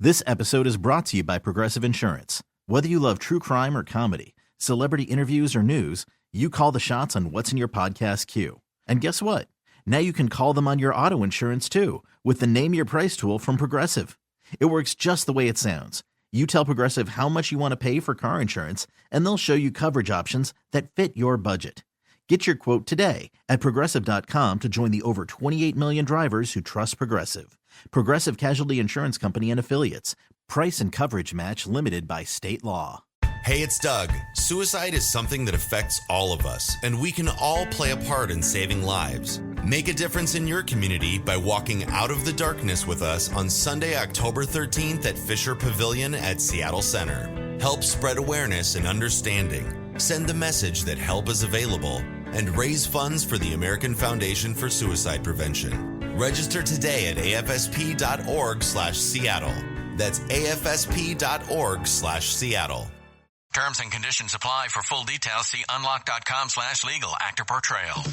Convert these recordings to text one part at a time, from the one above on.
This episode is brought to you by Progressive Insurance. Whether you love true crime or comedy, celebrity interviews or news, you call the shots on what's in your podcast queue. And guess what? Now you can call them on your auto insurance too with the Name Your Price tool from Progressive. It works just the way it sounds. You tell Progressive how much you want to pay for car insurance, and they'll show you coverage options that fit your budget. Get your quote today at Progressive.com to join the over 28 million drivers who trust Progressive. Progressive Casualty Insurance Company and Affiliates. Price and coverage match limited by state law. Hey, it's Doug. Suicide is something that affects all of us, and we can all play a part in saving lives. Make a difference in your community by walking out of the darkness with us on Sunday, October 13th at Fisher Pavilion at Seattle Center. Help spread awareness and understanding. Send the message that help is available and raise funds for the American Foundation for Suicide Prevention. Register today at afsp.org/Seattle. That's afsp.org/Seattle. Terms and conditions apply. For full details, see unlock.com/legal. Actor portrayal.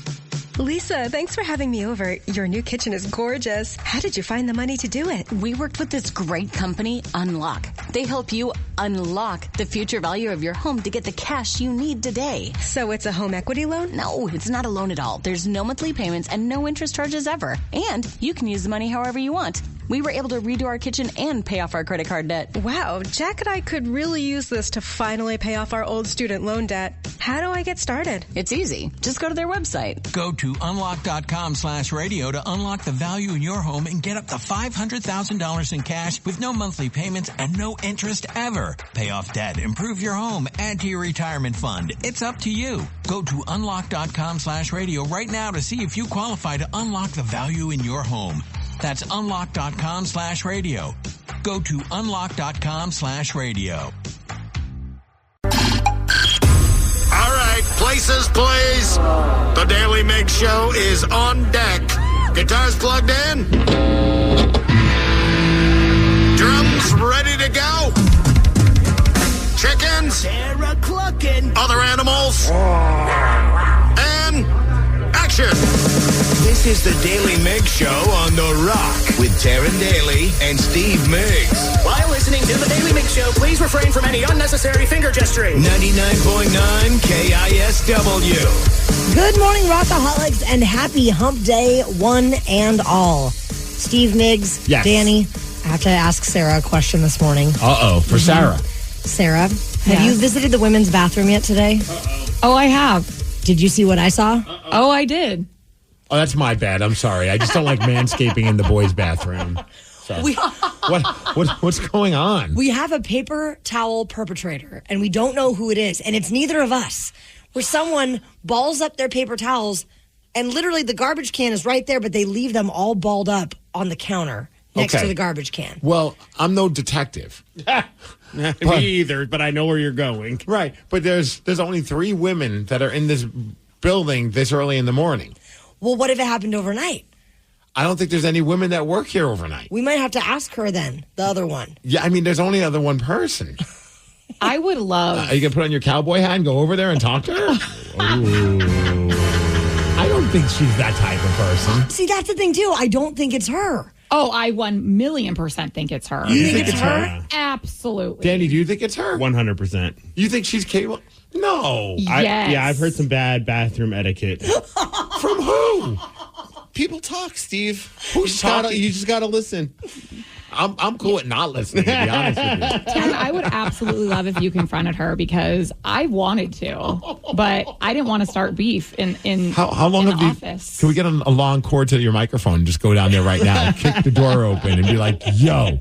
Lisa, thanks for having me over. Your new kitchen is gorgeous. How did you find the money to do it? We worked with this great company, Unlock. They help you unlock the future value of your home to get the cash you need today. So it's a home equity loan? No, it's not a loan at all. There's no monthly payments and no interest charges ever. And you can use the money however you want. We were able to redo our kitchen and pay off our credit card debt. Wow, Jack and I could really use this to finally pay off our old student loan debt. How do I get started? It's easy. Just go to their website. Go to unlock.com/radio to unlock the value in your home and get up to $500,000 in cash with no monthly payments and no interest ever. Pay off debt, improve your home, add to your retirement fund. It's up to you. Go to unlock.com/radio right now to see if you qualify to unlock the value in your home. That's unlock.com/radio. Go to unlock.com/radio. All right, places, please. The Daly Migs Show is on deck. Guitars plugged in. Drums ready to go. Chickens. Other animals. And action. This is the Daly Migs Show on The Rock with Taryn Daly and Steve Migs. While listening to the Daly Migs Show, please refrain from any unnecessary finger gesturing. 99.9 KISW. Good morning, Rockaholics, and happy hump day, one and all. Steve Migs, yes. Danny, I have to ask Sarah a question this morning. For Sarah. Sarah, have you visited the women's bathroom yet today? Oh, I have. Did you see what I saw? Oh, I did. Oh, that's my bad. I'm sorry. I just don't like manscaping in the boys' bathroom. So. What's going on? We have a paper towel perpetrator, and we don't know who it is, and it's neither of us. Where someone balls up their paper towels, and literally the garbage can is right there, but they leave them all balled up on the counter next to the garbage can. Well, I'm no detective. Me either, but I know where you're going. Right, but there's only 3 women that are in this building this early in the morning. Well, what if it happened overnight? I don't think there's any women that work here overnight. We might have to ask her then, the other one. Yeah, I mean, there's only other one person. I would love... Are you going to put on your cowboy hat and go over there and talk to her? I don't think she's that type of person. See, that's the thing, too. I don't think it's her. Oh, I 1,000,000% think it's her. You think it's her? Absolutely. Danny, do you think it's her? 100%. You think she's capable? No. Yes. I've heard some bad bathroom etiquette. From who? People talk, Steve. Who's talking? You just got to listen. I'm cool with not listening, to be honest with you. Tim, I would absolutely love if you confronted her because I wanted to, but I didn't want to start beef in How long in have the you? office. Can we get a long cord to your microphone and just go down there right now, kick the door open, and be like, "Yo,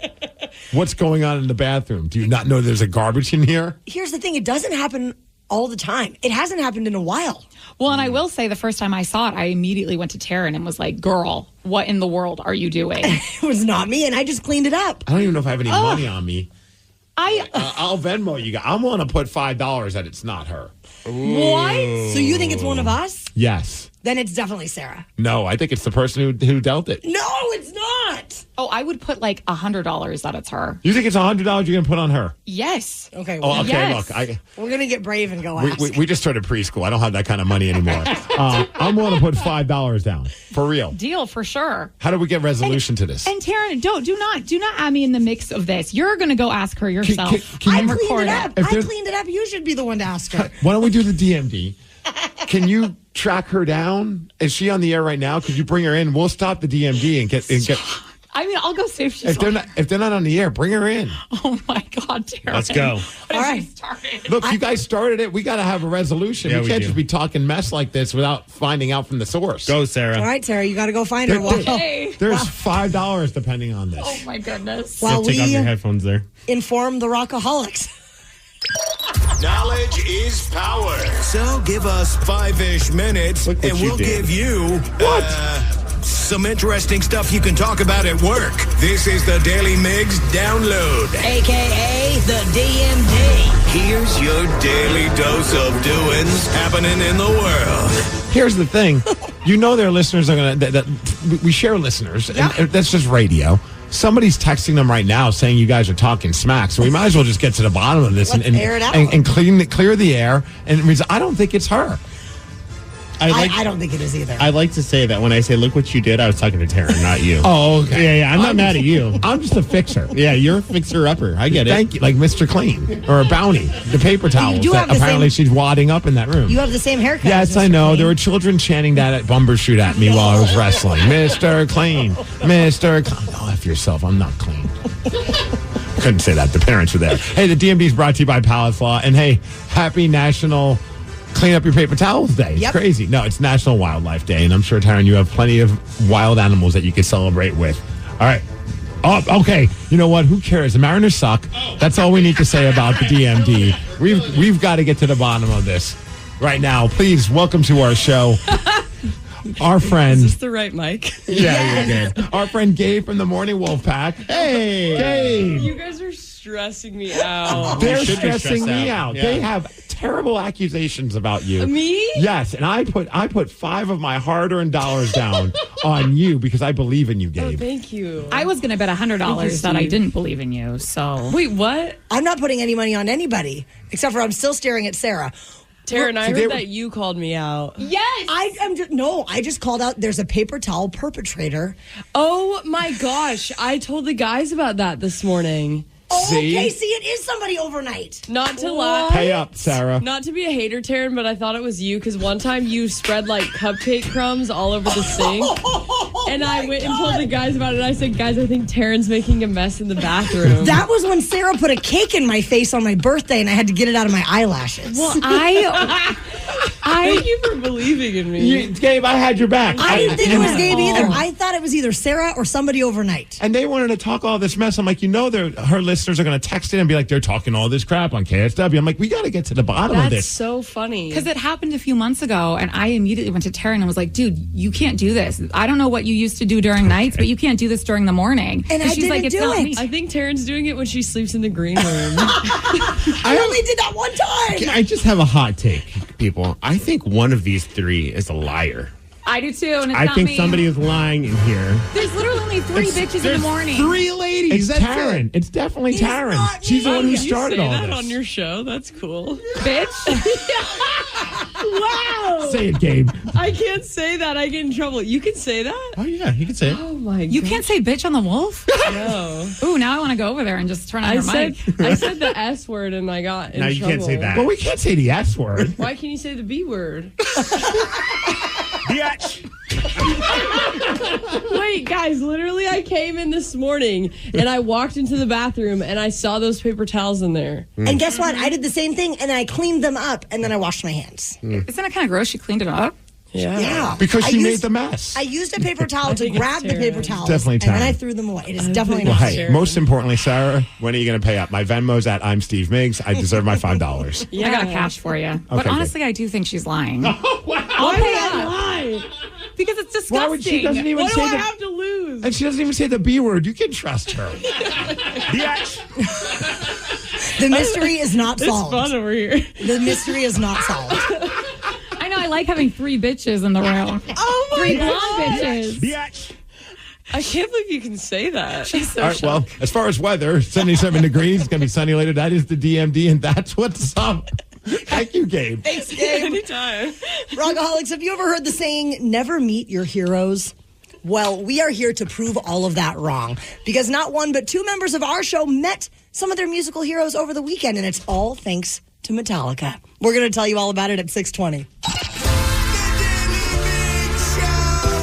what's going on in the bathroom? Do you not know there's a garbage in here?" Here's the thing: it doesn't happen all the time. It hasn't happened in a while. Well, and I will say the first time I saw it, I immediately went to Taryn and was like, "Girl, what in the world are you doing?" It was not me, and I just cleaned it up. I don't even know if I have any money on me. I'll Venmo you guys. I want to put $5 that it's not her. What? So you think it's one of us? Yes. then it's definitely Sarah. No, I think it's the person who dealt it. No, it's not. Oh, I would put like $100 that it's her. You think it's $100 you're going to put on her? Yes. Okay. Oh, okay. Yes. Look, we're going to get brave and go ask. we just started preschool. I don't have that kind of money anymore. I'm willing to put $5 down for real. Deal for sure. How do we get resolution to this? And Taryn, do not add me in the mix of this. You're going to go ask her yourself. I cleaned it up. I cleaned it up. You should be the one to ask her. Why don't we do the DMD? Can you track her down? Is she on the air right now? Could you bring her in? We'll stop the DMD and get. I mean, I'll go see if she's. If they're not on the air, bring her in. Oh my God, Taryn. Let's go. All right. Look, you guys started it. We got to have a resolution. Yeah, we can't do. just be talking mess like this without finding out from the source. Go, Sarah. All right, Sarah, you got to go find her. There's $5 depending on this. Oh my goodness. While Take off we your headphones there. inform the Rockaholics. Knowledge is power. So give us 5-ish minutes, Look what and you we'll did. give you some interesting stuff you can talk about at work. This is the Daily Migs Download, A.K.A. the DMD. Here's your daily dose of doings happening in the world. Here's the thing. You know their listeners are going to... We share listeners, and that's just radio. Somebody's texting them right now saying you guys are talking smack, so we might as well just get to the bottom of this Let's air it out. and clear the air. And I don't think it's her. I don't think it is either. I like to say that when I say, look what you did, I was talking to Taryn, not you. Oh, okay. Yeah. I'm not mad at you. I'm just a fixer. Yeah, you're a fixer-upper. I get it. Thank you. Like Mr. Clean or a Bounty. The paper towels do that have the apparently same- she's wadding up in that room. You have the same haircut. Yes, as I Mr. know. Clean. There were children chanting that at Bumbershoot at me while I was wrestling. Mr. Clean. Mr. Clean. Oh, F yourself. I'm not clean. Couldn't say that. The parents were there. Hey, the DMV is brought to you by Palace Law. And hey, happy National Clean Up Your Paper Towels Day. It's crazy. No, it's National Wildlife Day. And I'm sure, Taryn, you have plenty of wild animals that you can celebrate with. All right. Oh, okay. You know what? Who cares? The Mariners suck. That's all we need to say about the DMD. We've got to get to the bottom of this right now. Please welcome to our show. Our friend. Is this the right mic? Yeah, you're good. Our friend Gabe from the Morning Wolf Pack. Hey, Gabe. You guys are stressing me out. They're stressing me out. Yeah. They have terrible accusations about you. Me? Yes, and I put 5 of my hard-earned dollars down on you because I believe in you, Gabe. Oh, thank you. I was going to bet $100 that I didn't believe in you. So wait, what? I'm not putting any money on anybody except for I'm still staring at Sarah. Taryn, I heard that you called me out. Yes. I just called out there's a paper towel perpetrator. Oh my gosh. I told the guys about that this morning. Oh, okay, see, it is somebody overnight. Not to lie. Pay up, Sarah. Not to be a hater, Taryn, but I thought it was you because one time you spread like cupcake crumbs all over the sink. And I went and told the guys about it. And I said, guys, I think Taryn's making a mess in the bathroom. That was when Sarah put a cake in my face on my birthday and I had to get it out of my eyelashes. Well, thank you for believing in me. Gabe, I had your back. I didn't think it was Gabe either. I thought it was either Sarah or somebody overnight. And they wanted to talk all this mess. I'm like, her listeners are going to text in and be like, they're talking all this crap on KSW. I'm like, we got to get to the bottom of this. That's so funny. Because it happened a few months ago, and I immediately went to Taryn and was like, dude, you can't do this. I don't know what you used to do during nights, but you can't do this during the morning. And she's like, it's not me. I think Taryn's doing it when she sleeps in the green room. I only did that one time. I just have a hot take, people. I think one of these 3 is a liar. I do too, and it's I not think me. somebody is lying in here. There's literally only 3 bitches in the morning. 3 ladies. It's Taryn. It's definitely Taryn. She's the one who started all that this. on your show? That's cool. Bitch. Wow. Say it, Gabe. I can't say that. I get in trouble. You can say that? Oh, yeah, you can say it. Oh, my God. You can't say bitch on the wolf? No. Ooh, now I want to go over there and just turn on her mic. I said the S word and I got in No, trouble. you can't say that. Well, we can't say the S word. Why can you say the B word? Bitch. Wait, guys, literally I came in this morning and I walked into the bathroom and I saw those paper towels in there. And guess what? I did the same thing and I cleaned them up and then I washed my hands. Isn't it kind of gross? She cleaned it up? Yeah. Because she made the mess. I used a paper towel to grab the paper towels. Definitely and then Taryn. I threw them away. It is definitely Well, not hey, most importantly, Sarah, when are you going to pay up? My Venmo's at I'm Steve Miggs. I deserve my $5. Yeah. I got a cash for you. But Okay, honestly, I do think she's lying. Why would I lie? Because it's disgusting. Why would she doesn't even What say do I have to lose? And she doesn't even say the B word. You can trust her. The mystery is not It's solved. fun over here. The mystery is not solved. I know, I like like having 3 bitches in the room. Oh my 3 God. blonde bitches. Bitch. I can't believe you can say that. She's so All right, well, as far as weather, 77 degrees. It's going to be sunny later. That is the DMD, and that's what's up. Thank you, Gabe. Thanks, Gabe. Anytime. Rockaholics, have you ever heard the saying, never meet your heroes? Well, we are here to prove all of that wrong, because not one but 2 members of our show met some of their musical heroes over the weekend, and it's all thanks to Metallica. We're going to tell you all about it at 6:20.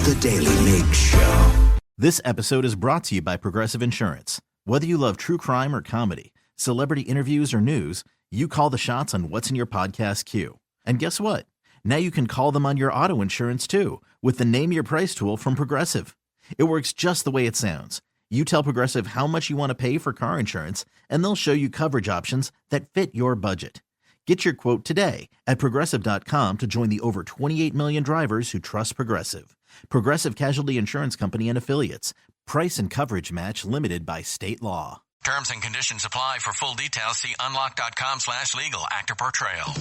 The Daily Migs Show. This episode is brought to you by Progressive Insurance. Whether you love true crime or comedy, celebrity interviews or news, you call the shots on what's in your podcast queue. And guess what? Now you can call them on your auto insurance too with the Name Your Price tool from Progressive. It works just the way it sounds. You tell Progressive how much you want to pay for car insurance, and they'll show you coverage options that fit your budget. Get your quote today at Progressive.com to join the over 28 million drivers who trust Progressive. Progressive Casualty Insurance Company and Affiliates. Price and coverage match limited by state law. Terms and conditions apply. For full details, see unlock.com/legal. Actor Portrayal.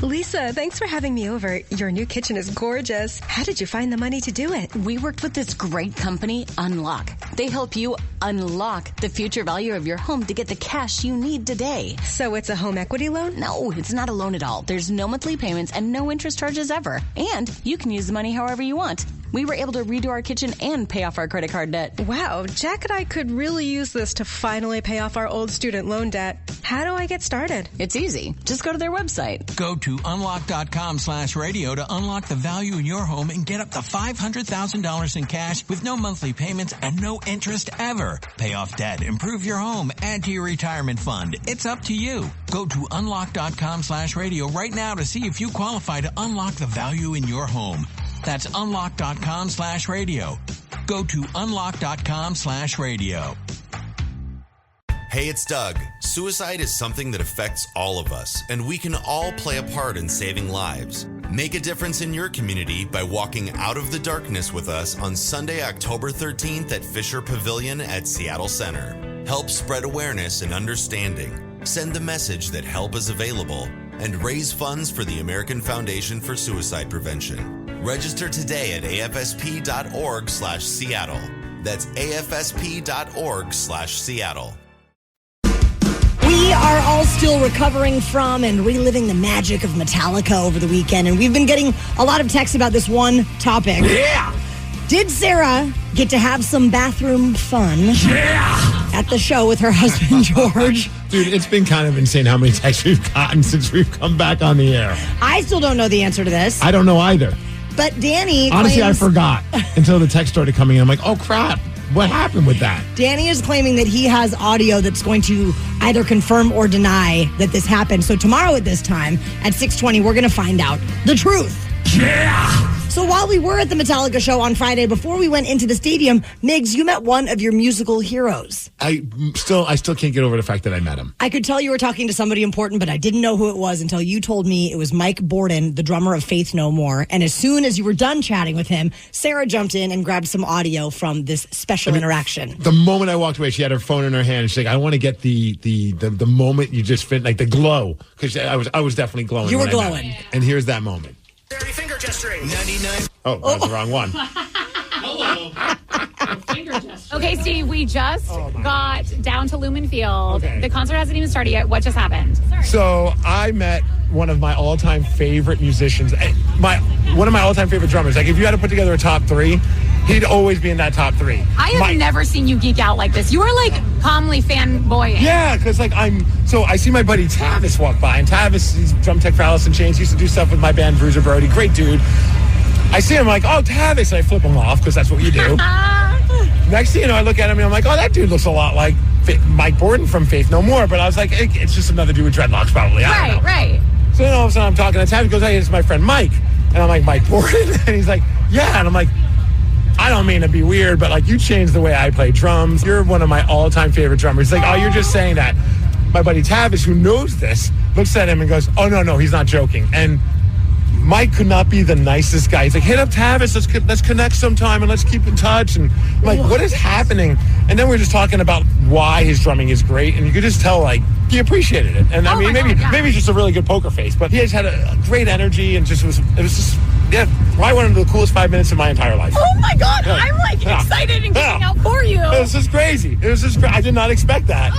Lisa, thanks for having me over. Your new kitchen is gorgeous. How did you find the money to do it? We worked with this great company, Unlock. They help you unlock the future value of your home to get the cash you need today. So it's a home equity loan? No, it's not a loan at all. There's no monthly payments and no interest charges ever. And you can use the money however you want. We were able to redo our kitchen and pay off our credit card debt. Wow, Jack and I could really use this to finally pay off our old student loan debt. How do I get started? It's easy. Just go to their website. Go to unlock.com/radio to unlock the value in your home and get up to $500,000 in cash with no monthly payments and no interest ever. Pay off debt, improve your home, add to your retirement fund. It's up to you. Go to unlock.com/radio right now to see if you qualify to unlock the value in your home. That's unlock.com/radio. Go to unlock.com/radio. Hey, it's Doug. Suicide is something that affects all of us, and we can all play a part in saving lives. Make a difference in your community by walking out of the darkness with us on Sunday, October 13th at Fisher Pavilion at Seattle Center. Help spread awareness and understanding. Send the message that help is available, and raise funds for the American Foundation for Suicide Prevention. Register today at afsp.org/Seattle. That's afsp.org/Seattle. We are all still recovering from and reliving the magic of Metallica over the weekend, and we've been getting a lot of texts about this one topic. Yeah! Did Sarah get to have some bathroom fun at the show with her husband, George? Dude, it's been kind of insane how many texts we've gotten since we've come back on the air. I still don't know the answer to this. I don't know either. But Danny Honestly, claims, I forgot until the text started coming in. I'm like, oh, crap. What happened with that? Danny is claiming that he has audio that's going to either confirm or deny that this happened. So tomorrow at this time, at 6:20, we're going to find out the truth. Yeah! So while we were at the Metallica show on Friday, before we went into the stadium, Migs, you met one of your musical heroes. I still can't get over the fact that I met him. I could tell you were talking to somebody important, but I didn't know who it was until you told me it was Mike Borden, the drummer of Faith No More. And as soon as you were done chatting with him, Sarah jumped in and grabbed some audio from this special interaction. The moment I walked away, she had her phone in her hand, and she's like, I want to get the moment you just fit, like the glow. Because I was definitely glowing. You were when I met glowing. him. And here's that moment. Finger gesturing. 99. Oh, that was the wrong one. Okay, Steve, we just got down to Lumen Field. Okay. The concert hasn't even started yet. What just happened? So I met one of my all-time favorite musicians, one of my all-time favorite drummers. Like, if you had to put together a top 3, he'd always be in that top 3. I have never seen you geek out like this. You are like calmly fanboying. Yeah, because I see my buddy Tavis walk by, and Tavis, he's drum tech for Alice in Chains. He used to do stuff with my band Bruiser Brody. Great dude. I see him like, oh, Tavis. And I flip him off because that's what you do. Next thing you know, I look at him and I'm like, oh, that dude looks a lot like Mike Borden from Faith No More. But I was like, it's just another dude with dreadlocks probably. I don't know. Right. So then all of a sudden I'm talking to Tavis. He goes, hey, it's my friend Mike. And I'm like, Mike Borden? And he's like, yeah. And I'm like, I don't mean to be weird, but like, you changed the way I play drums. You're one of my all-time favorite drummers. He's like, oh, you're just saying that. My buddy Tavis, who knows this, looks at him and goes, oh, no, he's not joking. And Mike could not be the nicest guy. He's like, hit up Tavis, let's connect sometime and let's keep in touch. And I'm like, what is happening? And then we're just talking about why his drumming is great, and you could just tell like he appreciated it. And I mean, maybe he's just a really good poker face, but he has had a great energy and it was just probably one of the coolest 5 minutes of my entire life. Oh my God, I'm like excited and getting out for you. It was just crazy. I did not expect that.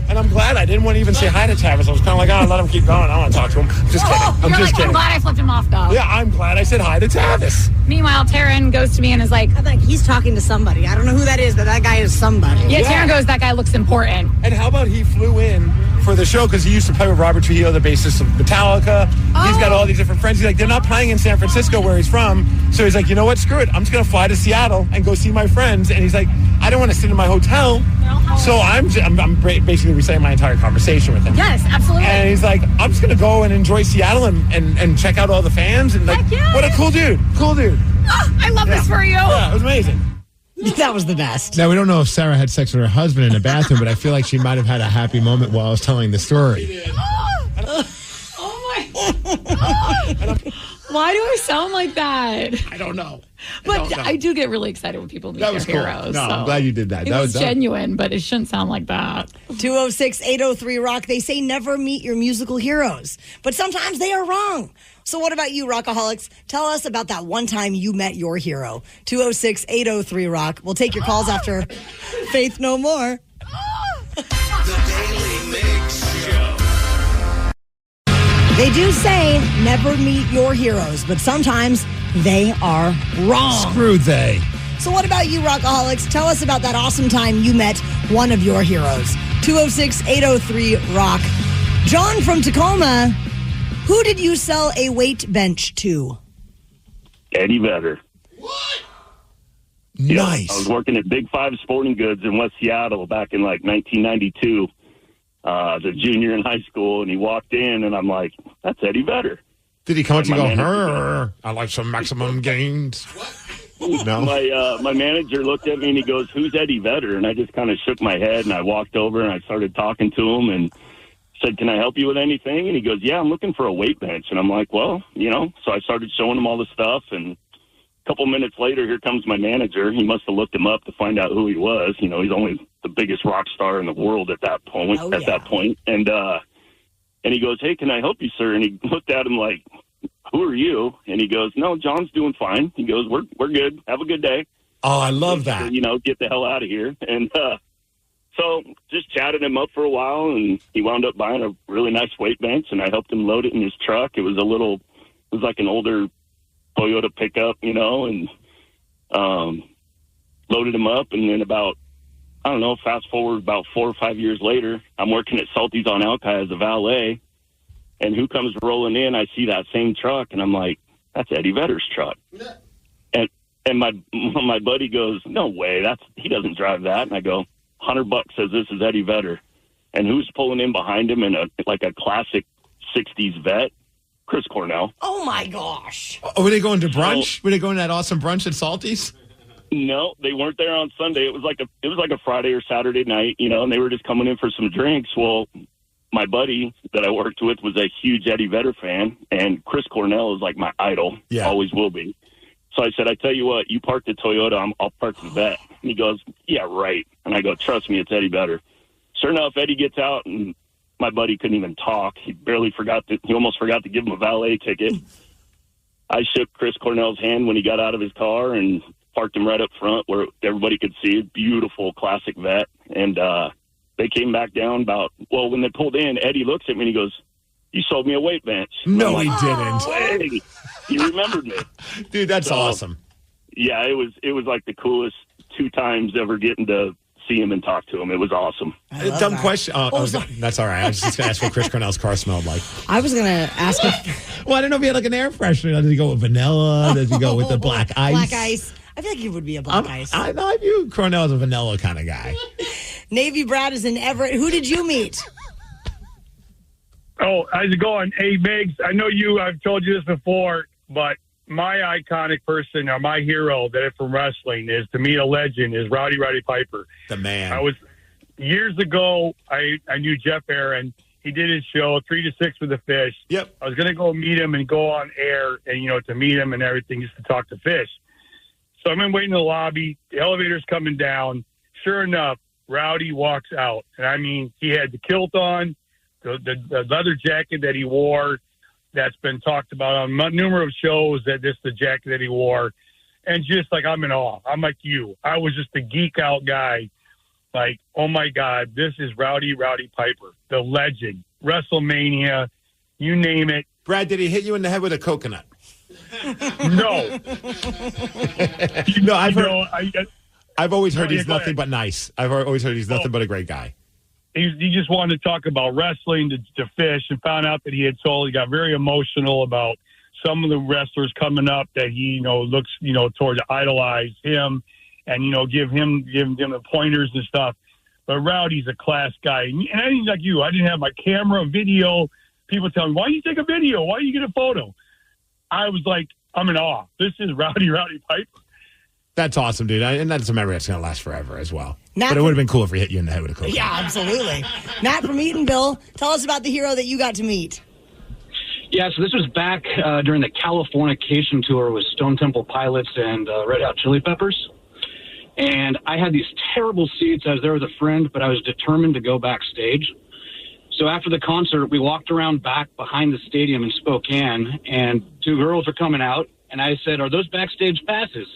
And I'm glad I didn't want to even say hi to Travis. I was kind of like, let him keep going. I want to talk to him. Just kidding. I'm just kidding. I'm glad I flipped him off, though. Yeah, I'm glad I said hi to Travis. Meanwhile, Taryn goes to me and is like, I'm like, he's talking to somebody. I don't know who that is, but that guy is somebody. Yeah, Taryn goes, that guy looks important. And how about he flew in for the show because he used to play with Robert Trujillo, the bassist of Metallica. He's got all these different friends. He's like, they're not playing in San Francisco where he's from. So he's like, you know what? Screw it. I'm just going to fly to Seattle and go see my friends. And he's like, I don't want to sit in my hotel. So I'm basically reciting my entire conversation with him. Yes, absolutely. And he's like, I'm just going to go and enjoy Seattle and check out all the fans. And like, what a cool dude. Cool dude. Oh, I love this for you. Yeah, it was amazing. That was the best. Now, we don't know if Sarah had sex with her husband in the bathroom, but I feel like she might have had a happy moment while I was telling the story. Why do I sound like that? I don't know. But I do get really excited when people meet their heroes. Cool. No, so. I'm glad you did that. It was genuine, but it shouldn't sound like that. 206-803-ROCK. They say never meet your musical heroes, but sometimes they are wrong. So what about you, Rockaholics? Tell us about that one time you met your hero. 206-803-ROCK. We'll take your calls after Faith No More. The Daily Migs Show. They do say never meet your heroes, but sometimes they are wrong. Screw they. So what about you, Rockaholics? Tell us about that awesome time you met one of your heroes. 206-803-ROCK. John from Tacoma, who did you sell a weight bench to? Eddie Vedder. What? Nice. I was working at Big Five Sporting Goods in West Seattle back in like 1992. As a junior in high school, and he walked in, and I'm like, that's Eddie Vedder. Did he come up to you and go, I like some maximum gains? No. My manager looked at me, and he goes, who's Eddie Vedder? And I just kind of shook my head, and I walked over, and I started talking to him, and said, can I help you with anything? And he goes, yeah, I'm looking for a weight bench. And I'm like, well, so I started showing him all the stuff, and a couple minutes later, here comes my manager. He must have looked him up to find out who he was. He's only the biggest rock star in the world at that point. And he goes, hey, can I help you, sir? And he looked at him like, who are you? And he goes, no, John's doing fine. He goes, we're good. Have a good day. Oh, I love that. Get the hell out of here. And so just chatted him up for a while, and he wound up buying a really nice weight bench, and I helped him load it in his truck. It was like an older Toyota pickup, and loaded him up. And then fast forward about 4 or 5 years later, I'm working at Salty's on Alki as a valet. And who comes rolling in? I see that same truck, and I'm like, that's Eddie Vedder's truck. And my buddy goes, no way, he doesn't drive that. And I go, $100 says this is Eddie Vedder. And who's pulling in behind him in a classic 60s vet? Chris Cornell. Oh, my gosh. Oh, were they going to brunch? Were they going to that awesome brunch at Salty's? No, they weren't there on Sunday. It was like a Friday or Saturday night, and they were just coming in for some drinks. Well, my buddy that I worked with was a huge Eddie Vedder fan, and Chris Cornell is like my idol. Yeah. Always will be. So I said, I tell you what, you park the Toyota, I'll park the vet. And he goes, yeah, right. And I go, trust me, it's Eddie Vedder. Sure enough, Eddie gets out, and my buddy couldn't even talk. He almost forgot to give him a valet ticket. I shook Chris Cornell's hand when he got out of his car and parked him right up front where everybody could see it. Beautiful classic vet. And they came back down when they pulled in, Eddie looks at me and he goes, you sold me a weight bench. No, he didn't. Hey, he remembered me. Dude, that's awesome. Yeah, it was like the coolest 2 times ever getting to see him and talk to him. It was awesome. Dumb question. That's all right. I was just going to ask what Chris Cornell's car smelled like. I was going to ask if... Well, I didn't know if he had like an air freshener. Did he go with vanilla? Did he go with the black ice? Black ice. I feel like he would be a black ice. I view Cornell as a vanilla kind of guy. Navy Brad is in Everett. Who did you meet? Oh, how's it going? Hey, Migs, I know I've told you this before, but my iconic person or my hero that is from wrestling is, to me, a legend, is Rowdy Piper. The man. Years ago, I knew Jeff Aaron. He did his show, 3 to 6 with the Fish. Yep. I was going to go meet him and go on air and, to meet him and everything, just to talk to Fish. So I'm waiting in the lobby. The elevator's coming down. Sure enough, Rowdy walks out. And I mean, he had the kilt on, the leather jacket that he wore that's been talked about on numerous shows, that this is the jacket that he wore. And just like, I'm in awe. I'm like you. I was just a geek out guy. Like, oh my God, this is Rowdy Piper, the legend. WrestleMania, you name it. Brad, did he hit you in the head with a coconut? No. No, I've always heard he's nothing but nice. I've always heard he's nothing but a great guy. He just wanted to talk about wrestling to fish, and found out that he got very emotional about some of the wrestlers coming up that he, looks, toward to idolize him and, give him the pointers and stuff. But Rowdy's a class guy. And I think like you, I didn't have my camera, video. People tell me, why do you take a video? Why do you get a photo? I was like, I'm in awe. This is Rowdy Piper. That's awesome, dude. And that's a memory that's going to last forever as well. But it would have been cool if we hit you in the head with a coconut. Yeah, absolutely. Matt from Eatonville, tell us about the hero that you got to meet. Yeah, so this was back during the Californication tour with Stone Temple Pilots and Red Hot Chili Peppers. And I had these terrible seats. I was there with a friend, but I was determined to go backstage. So after the concert, we walked around back behind the stadium in Spokane, and two girls were coming out, and I said, "Are those backstage passes?"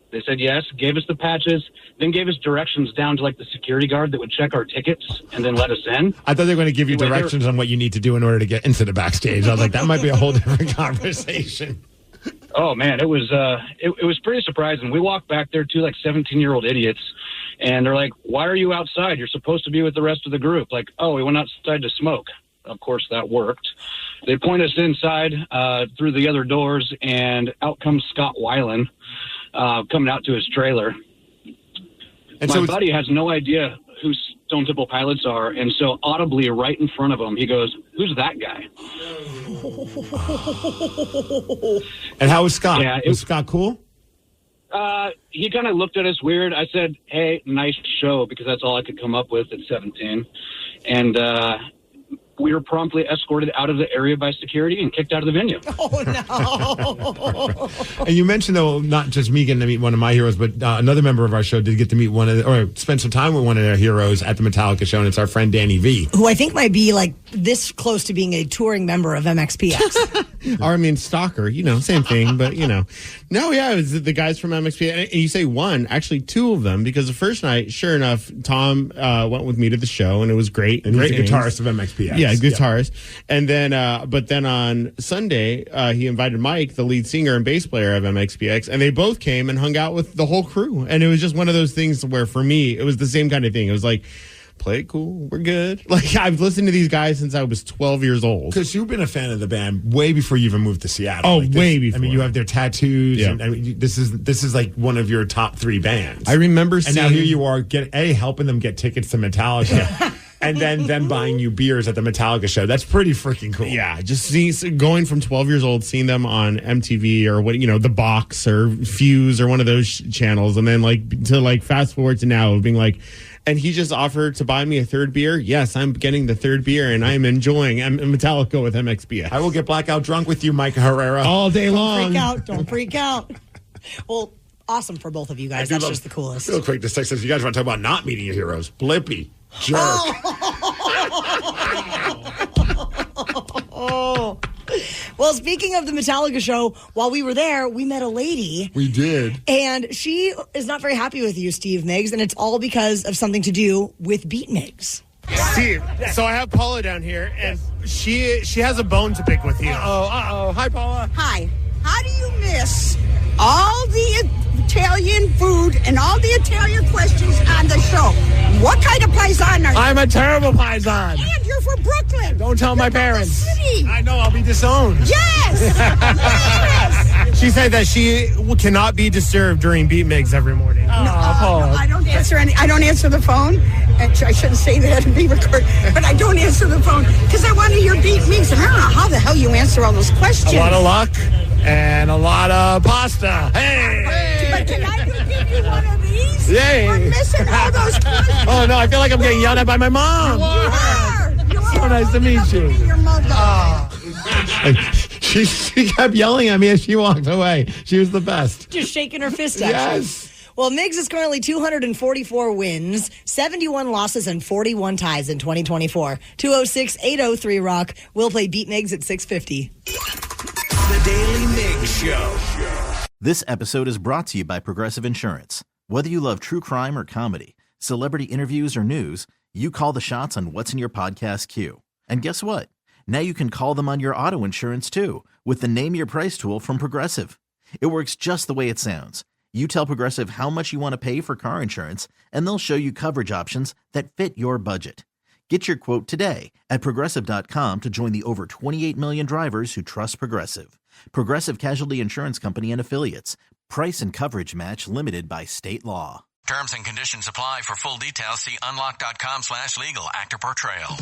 They said yes, gave us the patches, then gave us directions down to like the security guard that would check our tickets and then let us in. I thought they were going to give you directions on what you need to do in order to get into the backstage. I was like, that might be a whole different conversation. Oh man, it was pretty surprising. We walked back there, two like 17-year-old idiots, and they're like, "Why are you outside? You're supposed to be with the rest of the group." Like, "Oh, we went outside to smoke." Of course, that worked. They point us inside through the other doors, and out comes Scott Weiland coming out to his trailer. And my buddy has no idea who Stone Temple Pilots are, and so audibly right in front of him, he goes, "Who's that guy?" And how was Scott? Yeah, was Scott cool? He kind of looked at us weird. I said, "Hey, nice show," because that's all I could come up with at 17. And we were promptly escorted out of the area by security and kicked out of the venue. Oh, no. And you mentioned, though, not just me getting to meet one of my heroes, but another member of our show did get to meet or spend some time with one of their heroes at the Metallica show, and it's our friend Danny V. Who I think might be like this close to being a touring member of MXPX. Or, I mean, stalker, same thing, but, No, yeah, it was the guys from MXPX. And you say one, actually two of them, because the first night, sure enough, Tom went with me to the show, and it was great. And he's the guitarist of MXPX. Yeah, guitarist. And then, but then on Sunday, he invited Mike, the lead singer and bass player of MXPX, and they both came and hung out with the whole crew. And it was just one of those things where, for me, it was the same kind of thing. It was like, play it cool, we're good. Like, I've listened to these guys since I was 12 years old. Because you've been a fan of the band way before you even moved to Seattle. Oh, like way before. I mean, you have their tattoos. Yeah. And I mean, this is like one of your top 3 bands. I remember seeing... And now here you are, helping them get tickets to Metallica. And then them buying you beers at the Metallica show. That's pretty freaking cool. Yeah, just going from 12 years old, seeing them on MTV or The Box or Fuse or one of those channels, and then to fast forward to now, being like, and he just offered to buy me a third beer. Yes, I'm getting the third beer, and I'm enjoying Metallica with MXPX. I will get blackout drunk with you, Mike Herrera, all day long. Don't freak out. Well, awesome for both of you guys. That's just the coolest. Real quick, this text says, you guys want to talk about not meeting your heroes. Blippy. Jerk. Oh. Well, speaking of the Metallica show, while we were there, we met a lady. We did. And she is not very happy with you, Steve Migs, and it's all because of something to do with Beat Migs. Steve, so I have Paula down here, and she has a bone to pick with you. Uh-oh. Hi, Paula. Hi. How do you miss all the Italian food and all the Italian questions on the show? What kind of paisan are you? I'm a terrible paisan. And you're from Brooklyn. Don't tell my parents. City. I know, I'll be disowned. Yes. Yes. She said that she cannot be disturbed during Beat Migs every morning. No, I don't answer I don't answer the phone. And I shouldn't say that and be recorded, but I don't answer the phone because I want to hear Beat Migs. And I don't know how the hell you answer all those questions. A lot of luck and a lot of pasta. Hey! But can I give you one of these? Yay! I'm missing all those questions. Oh, no, I feel like I'm getting yelled at by my mom. You are. So nice to meet you. Your mother. She kept yelling at me as she walked away. She was the best. Just shaking her fist at you. Yes. Well, Migs is currently 244 wins, 71 losses, and 41 ties in 2024. 206-803-ROCK. We'll play Beat Migs at 6:50. The Daily Migs Show. This episode is brought to you by Progressive Insurance. Whether you love true crime or comedy, celebrity interviews or news, you call the shots on what's in your podcast queue. And guess what? Now you can call them on your auto insurance too with the Name Your Price tool from Progressive. It works just the way it sounds. You tell Progressive how much you want to pay for car insurance, and they'll show you coverage options that fit your budget. Get your quote today at Progressive.com to join the over 28 million drivers who trust Progressive. Progressive Casualty Insurance Company and Affiliates. Price and coverage match limited by state law. Terms and conditions apply. For full details, see unlock.com/legal. Actor Portrayal.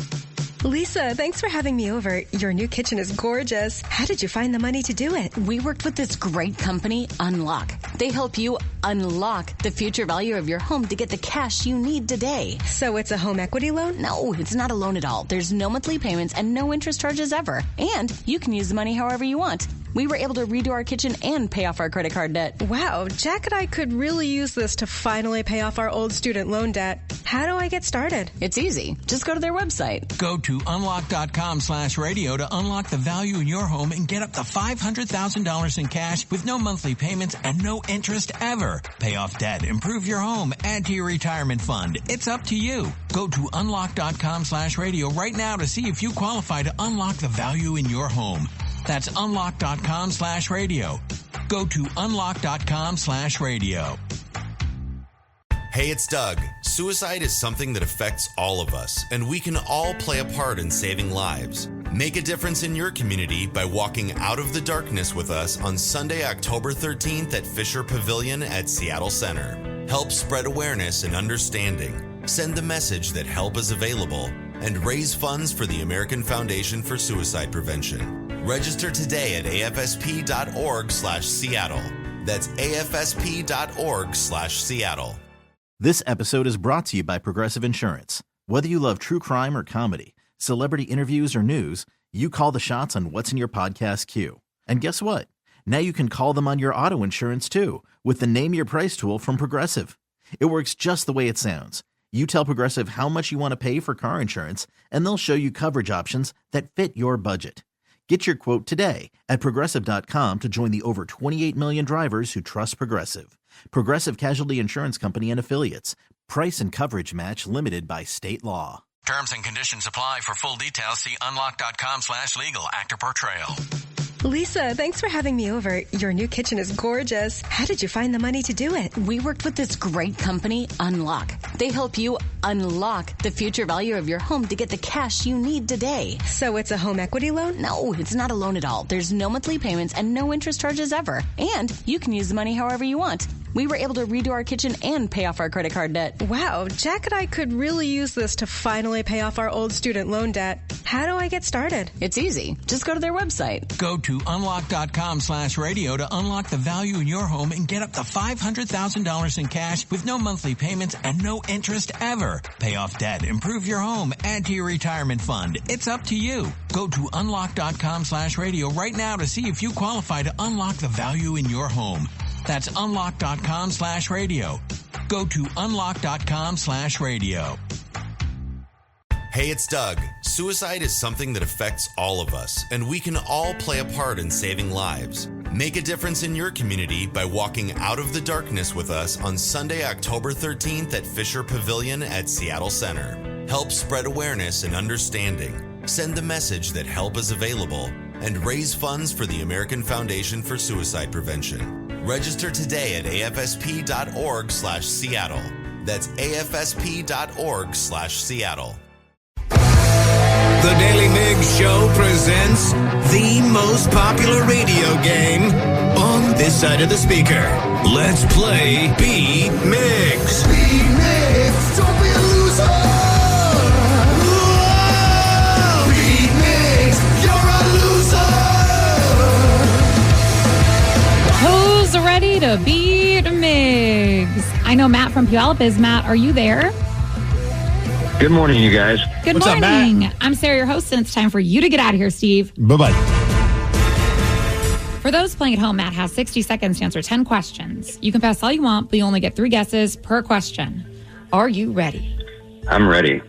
Lisa, thanks for having me over. Your new kitchen is gorgeous. How did you find the money to do it? We worked with this great company, Unlock. They help you unlock the future value of your home to get the cash you need today. So it's a home equity loan? No, it's not a loan at all. There's no monthly payments and no interest charges ever. And you can use the money however you want. We were able to redo our kitchen and pay off our credit card debt. Wow, Jack and I could really use this to finally pay off our old student loan debt. How do I get started? It's easy. Just go to their website. Go to unlock.com/radio to unlock the value in your home and get up to $500,000 in cash with no monthly payments and no interest ever. Pay off debt, improve your home, add to your retirement fund. It's up to you. Go to unlock.com/radio right now to see if you qualify to unlock the value in your home. That's unlock.com/radio. Go to unlock.com/radio. Hey, it's Doug. Suicide is something that affects all of us, and we can all play a part in saving lives. Make a difference in your community by walking out of the darkness with us on Sunday, October 13th at Fisher Pavilion at Seattle Center. Help spread awareness and understanding. Send the message that help is available and raise funds for the American Foundation for Suicide Prevention. Register today at afsp.org/Seattle. That's afsp.org/Seattle. This episode is brought to you by Progressive Insurance. Whether you love true crime or comedy, celebrity interviews or news, you call the shots on what's in your podcast queue. And guess what? Now you can call them on your auto insurance too with the Name Your Price tool from Progressive. It works just the way it sounds. You tell Progressive how much you want to pay for car insurance, and they'll show you coverage options that fit your budget. Get your quote today at Progressive.com to join the over 28 million drivers who trust Progressive. Progressive Casualty Insurance Company and Affiliates. Price and coverage match limited by state law. Terms and conditions apply. For full details, see unlock.com/legal. Actor Portrayal. Lisa, thanks for having me over. Your new kitchen is gorgeous. How did you find the money to do it? We worked with this great company, Unlock. They help you unlock the future value of your home to get the cash you need today. So it's a home equity loan? No, it's not a loan at all. There's no monthly payments and no interest charges ever. And you can use the money however you want. We were able to redo our kitchen and pay off our credit card debt. Wow, Jack and I could really use this to finally pay off our old student loan debt. How do I get started? It's easy. Just go to their website. Go to unlock.com/radio to unlock the value in your home and get up to $500,000 in cash with no monthly payments and no interest ever. Pay off debt, improve your home, add to your retirement fund. It's up to you. Go to unlock.com/radio right now to see if you qualify to unlock the value in your home. That's unlock.com/radio. Go to unlock.com/radio. Hey, it's Doug. Suicide is something that affects all of us, and we can all play a part in saving lives. Make a difference in your community by walking out of the darkness with us on Sunday, October 13th at Fisher Pavilion at Seattle Center. Help spread awareness and understanding. Send the message that help is available and raise funds for the American Foundation for Suicide Prevention. Register today at afsp.org/Seattle. That's afsp.org/Seattle. The Daily Migs Show presents the most popular radio game on this side of the speaker. Let's play Beat Migs. Beat Migs, don't be a loser. Whoa! Beat Migs, you're a loser. Who's ready to beat Migs? I know Matt from Puyallup is. Matt, are you there? Good morning, you guys. Good What's morning. up, Matt? I'm Sarah, your host, and it's time for you to get out of here, Steve. Bye-bye. For those playing at home, Matt has 60 seconds to answer 10 questions. You can pass all you want, but you only get 3 guesses per question. Are you ready? I'm ready.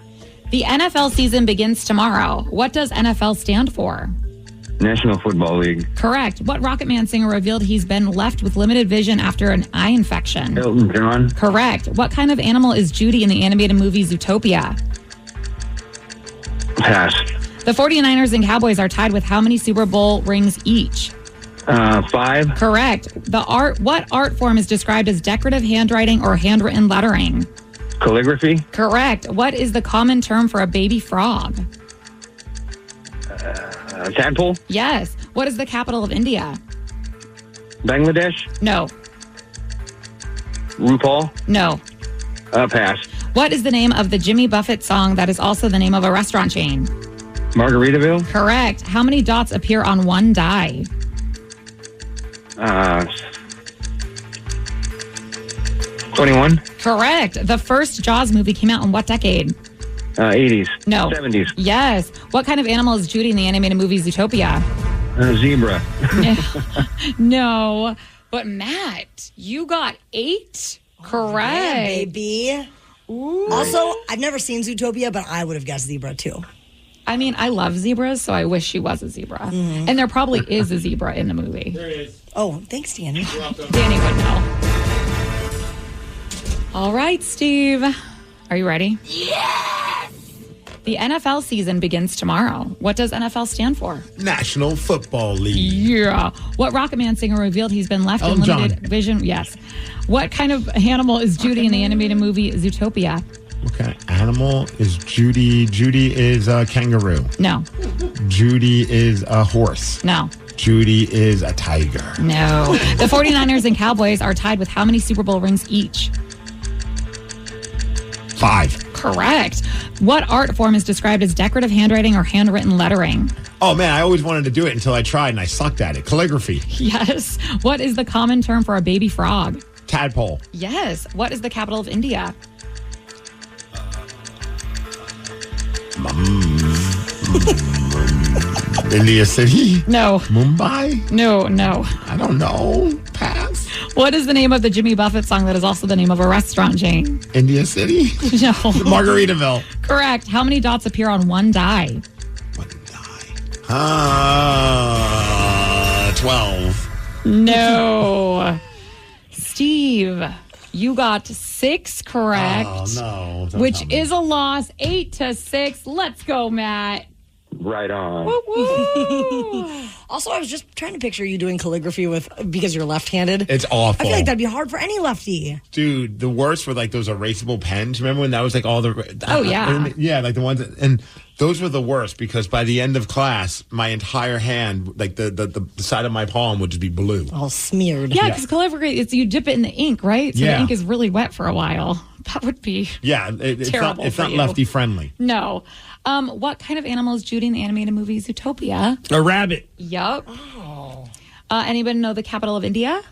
The NFL season begins tomorrow. What does NFL stand for? National Football League. Correct. What Rocket Man singer revealed he's been left with limited vision after an eye infection? Elton John. Correct. What kind of animal is Judy in the animated movie Zootopia? Pass. The 49ers and Cowboys are tied with how many Super Bowl rings each? 5. Correct. What art form is described as decorative handwriting or handwritten lettering? Calligraphy. Correct. What is the common term for a baby frog? Tadpole. Yes. What is the capital of India? Bangladesh. No. RuPaul. No. Pass. What is the name of the Jimmy Buffett song that is also the name of a restaurant chain? Margaritaville. Correct. How many dots appear on one die? 21. Correct. The first Jaws movie came out in what decade? 80s. No. 70s. Yes. What kind of animal is Judy in the animated movie Zootopia? Zebra. No. But Matt, you got 8 correct. Yeah, baby. Ooh. Also, I've never seen Zootopia, but I would have guessed zebra too. I mean, I love zebras, so I wish she was a zebra. Mm-hmm. And there probably is a zebra in the movie. There is. Oh, thanks, Danny. You're welcome. Danny would know. All right, Steve. Are you ready? Yes! The NFL season begins tomorrow. What does NFL stand for? National Football League. Yeah. What Rocket Man singer revealed he's been left in limited vision? Yes. What kind of animal is Judy in the animated movie Zootopia? What kind of animal is Judy? Judy is a kangaroo. No. Judy is a horse. No. Judy is a tiger. No. The 49ers and Cowboys are tied with how many Super Bowl rings each? 5. Correct. What art form is described as decorative handwriting or handwritten lettering? Oh, man, I always wanted to do it until I tried and I sucked at it. Calligraphy. Yes. What is the common term for a baby frog? Tadpole. Yes. What is the capital of India? India City? No. Mumbai? No. I don't know. Pass. What is the name of the Jimmy Buffett song that is also the name of a restaurant chain? India City? No. Margaritaville. Correct. How many dots appear on one die? 12. No. Steve, you got 6 correct. Oh, no. Don't which tell me. is a loss, 8-6. Let's go, Matt. Right on. Woo, woo. Also, I was just trying to picture you doing calligraphy because you're left-handed. It's awful. I feel like that'd be hard for any lefty. Dude, the worst were like those erasable pens. Remember when that was like all the... Oh, yeah. Yeah, like the ones... And those were the worst because by the end of class, my entire hand, like the side of my palm would just be blue. All smeared. Yeah, because calligraphy, you dip it in the ink, right? So Yeah. the ink is really wet for a while. That would be it's terrible not for you. lefty friendly. No. What kind of animal is Judy in the animated movie Zootopia? A rabbit. Yup. Oh. Anybody know the capital of India?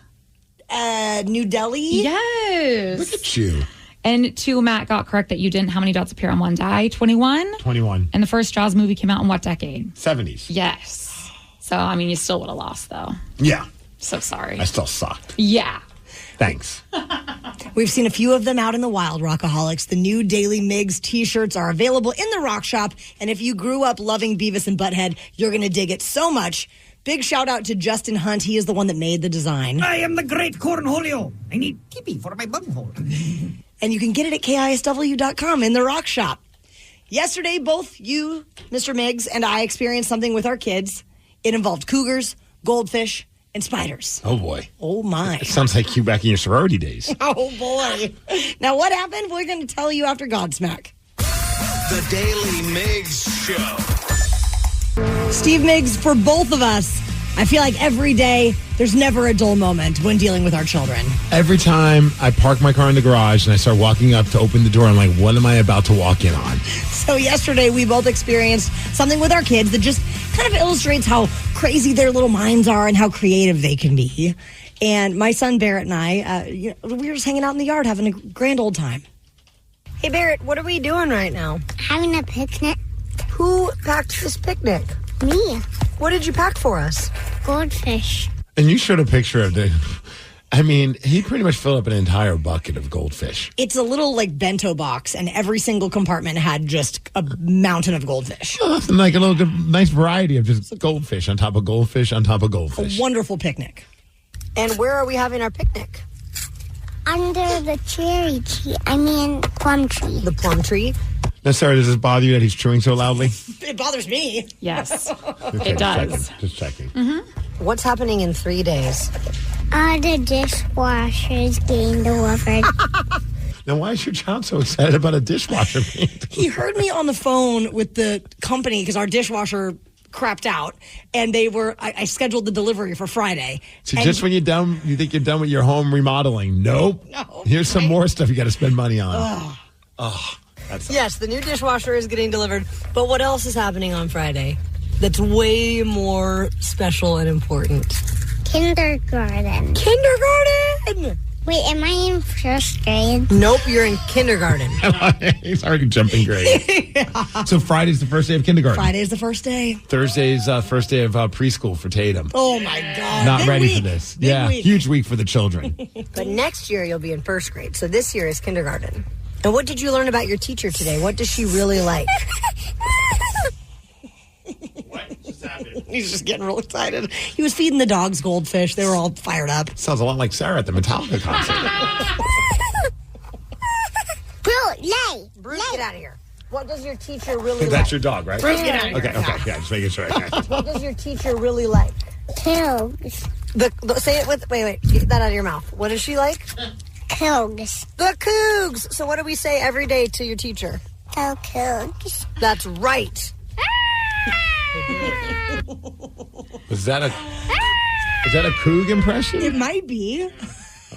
New Delhi? Yes. Look at you. And 2, Matt got correct that you didn't. How many dots appear on one die? 21? 21. And the first Jaws movie came out in what decade? 70s. Yes. So, I mean, you still would have lost, though. Yeah. So sorry. I still sucked. Yeah. Thanks. We've seen a few of them out in the wild, Rockaholics. The new Daly Migs t-shirts are available in the Rock Shop. And if you grew up loving Beavis and Butthead, you're going to dig it so much. Big shout out to Justin Hunt. He is the one that made the design. I am the great Cornholio. I need tippy for my bunghole. And you can get it at KISW.com in the Rock Shop. Yesterday, both you, Mr. Migs, and I experienced something with our kids. It involved cougars, goldfish, and spiders. Oh, boy. Oh, my. It sounds like you back in your sorority days. Oh, boy. Now, what happened? We're going to tell you after Godsmack. The Daly Migs Show. Steve Migs, for both of us, I feel like every day there's never a dull moment when dealing with our children. Every time I park my car in the garage and I start walking up to open the door, I'm like, what am I about to walk in on? So yesterday we both experienced something with our kids that just kind of illustrates how crazy their little minds are and how creative they can be. And my son Barrett and I, we were just hanging out in the yard having a grand old time. Hey Barrett, what are we doing right now? Having a picnic. Who packed this picnic? Me. What did you pack for us? Goldfish. And you showed a picture of the... I mean, he pretty much filled up an entire bucket of goldfish. It's a little like bento box, and every single compartment had just a mountain of goldfish. Like a little nice variety of just goldfish on top of goldfish on top of goldfish. A wonderful picnic. And where are we having our picnic? Under the cherry tree. Plum tree. The plum tree? Now, Sarah, does this bother you that he's chewing so loudly? It bothers me. Yes, Okay, it does. Just checking. What's happening in 3 days? The dishwasher's getting delivered. Now, why is your child so excited about a dishwasher being delivered? He heard me on the phone with the company because our dishwasher crapped out, and I scheduled the delivery for Friday. So just when you think you're done with your home remodeling. Nope. No, Here's some more stuff you got to spend money on. Yes, the new dishwasher is getting delivered. But what else is happening on Friday that's way more special and important? Kindergarten. Kindergarten! Wait, am I in first grade? Nope, you're in kindergarten. He's already jumping grade. So Friday's the first day of kindergarten. Friday is the first day. Thursday's first day of preschool for Tatum. Oh, my God. Not Big ready week. for this. Big Yeah, week. huge week for the children. But next year you'll be in first grade. So this year is kindergarten. And what did you learn about your teacher today? What does she really like? What just happened? He's just getting real excited. He was feeding the dogs goldfish. They were all fired up. Sounds a lot like Sarah at the Metallica concert. Bruce, get out of here. What does your teacher really like? That's your dog, right? Bruce, get out of here. Okay, yeah, just making sure. Okay. What does your teacher really like? Cougs. Say it with, wait, get that out of your mouth. What does she like? Cougs. The Cougs. So what do we say every day to your teacher? Go Cougs. That's right. Is that a Coug impression? It might be.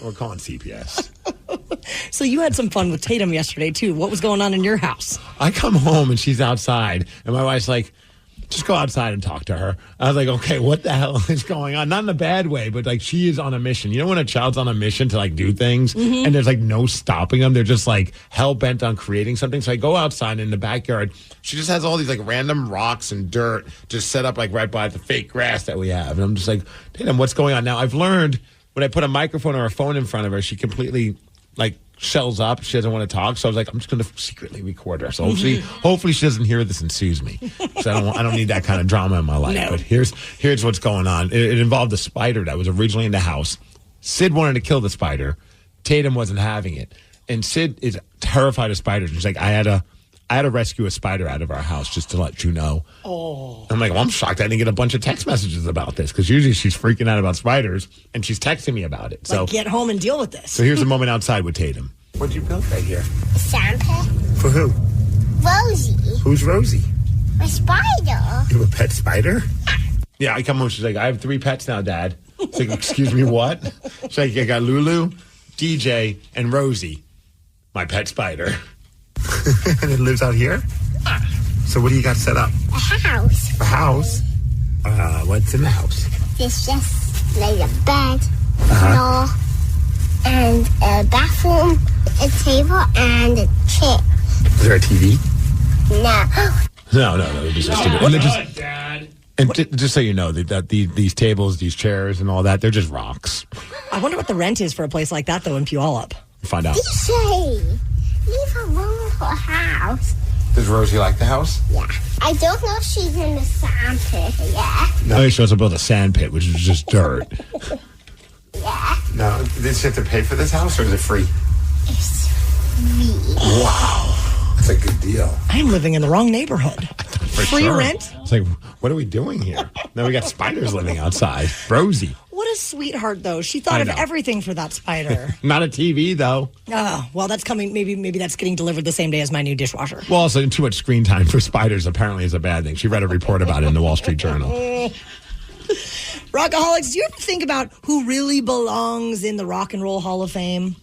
We're calling CPS. So you had some fun with Tatum yesterday, too. What was going on in your house? I come home and she's outside, and my wife's like, just go outside and talk to her. I was like, okay, what the hell is going on? Not in a bad way, but like she is on a mission. You know when a child's on a mission to like do things and there's like no stopping them? They're just like hell bent on creating something. So I go outside in the backyard. She just has all these like random rocks and dirt just set up like right by the fake grass that we have. And I'm just like, damn, what's going on? Now I've learned when I put a microphone or a phone in front of her, she completely like shells up. She doesn't want to talk. So I was like, I'm just going to secretly record her. So hopefully she doesn't hear this and sues me. So I don't need that kind of drama in my life. No. But here's what's going on. It involved a spider that was originally in the house. Sid wanted to kill the spider. Tatum wasn't having it. And Sid is terrified of spiders. She's like, I had to rescue a spider out of our house just to let you know. Oh. I'm like, well, I'm shocked I didn't get a bunch of text messages about this because usually she's freaking out about spiders and she's texting me about it. So get home and deal with this. So here's a moment outside with Tatum. What'd you build right here? A sandpit. For who? Rosie. Who's Rosie? A spider. You have a pet spider? Yeah, I come home. She's like, I have 3 pets now, Dad. It's like, excuse me, what? She's like, I got Lulu, DJ, and Rosie, my pet spider. And it lives out here? So what do you got set up? A house. A house? What's in the house? It's just like a bed, door, and a bathroom, a table, and a chair. Is there a TV? No. No. It'd be so stupid. And Dad. And just so you know, these tables, these chairs, and all that, they're just rocks. I wonder what the rent is for a place like that, though, in Puyallup. Find out. Leave her alone for a house. Does Rosie like the house? Yeah. I don't know if she's in the sandpit yet. No, she wants to build a sand pit, which is just dirt. Yeah. Now, did she have to pay for this house, or is it free? It's free. Wow. That's a good deal. I'm living in the wrong neighborhood. For Free sure. rent? It's like, what are we doing here? Now we got spiders living outside. Rosie. What a sweetheart, though. She thought of everything for that spider. Not a TV, though. Oh, well, that's coming. Maybe that's getting delivered the same day as my new dishwasher. Well, also, too much screen time for spiders apparently is a bad thing. She read a report about it in the Wall Street Journal. Rockaholics, do you ever think about who really belongs in the Rock and Roll Hall of Fame?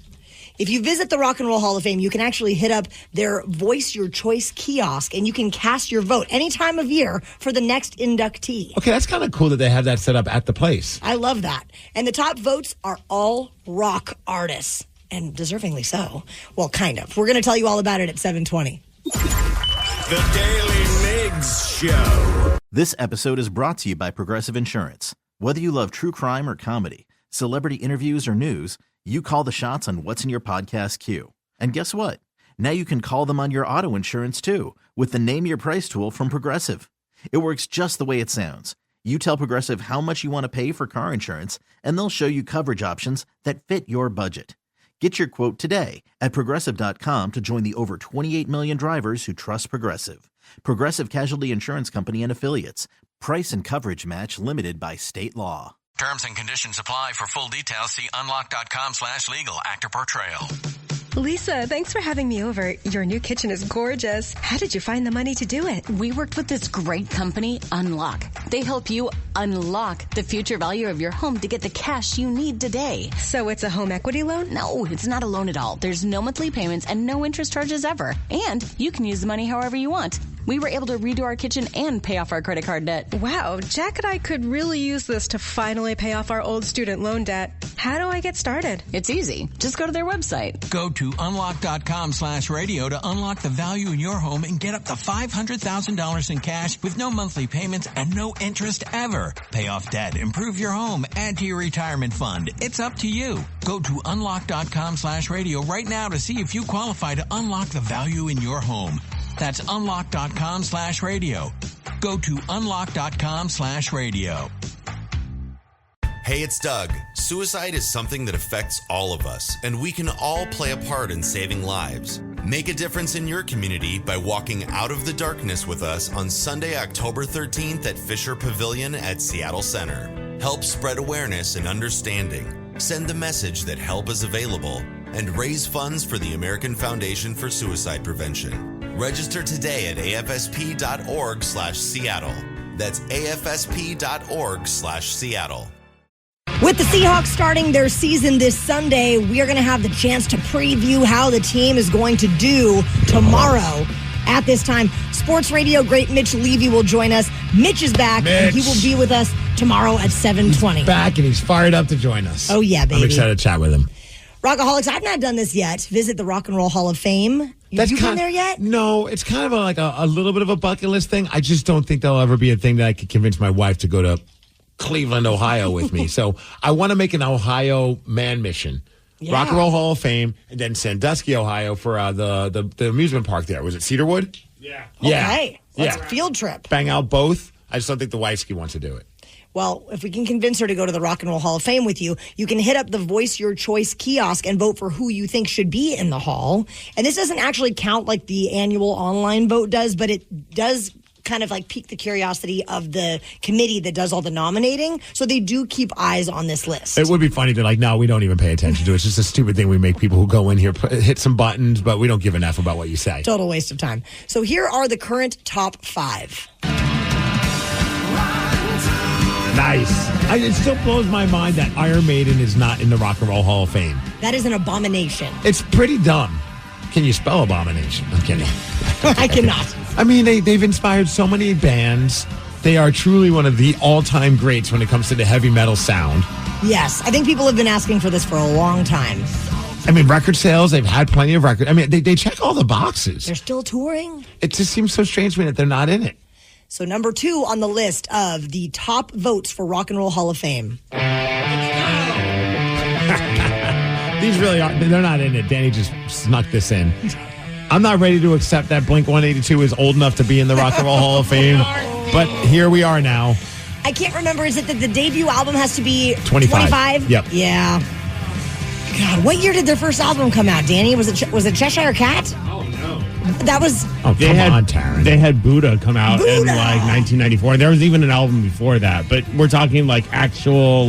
If you visit the Rock and Roll Hall of Fame, you can actually hit up their Voice Your Choice kiosk, and you can cast your vote any time of year for the next inductee. Okay, that's kind of cool that they have that set up at the place. I love that. And the top votes are all rock artists, and deservingly so. Well, kind of. We're going to tell you all about it at 7:20. The Daily Migs Show. This episode is brought to you by Progressive Insurance. Whether you love true crime or comedy, celebrity interviews or news, you call the shots on what's in your podcast queue. And guess what? Now you can call them on your auto insurance too with the Name Your Price tool from Progressive. It works just the way it sounds. You tell Progressive how much you want to pay for car insurance, and they'll show you coverage options that fit your budget. Get your quote today at Progressive.com to join the over 28 million drivers who trust Progressive. Progressive Casualty Insurance Company and Affiliates. Price and coverage match limited by state law. Terms and conditions apply. For full details, see unlock.com/legal. Actor Portrayal. Lisa, thanks for having me over. Your new kitchen is gorgeous. How did you find the money to do it? We worked with this great company, Unlock. They help you unlock the future value of your home to get the cash you need today. So it's a home equity loan? No, it's not a loan at all. There's no monthly payments and no interest charges ever. And you can use the money however you want. We were able to redo our kitchen and pay off our credit card debt. Wow, Jack and I could really use this to finally pay off our old student loan debt. How do I get started? It's easy. Just go to their website. Go to unlock.com/radio to unlock the value in your home and get up to $500,000 in cash with no monthly payments and no interest ever. Pay off debt, improve your home, add to your retirement fund. It's up to you. Go to unlock.com/radio right now to see if you qualify to unlock the value in your home. That's unlock.com/radio. Go to unlock.com/radio. Hey, it's Doug. Suicide is something that affects all of us, and we can all play a part in saving lives. Make a difference in your community by walking out of the darkness with us on Sunday, October 13th at Fisher Pavilion at Seattle Center. Help spread awareness and understanding. Send the message that help is available and raise funds for the American Foundation for Suicide Prevention. Register today at afsp.org/Seattle. That's afsp.org/Seattle. With the Seahawks starting their season this Sunday, we are going to have the chance to preview how the team is going to do tomorrow. At this time, sports radio great Mitch Levy will join us. Mitch is back, and he will be with us tomorrow at 7:20. He's back, and he's fired up to join us. Oh, yeah, baby. I'm excited to chat with him. Rockaholics, I've not done this yet. Visit the Rock and Roll Hall of Fame. Have you been there yet? No, it's kind of like a little bit of a bucket list thing. I just don't think there'll ever be a thing that I could convince my wife to go to Cleveland, Ohio with me. So I want to make an Ohio man mission. Yeah. Rock and Roll Hall of Fame, and then Sandusky, Ohio for the amusement park there. Was it Cedarwood? Yeah. Okay. Let's field trip. Bang out both. I just don't think the wifey wants to do it. Well, if we can convince her to go to the Rock and Roll Hall of Fame with you, you can hit up the Voice Your Choice kiosk and vote for who you think should be in the hall. And this doesn't actually count like the annual online vote does, but it does kind of like pique the curiosity of the committee that does all the nominating. So they do keep eyes on this list. It would be funny to no, we don't even pay attention to it. It's just a stupid thing we make people who go in here hit some buttons, but we don't give an F about what you say. Total waste of time. So here are the current top 5. Nice. It still blows my mind that Iron Maiden is not in the Rock and Roll Hall of Fame. That is an abomination. It's pretty dumb. Can you spell abomination? I'm kidding. I cannot. I mean, they've inspired so many bands. They are truly one of the all-time greats when it comes to the heavy metal sound. Yes. I think people have been asking for this for a long time. I mean, record sales, they've had plenty of records. I mean, they check all the boxes. They're still touring? It just seems so strange to me that they're not in it. So number 2 on the list of the top votes for Rock and Roll Hall of Fame. These really are. They're not in it. Danny just snuck this in. I'm not ready to accept that Blink-182 is old enough to be in the Rock and Roll Hall of Fame. But here we are now. I can't remember. Is it that the debut album has to be 25? Yep. Yeah. God, what year did their first album come out, Danny? Was it Cheshire Cat? Oh, no. That was... Oh, come on, Taryn. They had Buddha come out in like 1994. There was even an album before that. But we're talking like actual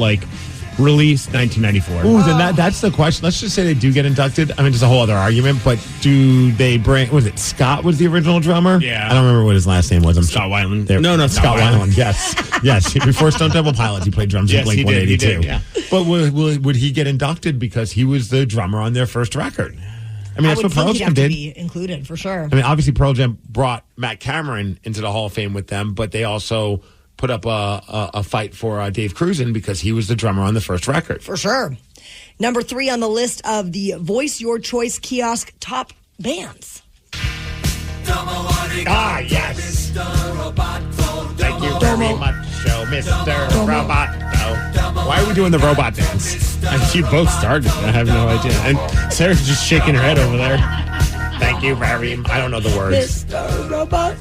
release 1994. Ooh, then that's the question. Let's just say they do get inducted. I mean, it's a whole other argument, but do they bring... Was it Scott was the original drummer? Yeah. I don't remember what his last name was. Scott Weiland. No, Scott Weiland. Yes. Yes. Before Stone Temple Pilots, he played drums in Blink-182. He did, yeah. But would he get inducted because he was the drummer on their first record? I mean, that's what Pearl Jam did. Be included for sure. I mean, obviously Pearl Jam brought Matt Cameron into the Hall of Fame with them, but they also put up a fight for Dave Cruisin because he was the drummer on the first record. For sure. Number 3 on the list of the Voice Your Choice kiosk top bands. Ah, yes. Thank you very much, Mr. Roboto. Why are we doing the robot dance? You both started. I have no idea. And Sarah's just shaking her head over there. Thank you very much. I don't know the words. Mr. Robot.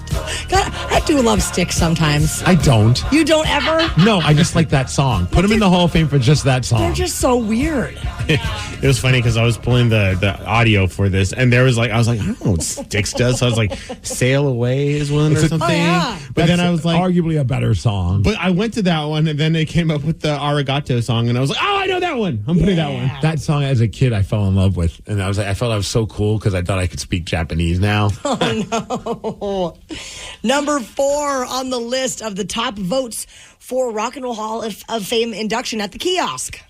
God, I do love Sticks sometimes. I don't. You don't ever? No, I just like that song. Put him in the Hall of Fame for just that song. They're just so weird. It was funny because I was pulling the audio for this, and I was like, I don't know what Styx does. So I was like, Sail Away is one or something. Oh, yeah. But then I was like, arguably a better song. But I went to that one, and then they came up with the Arigato song, and I was like, oh, I know that one. I'm putting that one. That song as a kid I fell in love with, and I felt I was so cool because I thought I could speak Japanese now. Oh, no. Number 4 on the list of the top votes for Rock and Roll Hall of Fame induction at the kiosk.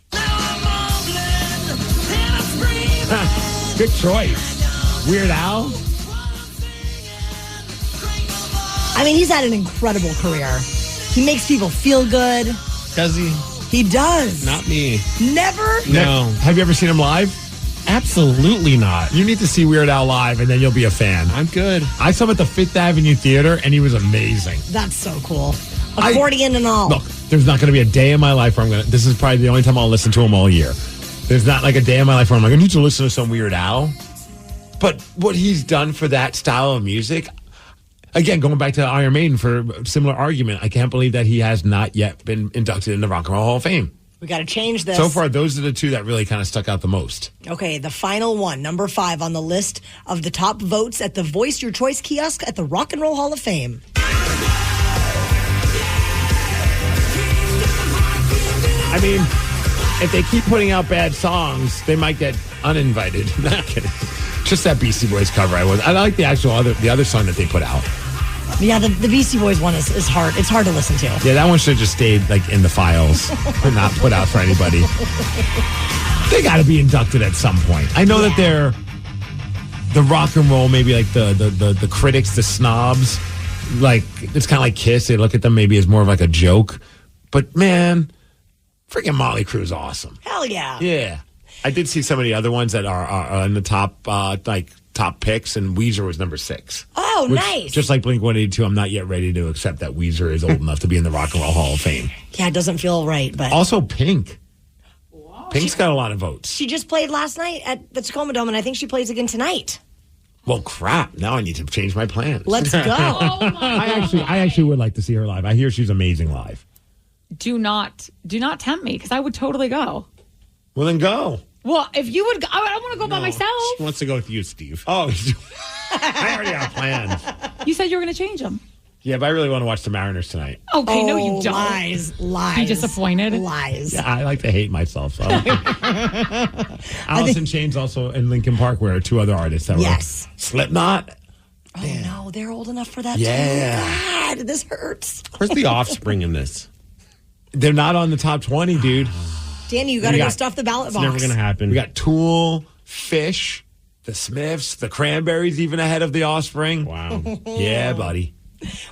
Good choice. Weird Al. I mean, he's had an incredible career. He makes people feel good. Does he? He does. Not me. Never? No. Have you ever seen him live? Absolutely not. You need to see Weird Al live, and then you'll be a fan. I'm good. I saw him at the Fifth Avenue Theater, and he was amazing. That's so cool. Accordion and all. Look, there's not going to be a day in my life where this is probably the only time I'll listen to him all year. There's not like a day in my life where I'm like, I need to listen to some Weird Al. But what he's done for that style of music, again, going back to Iron Maiden for a similar argument, I can't believe that he has not yet been inducted in the Rock and Roll Hall of Fame. We got to change this. So far, those are the two that really kind of stuck out the most. Okay, the final one, number 5 on the list of the top votes at the Voice Your Choice kiosk at the Rock and Roll Hall of Fame. I mean, if they keep putting out bad songs, they might get uninvited. Not kidding. Just that Beastie Boys cover. I like the other song that they put out. Yeah, the Beastie Boys one is hard. It's hard to listen to. Yeah, that one should have just stayed like in the files and not put out for anybody. They got to be inducted at some point. I know that they're the rock and roll, maybe like the critics, the snobs. Like it's kind of like Kiss. They look at them maybe as more of like a joke. But man, freaking Motley Crue's awesome. Hell yeah. Yeah. I did see some of the other ones that are in the top top picks, and Weezer was number 6. Oh, nice. Just like Blink-182, I'm not yet ready to accept that Weezer is old enough to be in the Rock and Roll Hall of Fame. Yeah, it doesn't feel right, but also Pink. Pink's got a lot of votes. She just played last night at the Tacoma Dome, and I think she plays again tonight. Well, crap. Now I need to change my plans. Let's go. I actually would like to see her live. I hear she's amazing live. Do not tempt me, because I would totally go. Well, then go. Well, if you would go, I want to go by myself. She wants to go with you, Steve. Oh, I already have plans. You said you were going to change them. Yeah, but I really want to watch the Mariners tonight. Okay, no, you don't. Lies. Be disappointed. Lies. Yeah, I like to hate myself. So. Alice in Chains also in Linkin Park were 2 other artists that were Slipknot. Oh, no, they're old enough for that Yeah. too. God, this hurts. Where's the Offspring in this? They're not on the top 20, dude. Danny, you got to go stuff the ballot box. It's never going to happen. We got Tool, Fish, the Smiths, the Cranberries even ahead of the Offspring. Wow. Yeah, buddy.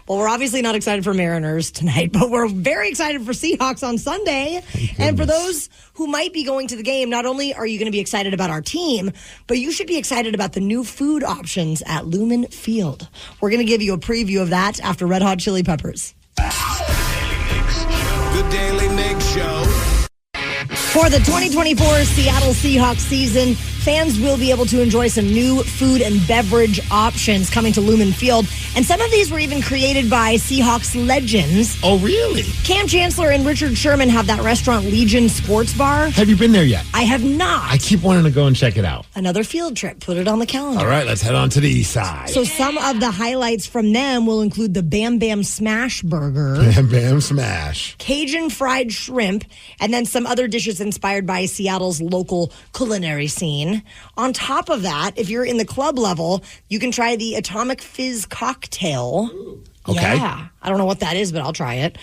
Well, we're obviously not excited for Mariners tonight, but we're very excited for Seahawks on Sunday. And for those who might be going to the game, not only are you going to be excited about our team, but you should be excited about the new food options at Lumen Field. We're going to give you a preview of that after Red Hot Chili Peppers. The Daily Migs Show. For the 2024 Seattle Seahawks season, fans will be able to enjoy some new food and beverage options coming to Lumen Field. And some of these were even created by Seahawks legends. Oh, really? Cam Chancellor and Richard Sherman have that restaurant Legion Sports Bar. Have you been there yet? I have not. I keep wanting to go and check it out. Another field trip. Put it on the calendar. All right, let's head on to the east side. So some of the highlights from them will include the Bam Bam Smash Burger. Bam Bam Smash. Cajun fried shrimp, and then some other dishes inspired by Seattle's local culinary scene. On top of that, if you're in the club level, you can try the Atomic Fizz cocktail. Okay. Yeah. I don't know what that is, but I'll try it.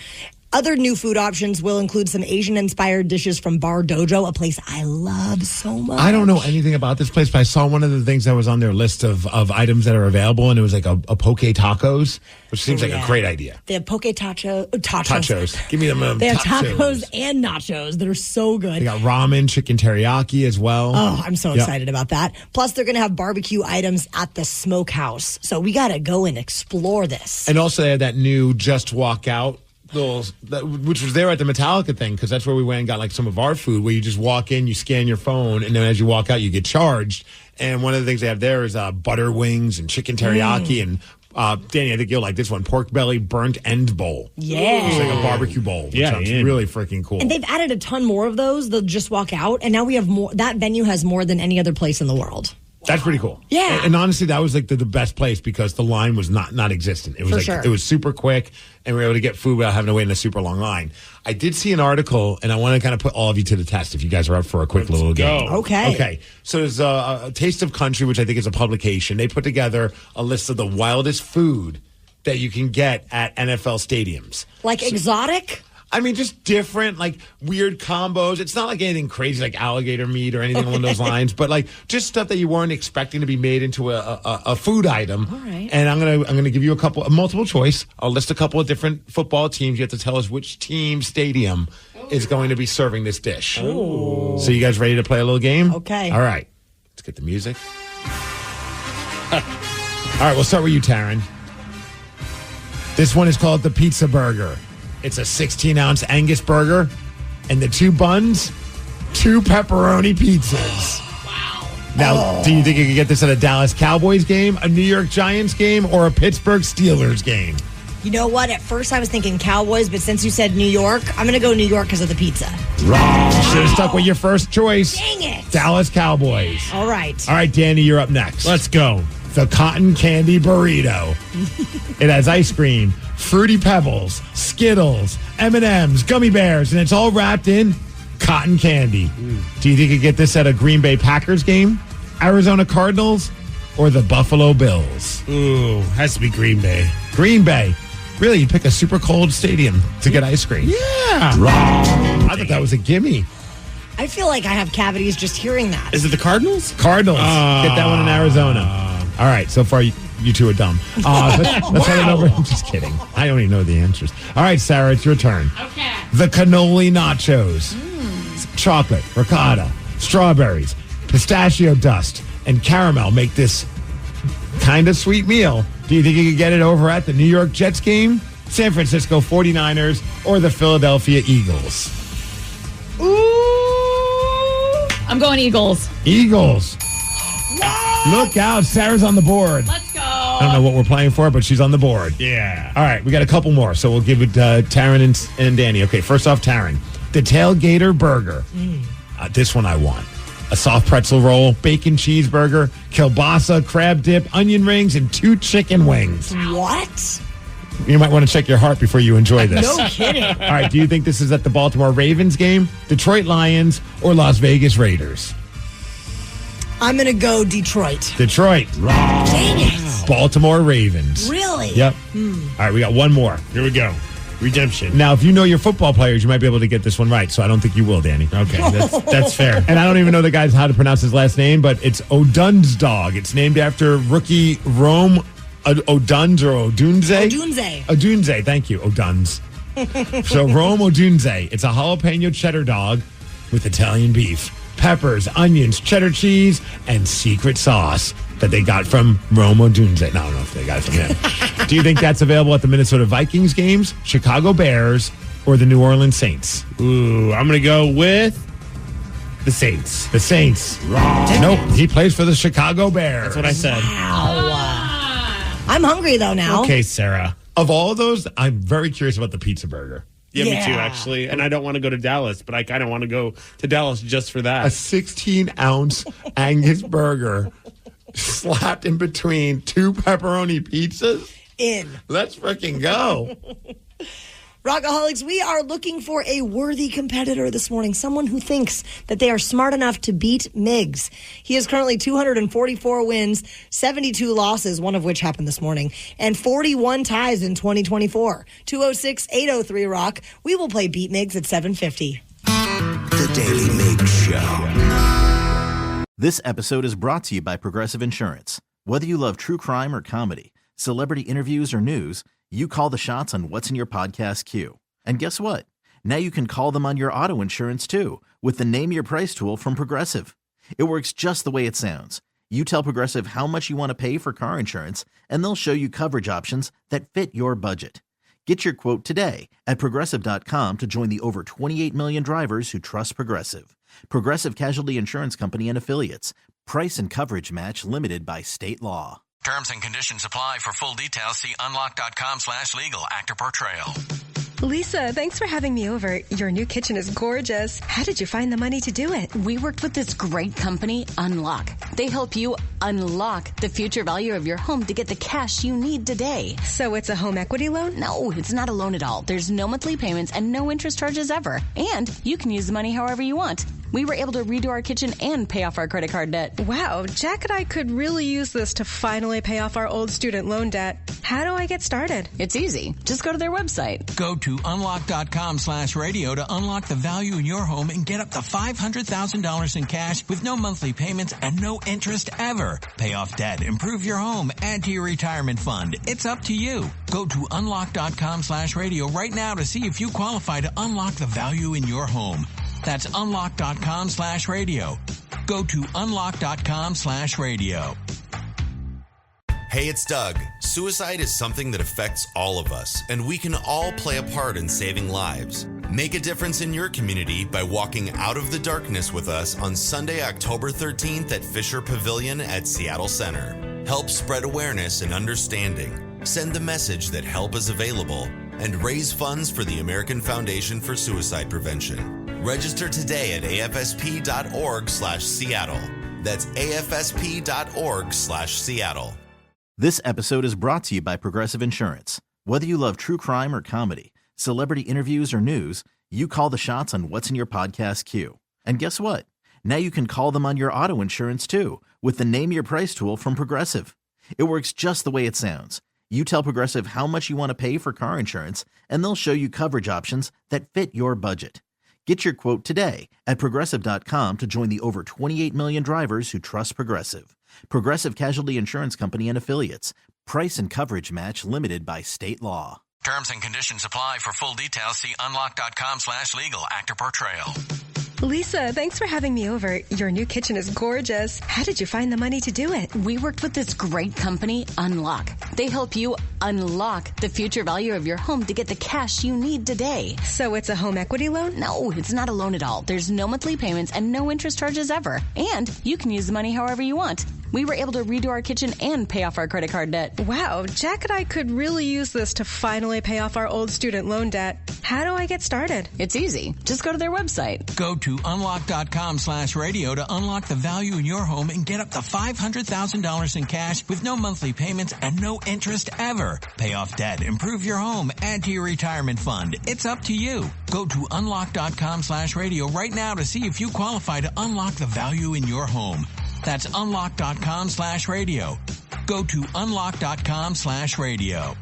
Other new food options will include some Asian-inspired dishes from Bar Dojo, a place I love so much. I don't know anything about this place, but I saw one of the things that was on their list of items that are available, and it was like a poke tacos, which seems like a great idea. They have poke tachos. Give me them. They have tacos and nachos that are so good. They got ramen, chicken teriyaki as well. Oh, I'm so excited about that. Plus, they're going to have barbecue items at the smokehouse. So we got to go and explore this. And also they have that new Just Walk Out which was there at the Metallica thing, because that's where we went and got like some of our food, where you just walk in, you scan your phone, and then as you walk out, you get charged. And one of the things they have there is butter wings and chicken teriyaki and Danny, I think you'll like this one, pork belly burnt end bowl. Yeah. It's like a barbecue bowl. Which sounds really freaking cool. And they've added a ton more of those. They'll just walk out, and now we have more. That venue has more than any other place in the world. That's pretty cool. Yeah. And honestly, that was like the best place because the line was not existent. It was For like, sure. It was super quick, and we were able to get food without having to wait in a super long line. I did see an article, and I want to kind of put all of you to the test if you guys are up for a quick little game. Okay. Okay. So there's a Taste of Country, which I think is a publication. They put together a list of the wildest food that you can get at NFL stadiums. Like exotic? I mean, just different, like weird combos. It's not like anything crazy like alligator meat or anything along those lines, but like just stuff that you weren't expecting to be made into a food item. All right. And I'm gonna give you a multiple choice. I'll list a couple of different football teams. You have to tell us which team stadium is going to be serving this dish. Ooh. So you guys ready to play a little game? Okay. All right. Let's get the music. All right, we'll start with you, Taryn. This one is called the Pizza Burger. It's a 16-ounce Angus burger, and the 2 buns, 2 pepperoni pizzas. Wow. Now, do you think you could get this at a Dallas Cowboys game, a New York Giants game, or a Pittsburgh Steelers game? You know what? At first I was thinking Cowboys, but since you said New York, I'm going to go New York because of the pizza. Wrong. Should have stuck with your first choice. Dang it. Dallas Cowboys. All right. All right, Danny, you're up next. Let's go. The cotton candy burrito. It has ice cream, Fruity Pebbles, Skittles, M&Ms, gummy bears, and it's all wrapped in cotton candy. Do you think you could get this at a Green Bay Packers game, Arizona Cardinals, or the Buffalo Bills? Ooh, has to be Green Bay. Green Bay. Really, you pick a super cold stadium to get ice cream. Yeah. Wrong. I thought that was a gimme. I feel like I have cavities just hearing that. Is it the Cardinals? Cardinals. Get that one in Arizona. All right, so far you two are dumb. Let's head it over. I'm just kidding. I don't even know the answers. All right, Sarah, it's your turn. Okay. The cannoli nachos. Chocolate, ricotta, strawberries, pistachio dust, and caramel make this kind of sweet meal. Do you think you could get it over at the New York Jets game, San Francisco 49ers, or the Philadelphia Eagles? Ooh. I'm going Eagles. Eagles. Look out, Sarah's on the board. Let's go. I don't know what we're playing for, but she's on the board. Yeah. All right, we got a couple more, so we'll give it Taryn and Danny. Okay, first off, Taryn. The Tailgater Burger. This one I want. A soft pretzel roll, bacon cheeseburger, kielbasa, crab dip, onion rings, and 2 chicken wings. What? You might want to check your heart before you enjoy this. No kidding. All right, do you think this is at the Baltimore Ravens game, Detroit Lions, or Las Vegas Raiders? I'm going to go Detroit. Detroit. Wrong. Dang it. Baltimore Ravens. Really? Yep. All right, we got one more. Here we go. Redemption. Now, if you know your football players, you might be able to get this one right, so I don't think you will, Danny. Okay, that's fair. And I don't even know the guy's how to pronounce his last name, but it's Odunsdog. It's named after rookie Rome Oduns or Odunze? Odunze. Odunze, thank you, Oduns. So Rome Odunze. It's a jalapeno cheddar dog with Italian beef, peppers, onions, cheddar cheese, and secret sauce that they got from Rome Odunze. No, I don't know if they got it from him. Do you think that's available at the Minnesota Vikings games, Chicago Bears, or the New Orleans Saints? Ooh, I'm going to go with the Saints. The Saints. Wrong. Nope, he plays for the Chicago Bears. That's what I said. Wow. I'm hungry, though, now. Okay, Sarah. Of all of those, I'm very curious about the pizza burger. Yeah, me too, actually. And I don't want to go to Dallas, but I kind of want to go to Dallas just for that. A 16-ounce Angus burger slapped in between 2 pepperoni pizzas? In. Let's freaking go. Rockaholics, we are looking for a worthy competitor this morning, someone who thinks that they are smart enough to beat Migs. He has currently 244 wins, 72 losses, one of which happened this morning, and 41 ties in 2024. 206-803-ROCK. We will play Beat Migs at 7:50. The Daily Migs Show. This episode is brought to you by Progressive Insurance. Whether you love true crime or comedy, celebrity interviews or news, you call the shots on what's in your podcast queue. And guess what? Now you can call them on your auto insurance too with the Name Your Price tool from Progressive. It works just the way it sounds. You tell Progressive how much you want to pay for car insurance, and they'll show you coverage options that fit your budget. Get your quote today at Progressive.com to join the over 28 million drivers who trust Progressive. Progressive Casualty Insurance Company and Affiliates. Price and coverage match limited by state law. Terms and conditions apply. For full details, see unlock.com/legal. Actor Portrayal. Lisa, thanks for having me over. Your new kitchen is gorgeous. How did you find the money to do it? We worked with this great company, Unlock. They help you unlock the future value of your home to get the cash you need today. So it's a home equity loan? No, it's not a loan at all. There's no monthly payments and no interest charges ever. And you can use the money however you want. We were able to redo our kitchen and pay off our credit card debt. Wow, Jack and I could really use this to finally pay off our old student loan debt. How do I get started? It's easy. Just go to their website. Go to unlock.com/radio to unlock the value in your home and get up to $500,000 in cash with no monthly payments and no interest ever. Pay off debt, improve your home, add to your retirement fund. It's up to you. Go to unlock.com/radio right now to see if you qualify to unlock the value in your home. That's unlock.com/radio. Go to unlock.com/radio. Hey, it's Doug. Suicide is something that affects all of us, and we can all play a part in saving lives. Make a difference in your community by walking out of the darkness with us on Sunday, October 13th at Fisher Pavilion at Seattle Center. Help spread awareness and understanding. Send the message that help is available and raise funds for the American Foundation for Suicide Prevention. Register today at afsp.org/Seattle. That's afsp.org/Seattle. This episode is brought to you by Progressive Insurance. Whether you love true crime or comedy, celebrity interviews or news, you call the shots on what's in your podcast queue. And guess what? Now you can call them on your auto insurance too with the Name Your Price tool from Progressive. It works just the way it sounds. You tell Progressive how much you want to pay for car insurance, and they'll show you coverage options that fit your budget. Get your quote today at Progressive.com to join the over 28 million drivers who trust Progressive. Progressive Casualty Insurance Company and Affiliates. Price and coverage match limited by state law. Terms and conditions apply. For full details, see unlock.com/legal. Actor Portrayal. Lisa, thanks for having me over. Your new kitchen is gorgeous. How did you find the money to do it? We worked with this great company, Unlock. They help you unlock the future value of your home to get the cash you need today. So it's a home equity loan? No, it's not a loan at all. There's no monthly payments and no interest charges ever. And you can use the money however you want. We were able to redo our kitchen and pay off our credit card debt. Wow, Jack and I could really use this to finally pay off our old student loan debt. How do I get started? It's easy. Just go to their website. Go to unlock.com/radio to unlock the value in your home and get up to $500,000 in cash with no monthly payments and no interest ever. Pay off debt, improve your home, add to your retirement fund. It's up to you. Go to unlock.com/radio right now to see if you qualify to unlock the value in your home. That's unlock.com/radio. Go to unlock.com/radio.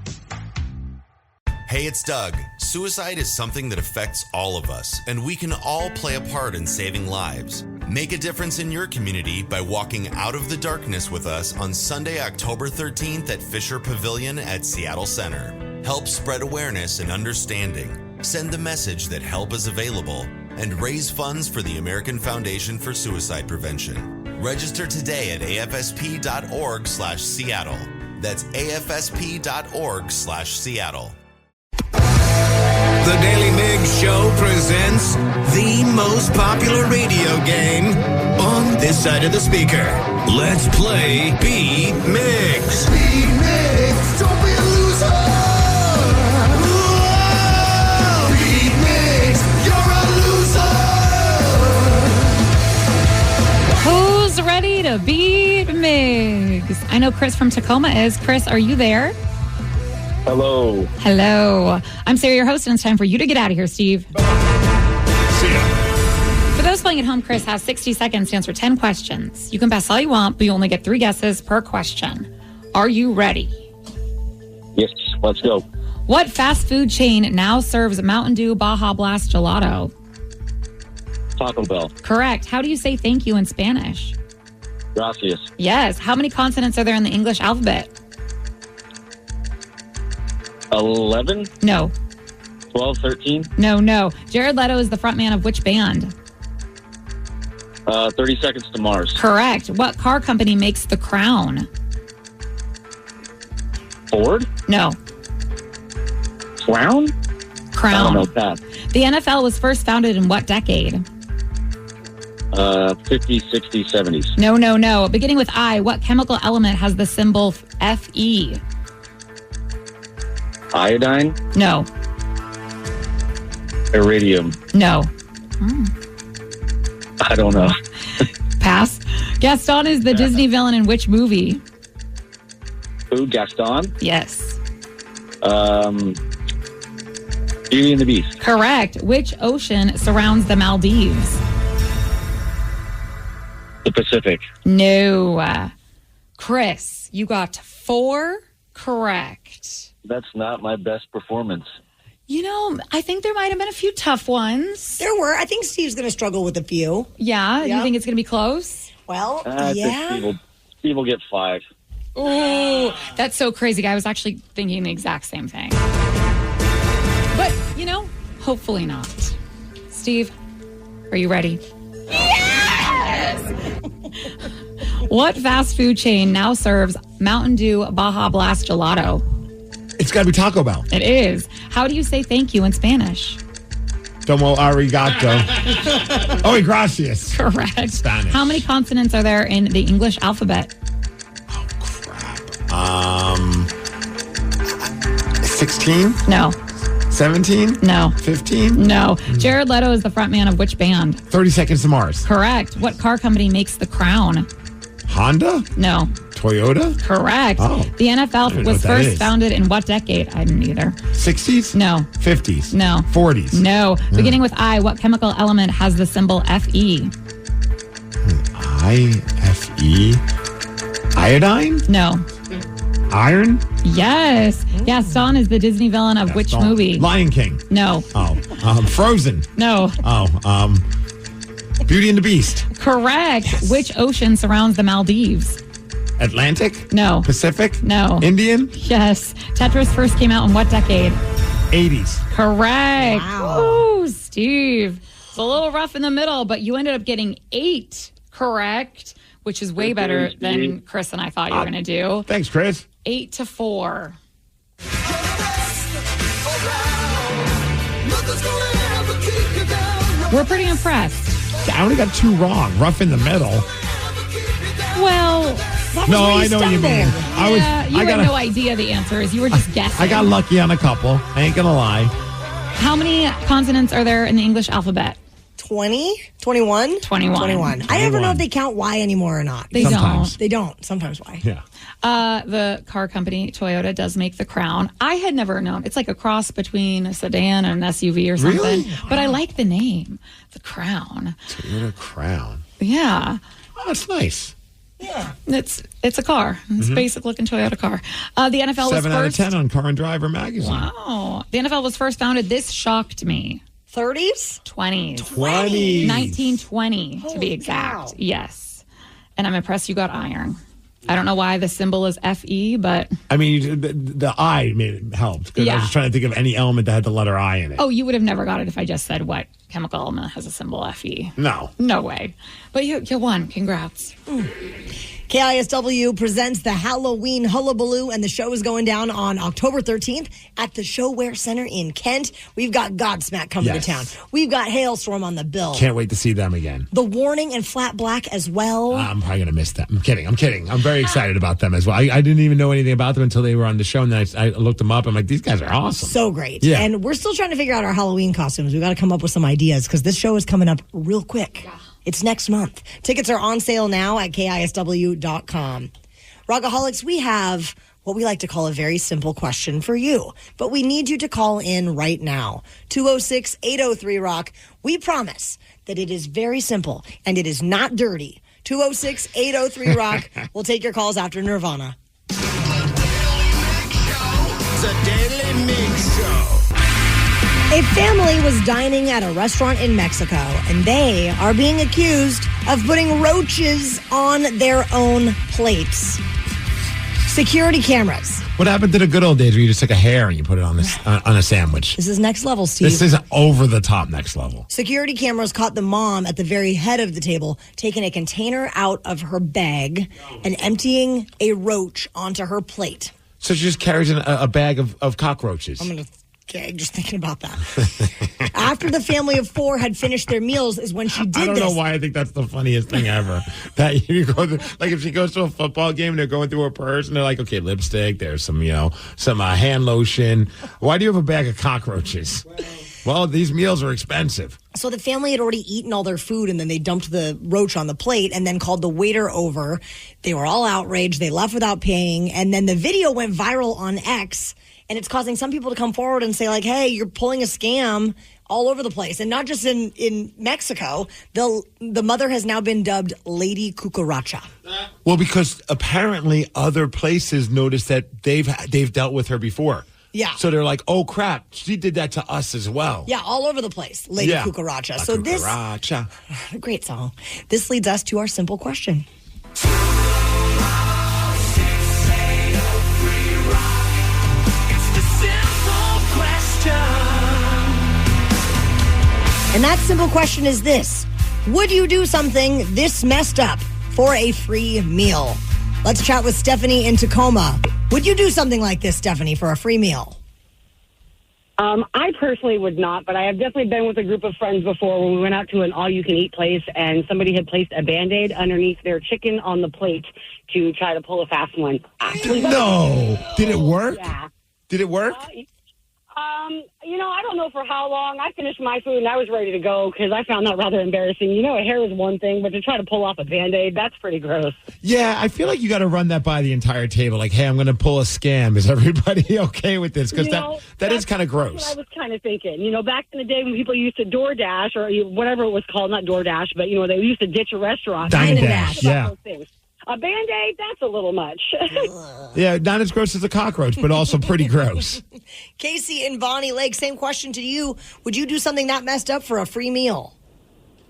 Hey, it's Doug. Suicide is something that affects all of us, and we can all play a part in saving lives. Make a difference in your community by walking out of the darkness with us on Sunday, October 13th at Fisher Pavilion at Seattle Center. Help spread awareness and understanding. Send the message that help is available and raise funds for the American Foundation for Suicide Prevention. Register today at afsp.org/Seattle. That's afsp.org/Seattle. The Daly Migs Show presents the most popular radio game on this side of the speaker. Let's play Beat Migs. Beat Migs, don't be a loser. Whoa! Beat Migs, you're a loser. Who's ready to beat Migs? I know Chris from Tacoma is. Chris, are you there? Hello. Hello. I'm Sarah, your host, and it's time for you to get out of here, Steve. See ya. For those playing at home, Chris has 60 seconds to answer 10 questions. You can pass all you want, but you only get 3 guesses per question. Are you ready? Yes, let's go. What fast food chain now serves Mountain Dew Baja Blast Gelato? Taco Bell. Correct. How do you say thank you in Spanish? Gracias. Yes. How many consonants are there in the English alphabet? 11? No. 12, 13? No. Jared Leto is the frontman of which band? 30 Seconds to Mars. Correct. What car company makes the Crown? Ford? No. Crown? I don't know that. The NFL was first founded in what decade? 50s, 60s, 70s. No. Beginning with I, what chemical element has the symbol Fe? Iodine? No. Iridium? No. I don't know. Pass. Gaston is the Disney villain in which movie? Who? Gaston? Yes. Beauty and the Beast. Correct. Which ocean surrounds the Maldives? The Pacific. No. Chris, you got 4 correct. That's not my best performance. You know, I think there might have been a few tough ones. There were. I think Steve's going to struggle with a few. Yeah? You think it's going to be close? Well, I think Steve will get 5. Ooh, that's so crazy. I was actually thinking the exact same thing. But, you know, hopefully not. Steve, are you ready? Yes! What fast food chain now serves Mountain Dew Baja Blast Gelato? It's got to be Taco Bell. It is. How do you say thank you in Spanish? Domo arigato. Oh, gracias. Correct. Spanish. How many consonants are there in the English alphabet? 16? No. 17? No. 15? No. Jared Leto is the frontman of which band? 30 Seconds to Mars. Correct. What car company makes the Crown? Honda? No. Toyota? Correct. Oh. The NFL was first founded in what decade? I didn't either. 60s? No. 50s? No. 40s? No. Beginning with I, what chemical element has the symbol Fe? I-F-E? Iodine? No. Iron? Yes. Gaston is the Disney villain of which movie? Lion King. No. Oh. Frozen. No. Oh. Beauty and the Beast. Correct. Yes. Which ocean surrounds the Maldives? Atlantic? No. Pacific? No. Indian? Yes. Tetris first came out in what decade? 80s. Correct. Wow. Ooh, Steve. It's a little rough in the middle, but you ended up getting 8 correct, which is way better than Chris and I thought you were going to do. Thanks, Chris. 8-4. We're pretty impressed. I only got 2 wrong. Rough in the middle. Well, that was No, where I know what you mean. you had no idea the answers. You were just guessing. I got lucky on a couple. I ain't gonna lie. How many consonants are there in the English alphabet? 20? 21? 21. I never know if they count Y anymore or not. They Sometimes. don't. They don't. Sometimes Y. Yeah. The car company, Toyota, does make the Crown. I had never known. It's like a cross between a sedan and an SUV or something. Really? But I like the name, the Crown. Toyota Crown. Yeah. Oh, that's nice. Yeah. It's a car. It's a basic looking Toyota car. The NFL was 7 out of first. 10 on Car and Driver magazine. Wow. The NFL was first founded. This shocked me. 30s? 20s. 20s. 1920 to be exact. Cow. Yes. And I'm impressed you got iron. I don't know why the symbol is Fe, but I mean, the I made it helped because I Yeah. was just trying to think of any element that had the letter I in it. oh, you would have never got it if I just said what chemical element has a symbol Fe. No. No way. But you won. Congrats. KISW presents the Halloween Hullabaloo, and the show is going down on October 13th at the ShoWare Center in Kent. We've got Godsmack coming to town. We've got Hailstorm on the bill. Can't wait to see them again. The Warning and Flat Black as well. I'm probably going to miss them. I'm kidding. I'm very excited about them as well. I didn't even know anything about them until they were on the show, and then I looked them up. I'm like, these guys are awesome. So great. Yeah. And we're still trying to figure out our Halloween costumes. We've got to come up with some ideas because this show is coming up real quick. Yeah. It's next month. Tickets are on sale now at KISW.com. Rockaholics, we have what we like to call a very simple question for you, but we need you to call in right now. 206-803-ROCK. We promise that it is very simple and it is not dirty. 206-803-ROCK. We'll take your calls after Nirvana. The Daily Migs Show. A family was dining at a restaurant in Mexico, and they are being accused of putting roaches on their own plates. Security cameras. What happened to the good old days where you just took a hair and you put it on a sandwich? This is next level, Steve. This is over the top next level. Security cameras caught the mom at the very head of the table taking a container out of her bag and emptying a roach onto her plate. So she just carries a bag of cockroaches. I'm going to Okay, just thinking about that. After the family of 4 had finished their meals is when she did this. I don't know why I think that's the funniest thing ever. That you go through, like if she goes to a football game and they're going through her purse and they're like, okay, lipstick, there's some, some hand lotion. Why do you have a bag of cockroaches? Well, these meals are expensive. So the family had already eaten all their food, and then they dumped the roach on the plate and then called the waiter over. They were all outraged. They left without paying. And then the video went viral on X, and it's causing some people to come forward and say, like, hey, you're pulling a scam all over the place. And not just in Mexico. The mother has now been dubbed Lady Cucaracha. Well, because apparently other places noticed that they've dealt with her before. Yeah. So they're like, oh, crap, she did that to us as well. Yeah, all over the place, Lady Cucaracha. La so Cucaracha. This, great song. This leads us to our simple question. And that simple question is this. Would you do something this messed up for a free meal? Let's chat with Stephanie in Tacoma. Would you do something like this, Stephanie, for a free meal? I personally would not, but I have definitely been with a group of friends before when we went out to an all-you-can-eat place and somebody had placed a Band-Aid underneath their chicken on the plate to try to pull a fast one. No. Did it work? Yeah. Did it work? I don't know for how long. I finished my food and I was ready to go because I found that rather embarrassing. A hair is one thing, but to try to pull off a Band-Aid, that's pretty gross. Yeah, I feel like you got to run that by the entire table. Like, hey, I'm going to pull a scam. Is everybody okay with this? Because that is kind of gross. That's what I was kind of thinking. Back in the day when people used to DoorDash or whatever it was called, not DoorDash, but, they used to ditch a restaurant. Dine and Dash, yeah. Those things. A Band-Aid, that's a little much. Yeah, not as gross as a cockroach, but also pretty gross. Casey and Bonnie Lake, same question to you. Would you do something that messed up for a free meal?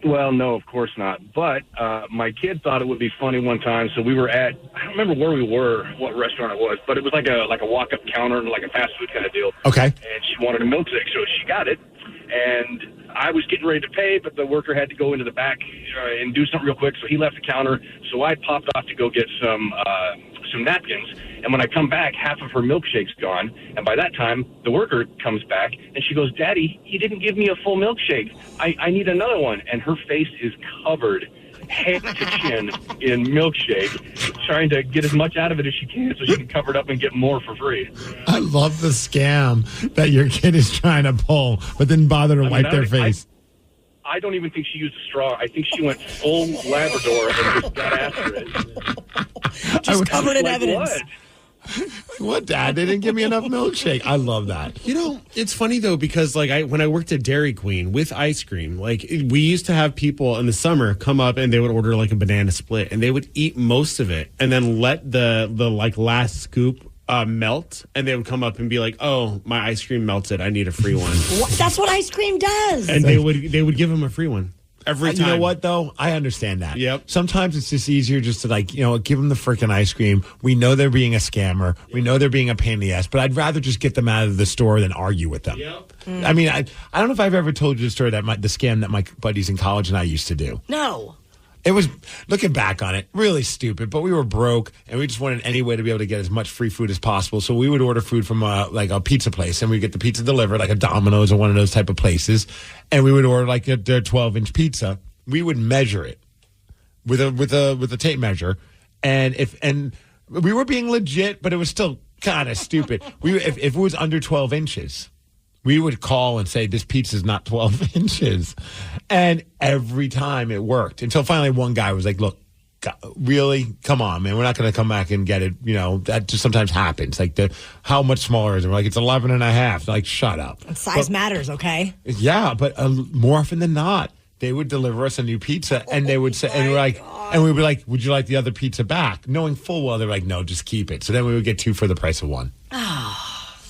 Well, no, of course not. But my kid thought it would be funny one time. So we were I don't remember where we were, what restaurant it was, but it was like a walk-up counter, like a fast food kind of deal. Okay. And she wanted a milkshake, so she got it. And I was getting ready to pay, but the worker had to go into the back and do something real quick, so he left the counter. So I popped off to go get some napkins. And when I come back, half of her milkshake's gone. And by that time, the worker comes back, and she goes, Daddy, you didn't give me a full milkshake. I need another one. And her face is covered head to chin in milkshake, trying to get as much out of it as she can so she can cover it up and get more for free. I love the scam that your kid is trying to pull, but didn't bother to wipe their face. I don't even think she used a straw. I think she went full Labrador and just got after it. Just covered in evidence. What, Dad? They didn't give me enough milkshake. I love that. It's funny, though, because when I worked at Dairy Queen with ice cream, we used to have people in the summer come up and they would order a banana split and they would eat most of it and then let the last scoop melt, and they would come up and be like, oh, my ice cream melted. I need a free one. That's what ice cream does. And they would give them a free one. Every time. You know what, though? I understand that. Yep. Sometimes it's just easier just to, give them the freaking ice cream. We know they're being a scammer. Yeah. We know they're being a pain in the ass, but I'd rather just get them out of the store than argue with them. Yep. I mean, I don't know if I've ever told you the story that the scam that my buddies in college and I used to do. No. It was, looking back on it, really stupid, but we were broke, and we just wanted any way to be able to get as much free food as possible. So we would order food from a pizza place, and we'd get the pizza delivered, like a Domino's or one of those type of places, and we would order their 12-inch pizza. We would measure it with a tape measure, and we were being legit, but it was still kind of stupid. If it was under 12 inches, we would call and say, this pizza's not 12 inches. And every time it worked until finally one guy was like, look, really? Come on, man. We're not going to come back and get it. That just sometimes happens. How much smaller is it? We're like, it's 11 and a half. Like, shut up. Size matters, okay? Yeah, but more often than not, they would deliver us a new pizza and they would say, and we're like, and we'd be like, would you like the other pizza back? Knowing full well they're like, no, just keep it. So then we would get 2 for the price of 1.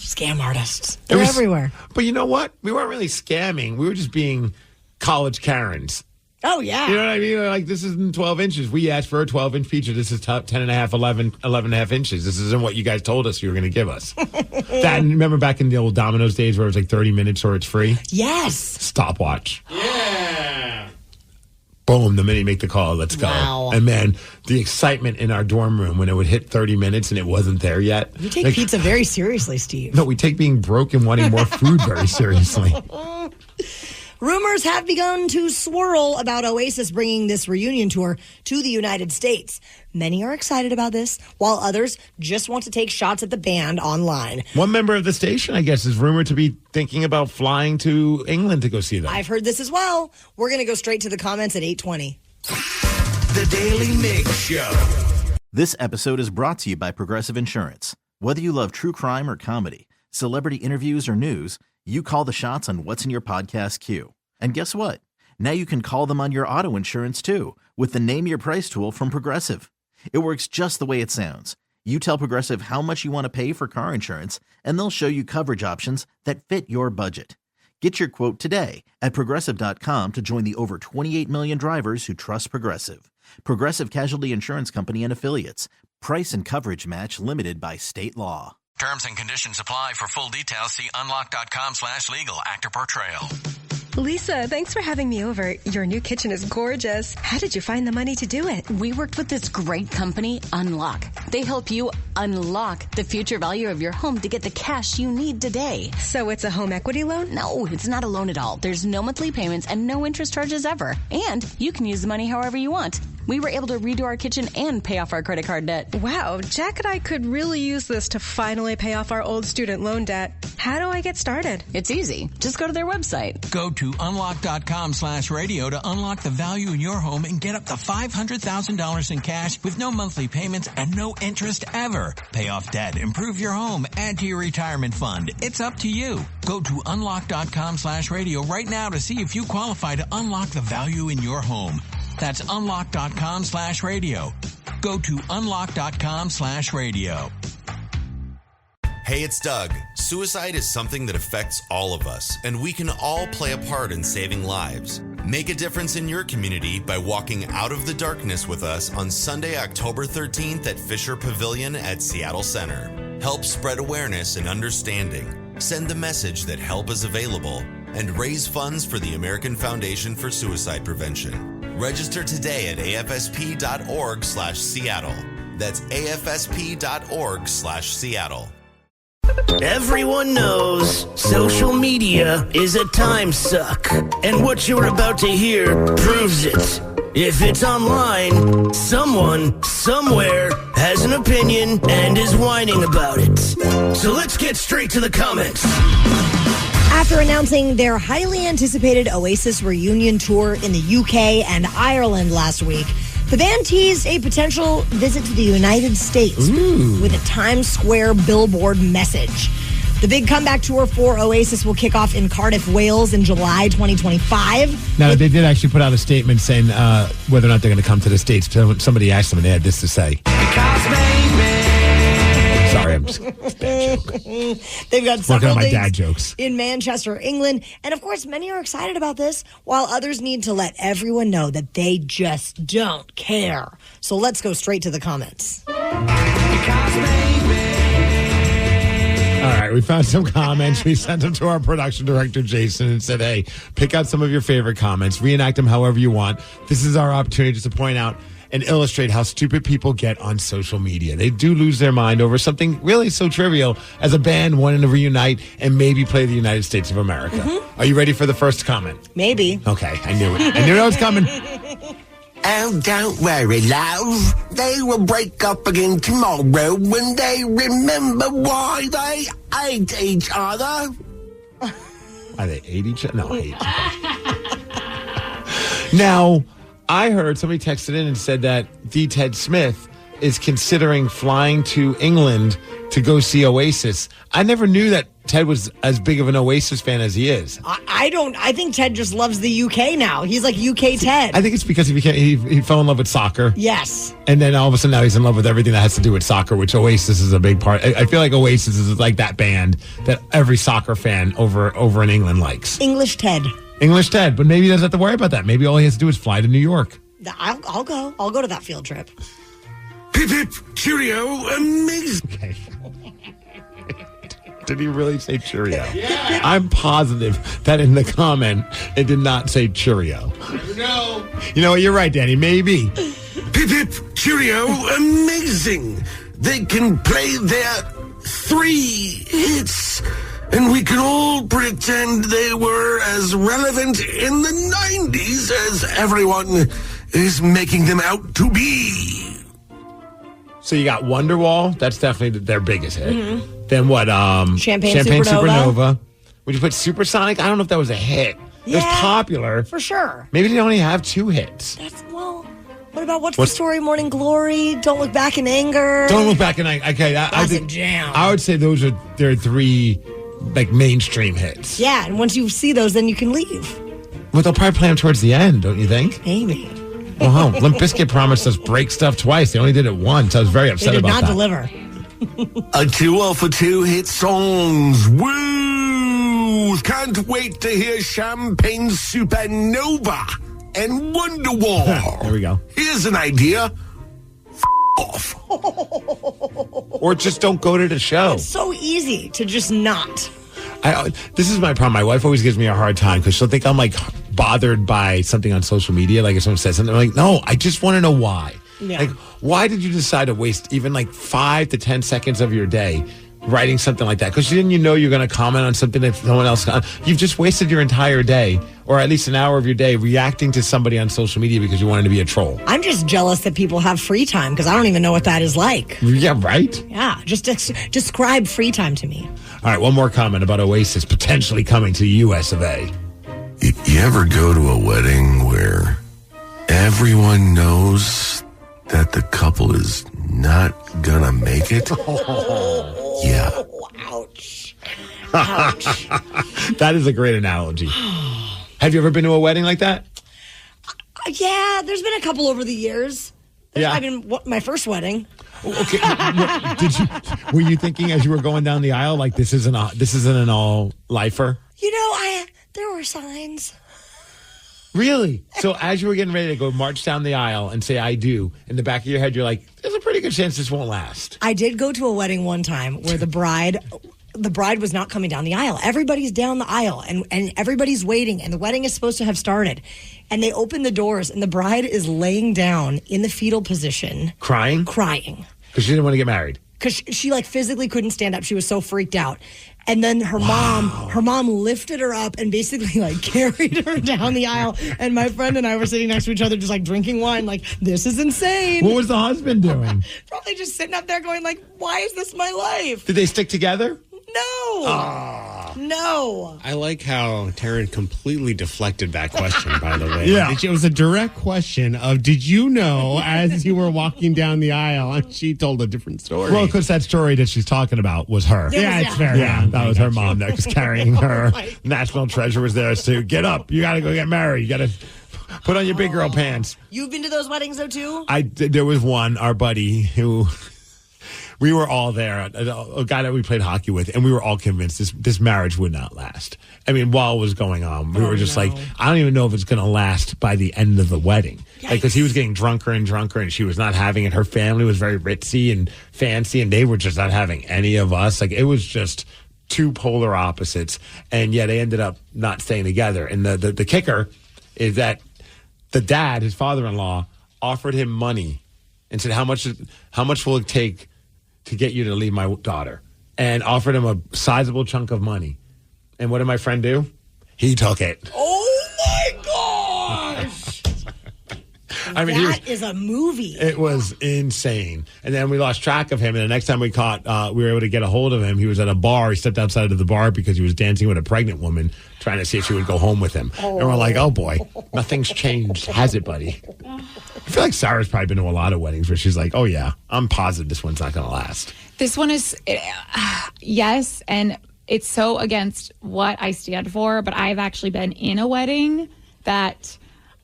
Scam artists. They're everywhere. But you know what? We weren't really scamming. We were just being college Karens. Oh, yeah. You know what I mean? This isn't 12 inches. We asked for a 12-inch pizza. This is 10 and a half, 11 and a half inches. This isn't what you guys told us you were going to give us. Remember back in the old Domino's days where it was 30 minutes or it's free? Yes. Stopwatch. Yeah. boom, the minute you make the call, let's go. Wow. And man, the excitement in our dorm room when it would hit 30 minutes and it wasn't there yet. You take pizza very seriously, Steve. No, we take being broke and wanting more food very seriously. Rumors have begun to swirl about Oasis bringing this reunion tour to the United States. Many are excited about this, while others just want to take shots at the band online. One member of the station, I guess, is rumored to be thinking about flying to England to go see them. I've heard this as well. We're going to go straight to the comments at 8:20. The Daily Migs Show. This episode is brought to you by Progressive Insurance. Whether you love true crime or comedy, celebrity interviews or news, you call the shots on what's in your podcast queue. And guess what? Now you can call them on your auto insurance too with the Name Your Price tool from Progressive. It works just the way it sounds. You tell Progressive how much you want to pay for car insurance, and they'll show you coverage options that fit your budget. Get your quote today at Progressive.com to join the over 28 million drivers who trust Progressive. Progressive Casualty Insurance Company and Affiliates. Price and coverage match limited by state law. Terms and conditions apply. For full details, see unlock.com/legal. Actor Portrayal. Lisa, thanks for having me over. Your new kitchen is gorgeous. How did you find the money to do it? We worked with this great company, Unlock. They help you unlock the future value of your home to get the cash you need today. So it's a home equity loan? No, it's not a loan at all. There's no monthly payments and no interest charges ever. And you can use the money however you want. We were able to redo our kitchen and pay off our credit card debt. Wow, Jack and I could really use this to finally pay off our old student loan debt. How do I get started? It's easy. Just go to their website. Go to unlock.com/radio to unlock the value in your home and get up to $500,000 in cash with no monthly payments and no interest ever. Pay off debt, improve your home, add to your retirement fund. It's up to you. Go to unlock.com/radio right now to see if you qualify to unlock the value in your home. That's unlock.com/radio. Go to unlock.com/radio. Hey, it's Doug. Suicide is something that affects all of us, and we can all play a part in saving lives. Make a difference in your community by walking out of the darkness with us on Sunday, October 13th at Fisher Pavilion at Seattle Center. Help spread awareness and understanding. Send the message that help is available and raise funds for the American Foundation for Suicide Prevention. Register today at afsp.org/Seattle. That's afsp.org/Seattle. Everyone knows social media is a time suck, and what you're about to hear proves it. If it's online, someone, somewhere, has an opinion and is whining about it. So let's get straight to the comments. After announcing their highly anticipated Oasis reunion tour in the UK and Ireland last week, the band teased a potential visit to the United States with a Times Square billboard message. The big comeback tour for Oasis will kick off in Cardiff, Wales in July 2025. Now, they did actually put out a statement saying whether or not they're going to come to the States. Somebody asked them and they had this to say. Sorry, I'm just bad joke. They've got working several on my dates dad jokes in Manchester, England. And of course, many are excited about this, while others need to let everyone know that they just don't care. So let's go straight to the comments. All right, we found some comments. We sent them to our production director, Jason, and said, hey, pick out some of your favorite comments, reenact them however you want. This is our opportunity just to point out and illustrate how stupid people get on social media. They do lose their mind over something really so trivial as a band wanting to reunite and maybe play the United States of America. Mm-hmm. Are you ready for the first comment? Maybe. Okay, I knew it. I knew it was coming. Oh, don't worry, love. They will break up again tomorrow when they remember why they hate each other. Why they hate each other? No, hate each other. Now, I heard somebody texted in and said that D. Ted Smith is considering flying to England to go see Oasis. I never knew that Ted was as big of an Oasis fan as he is. I think Ted just loves the UK now. He's like UK Ted. I think it's because he fell in love with soccer. Yes. And then all of a sudden now he's in love with everything that has to do with soccer, which Oasis is a big part. I feel like Oasis is like that band that every soccer fan over in England likes. English Ted. English Ted, but maybe he doesn't have to worry about that. Maybe all he has to do is fly to New York. I'll go. I'll go to that field trip. Pip, pip, cheerio, Migs. Okay. Did he really say Cheerio? Yeah. I'm positive that in the comment, it did not say Cheerio. No. You know what? You're right, Danny. Maybe. Pip, pip, cheerio, amazing. They can play their 3 hits, and we can all pretend they were as relevant in the 90s as everyone is making them out to be. So you got Wonderwall. That's definitely their biggest hit. Mm-hmm. Then what? Champagne Supernova. Would you put Supersonic? I don't know if that was a hit. It was popular. For sure. Maybe they only have 2 hits. What about What's the Story, Morning Glory, Don't Look Back in Anger? Don't Look Back in Anger. Okay, That's a jam. I would say those are their 3 like mainstream hits. Yeah, and once you see those, then you can leave. Well, they'll probably play them towards the end, don't you think? Maybe. Well, Limp Bizkit promised us break stuff twice. They only did it once. I was very upset about that. They did not deliver. A 2 for 2 hit songs. Woo! Can't wait to hear Champagne Supernova and Wonderwall. There we go. Here's an idea. Off. Or just don't go to the show. It's so easy to just not. This is my problem. My wife always gives me a hard time because she'll think I'm like bothered by something on social media. Like if someone says something, I'm like, no, I just want to know why. Yeah. Like, why did you decide to waste even like 5 to 10 seconds of your day writing something like that? Because then you know you're going to comment on something that no one else can. You've just wasted your entire day, or at least an hour of your day, reacting to somebody on social media because you wanted to be a troll. I'm just jealous that people have free time because I don't even know what that is like. Yeah, right? Yeah, just describe free time to me. All right, one more comment about Oasis potentially coming to the U.S. of A. You ever go to a wedding where everyone knows that the couple is not gonna make it? Yeah. Ouch. That is a great analogy. Have you ever been to a wedding like that? Yeah, there's been a couple over the years. Yeah. I mean, my first wedding. Okay. Were you thinking as you were going down the aisle, like this isn't an all lifer? You know, there were signs. Really? So as you were getting ready to go march down the aisle and say I do, in the back of your head you're like, there's a pretty good chance this won't last. I did go to a wedding one time where the bride was not coming down the aisle. Everybody's down the aisle and everybody's waiting and the wedding is supposed to have started. And they open the doors and the bride is laying down in the fetal position. Crying? Crying. Because she didn't want to get married. Because she like physically couldn't stand up. She was so freaked out. And then her mom lifted her up and basically like carried her down the aisle. And my friend and I were sitting next to each other just like drinking wine like, this is insane. What was the husband doing? Probably just sitting up there going like, why is this my life? Did they stick together? No. No. I like how Taryn completely deflected that question, by the way. Yeah. It was a direct question of, did you know as you were walking down the aisle? And she told a different story. Well, because that story that she's talking about was her. Yeah, it's fair. Yeah, that was her mom that was carrying her. National treasure was there to get up. You got to go get married. You got to put on your big girl pants. You've been to those weddings though too? There was one, our buddy, who... We were all there, a guy that we played hockey with, and we were all convinced this marriage would not last. I mean, while it was going on, we were just like, I don't even know if it's going to last by the end of the wedding. Because he was getting drunker and drunker, and she was not having it. Her family was very ritzy and fancy, and they were just not having any of us. Like, it was just two polar opposites, and yet they ended up not staying together. And the kicker is that the dad, his father-in-law, offered him money and said, how much will it take to get you to leave my daughter, and offered him a sizable chunk of money. And what did my friend do? He took it. Oh my gosh! I mean, that is a movie. It was insane. And then we lost track of him. And the next time we were able to get a hold of him. He was at a bar. He stepped outside of the bar because he was dancing with a pregnant woman, trying to see if she would go home with him. And we're like, oh boy, nothing's changed, has it, buddy? I feel like Sarah's probably been to a lot of weddings where she's like, oh yeah, I'm positive this one's not going to last. This one is, yes, and it's so against what I stand for, but I've actually been in a wedding that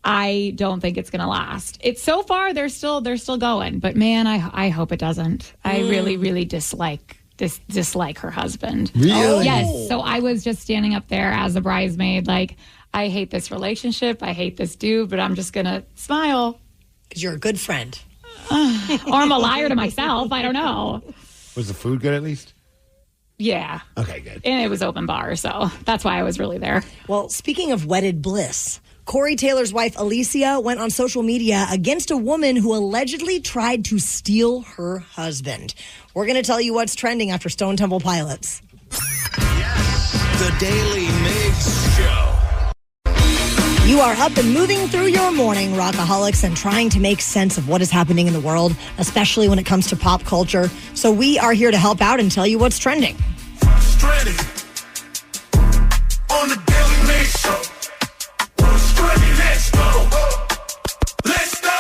I don't think it's going to last. It's so far, they're still going, but man, I hope it doesn't. I really, really dislike her husband. Really? Yes. So I was just standing up there as a bridesmaid, like, I hate this relationship. I hate this dude, but I'm just going to smile. Because you're a good friend. Or I'm a liar to myself. I don't know. Was the food good at least? Yeah. Okay, good. And it was open bar, so that's why I was really there. Well, speaking of wedded bliss, Corey Taylor's wife, Alicia, went on social media against a woman who allegedly tried to steal her husband. We're going to tell you what's trending after Stone Temple Pilots. The Daly Migs Show. You are up and moving through your morning, rockaholics, and trying to make sense of what is happening in the world, especially when it comes to pop culture. So we are here to help out and tell you what's trending. Trending on the Daly Migs Show. What's trending? Let's go. Let's go.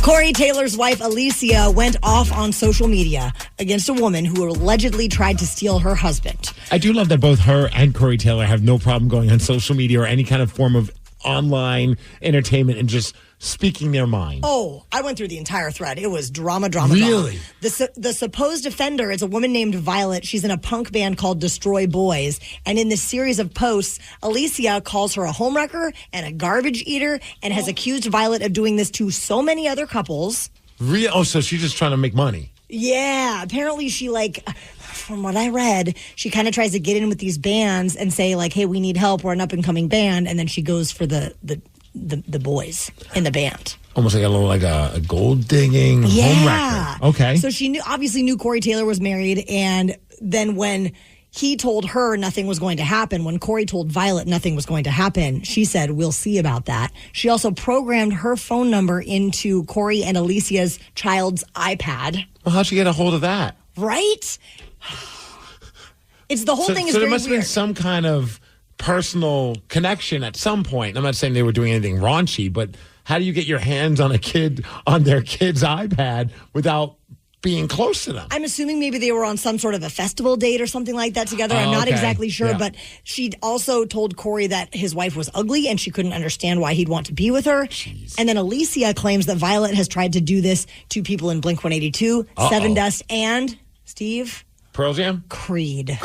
Corey Taylor's wife, Alicia, went off on social media against a woman who allegedly tried to steal her husband. I do love that both her and Corey Taylor have no problem going on social media or any kind of form of online entertainment and just speaking their mind. Oh, I went through the entire thread. It was drama. Really? The supposed offender is a woman named Violet. She's in a punk band called Destroy Boys. And in this series of posts, Alicia calls her a homewrecker and a garbage eater and has accused Violet of doing this to so many other couples. Really? Oh, so she's just trying to make money. Yeah, apparently she, from what I read, she kind of tries to get in with these bands and say, hey, we need help. We're an up-and-coming band. And then she goes for the boys in the band. Almost like a gold digging homewrecker. Okay. So she obviously knew Corey Taylor was married. And then when he told her nothing was going to happen, when Corey told Violet nothing was going to happen, she said, we'll see about that. She also programmed her phone number into Corey and Alicia's child's iPad. Well, how'd she get a hold of that? Right? It's the whole thing is so there very must have been some kind of personal connection at some point. I'm not saying they were doing anything raunchy, but how do you get your hands on their kid's iPad without being close to them? I'm assuming maybe they were on some sort of a festival date or something like that together. I'm not exactly sure, but she also told Corey that his wife was ugly and she couldn't understand why he'd want to be with her. Jeez. And then Alicia claims that Violet has tried to do this to people in Blink-182, Seven Dust, and Steve? Pearl Jam? Creed.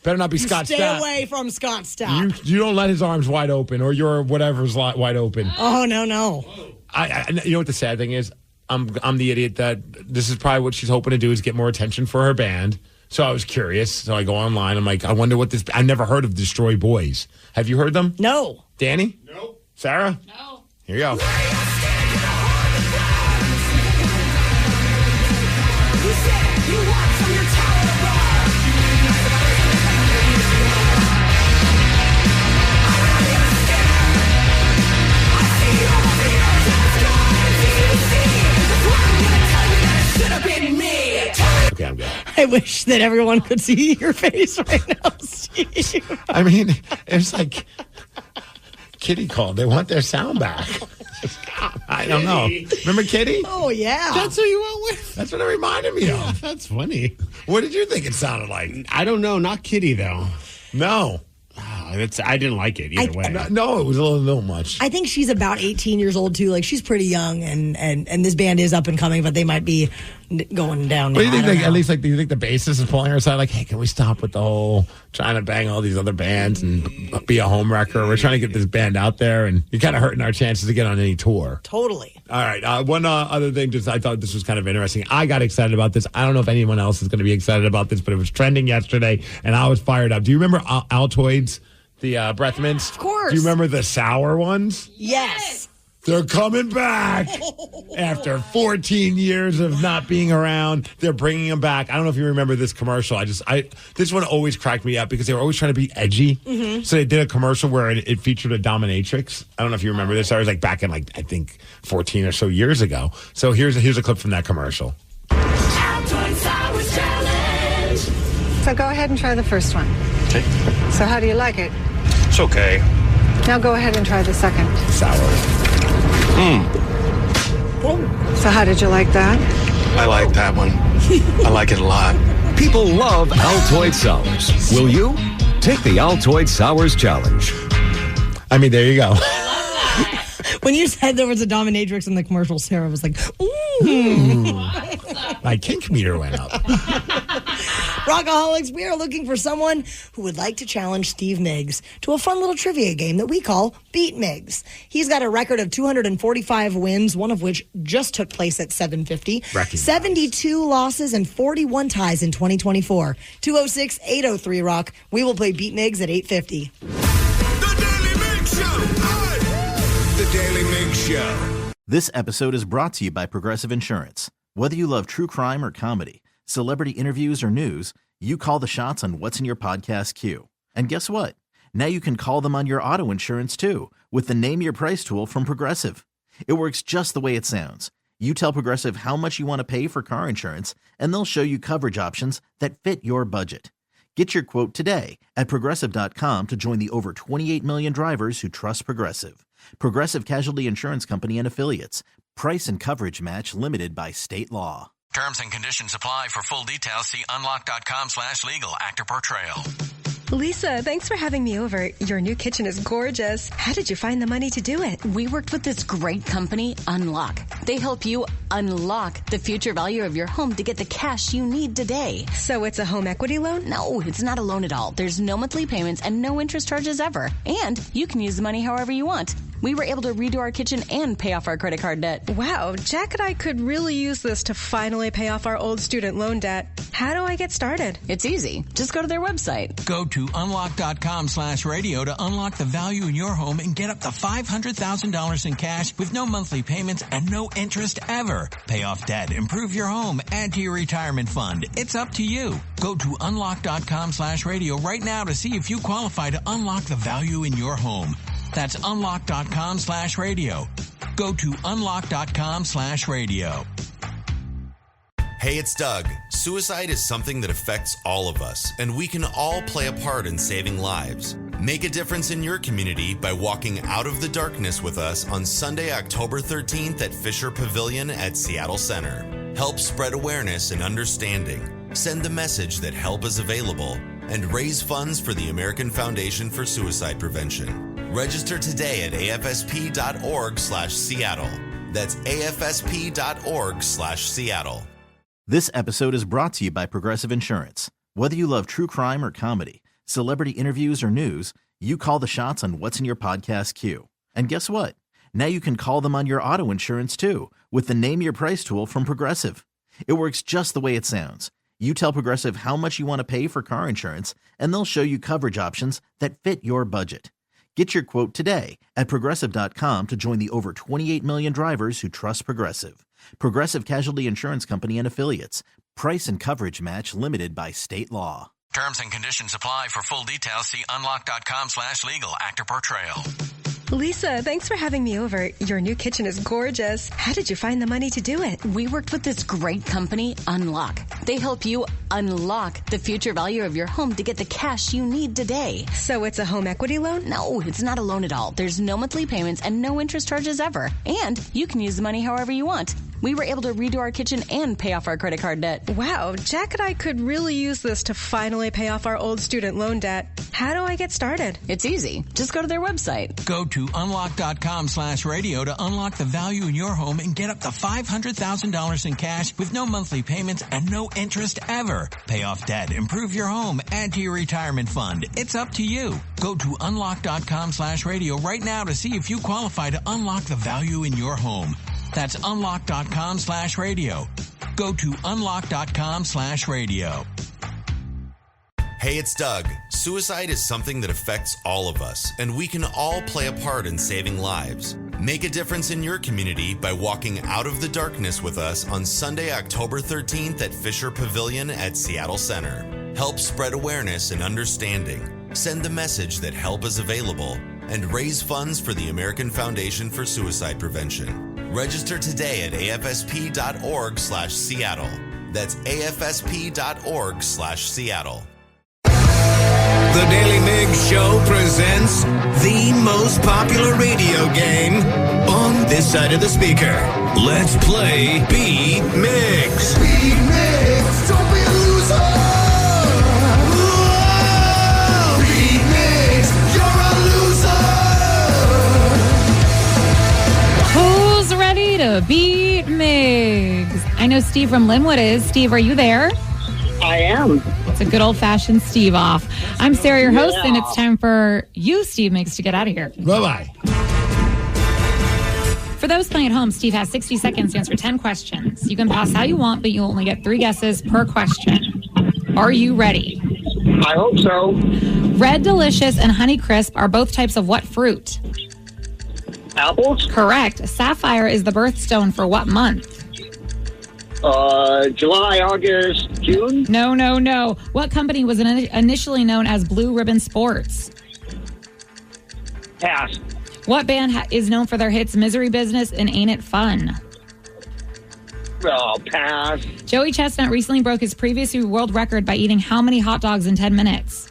Better not be Scott Stapp. Stay away from Scott Stapp. You don't let his arms wide open or your whatever's wide open. Oh, no. I you know what the sad thing is? I'm the idiot that this is probably what she's hoping to do is get more attention for her band. So I was curious. So I go online. I'm like, I wonder what this... I never heard of Destroy Boys. Have you heard them? No. Danny? No. Sarah? No. Here you go. Okay, I'm good. I wish that everyone could see your face right now, Steve. I mean, it's like Kitty called. They want their sound back. I don't know. Remember Kitty? Oh, yeah. That's who you went with? That's what it reminded me of. That's funny. What did you think it sounded like? I don't know. Not Kitty, though. No. I didn't like it either way. No, it was a little much. I think she's about 18 years old, too. She's pretty young, and this band is up and coming, but they might be going down. What do you think? At least, do you think the bassist is pulling her aside? Like, hey, can we stop with the whole trying to bang all these other bands and be a homewrecker? We're trying to get this band out there, and you're kind of hurting our chances to get on any tour. Totally. All right. One other thing, I thought this was kind of interesting. I got excited about this. I don't know if anyone else is going to be excited about this, but it was trending yesterday, and I was fired up. Do you remember Altoids? The breath mints? Of course. Do you remember the sour ones? Yes. They're coming back after 14 years of not being around. They're bringing them back. I don't know if you remember this commercial. This one always cracked me up because they were always trying to be edgy. Mm-hmm. So they did a commercial where it featured a dominatrix. I don't know if you remember this. I was back in I think 14 or so years ago. So here's a clip from that commercial. So go ahead and try the first one. Okay. So how do you like it? It's okay. Now go ahead and try the second. Sour. So how did you like that? I like that one. I like it a lot. People love Altoid Sours. Will you? Take the Altoid Sours Challenge. I mean, there you go. When you said there was a dominatrix in the commercial, Sarah was like, ooh. My kink meter went up. Rockaholics, we are looking for someone who would like to challenge Steve Migs to a fun little trivia game that we call Beat Migs. He's got a record of 245 wins, one of which just took place at 750, 72 losses, and 41 ties in 2024. 206-803-ROCK. We will play Beat Migs at 850. The Daly Migs Show. This episode is brought to you by Progressive Insurance. Whether you love true crime or comedy, celebrity interviews or news, you call the shots on what's in your podcast queue. And guess what? Now you can call them on your auto insurance too with the Name Your Price tool from Progressive. It works just the way it sounds. You tell Progressive how much you want to pay for car insurance, and they'll show you coverage options that fit your budget. Get your quote today at Progressive.com to join the over 28 million drivers who trust Progressive. Progressive Casualty Insurance Company and Affiliates. Price and coverage match limited by state law. Terms and conditions apply. For full details, see unlock.com/legal. Actor Portrayal. Lisa, thanks for having me over. Your new kitchen is gorgeous. How did you find the money to do it? We worked with this great company, Unlock. They help you unlock the future value of your home to get the cash you need today. So it's a home equity loan? No, it's not a loan at all. There's no monthly payments and no interest charges ever. And you can use the money however you want. We were able to redo our kitchen and pay off our credit card debt. Wow, Jack and I could really use this to finally pay off our old student loan debt. How do I get started? It's easy. Just go to their website. Go to unlock.com/radio to unlock the value in your home and get up to $500,000 in cash with no monthly payments and no interest ever. Pay off debt, improve your home, add to your retirement fund. It's up to you. Go to unlock.com/radio right now to see if you qualify to unlock the value in your home. That's unlock.com/radio. Go to unlock.com/radio. Hey, it's Doug. Suicide is something that affects all of us, and we can all play a part in saving lives. Make a difference in your community by walking out of the darkness with us on Sunday, October 13th at Fisher Pavilion at Seattle Center. Help spread awareness and understanding. Send the message that help is available and raise funds for the American Foundation for Suicide Prevention. Register today at afsp.org/Seattle. That's afsp.org/Seattle. This episode is brought to you by Progressive Insurance. Whether you love true crime or comedy, celebrity interviews or news, you call the shots on what's in your podcast queue. And guess what? Now you can call them on your auto insurance too with the Name Your Price tool from Progressive. It works just the way it sounds. You tell Progressive how much you want to pay for car insurance, and they'll show you coverage options that fit your budget. Get your quote today at Progressive.com to join the over 28 million drivers who trust Progressive. Progressive Casualty Insurance Company and Affiliates. Price and coverage match limited by state law. Terms and conditions apply. For full details, see unlock.com/legal. Actor Portrayal. Lisa, thanks for having me over. Your new kitchen is gorgeous. How did you find the money to do it? We worked with this great company, Unlock. They help you unlock the future value of your home to get the cash you need today. So it's a home equity loan? No, it's not a loan at all. There's no monthly payments and no interest charges ever. And you can use the money however you want. We were able to redo our kitchen and pay off our credit card debt. Wow, Jack and I could really use this to finally pay off our old student loan debt. How do I get started? It's easy. Just go to their website. Go to unlock.com/radio to unlock the value in your home and get up to $500,000 in cash with no monthly payments and no interest ever. Pay off debt, improve your home, add to your retirement fund. It's up to you. Go to unlock.com/radio right now to see if you qualify to unlock the value in your home. That's unlock.com/radio. Go to unlock.com/radio. Hey, it's Doug. Suicide is something that affects all of us, and we can all play a part in saving lives. Make a difference in your community by walking out of the darkness with us on Sunday, October 13th at Fisher Pavilion at Seattle Center. Help spread awareness and understanding. Send the message that help is available and raise funds for the American Foundation for Suicide Prevention. Register today at afsp.org/Seattle. That's afsp.org/Seattle. The Daly Migs Show presents the most popular radio game on this side of the speaker. Let's play Beat Migs. Beat Migs, don't be a loser. Whoa! Beat Migs, you're a loser. Who's ready to beat Migs? I know Steve from Linwood is. Steve, are you there? I am. It's a good old-fashioned Steve off. I'm Sarah, your host, and it's time for you, Steve Migs, to get out of here. Bye-bye. For those playing at home, Steve has 60 seconds to answer 10 questions. You can pass how you want, but you only get 3 guesses per question. Are you ready? I hope so. Red Delicious and Honey Crisp are both types of what fruit? Apples? Correct. Sapphire is the birthstone for what month? July, August, June? No. What company was initially known as Blue Ribbon Sports? Pass. What band is known for their hits Misery Business and Ain't It Fun? Oh, pass. Joey Chestnut recently broke his previous world record by eating how many hot dogs in 10 minutes?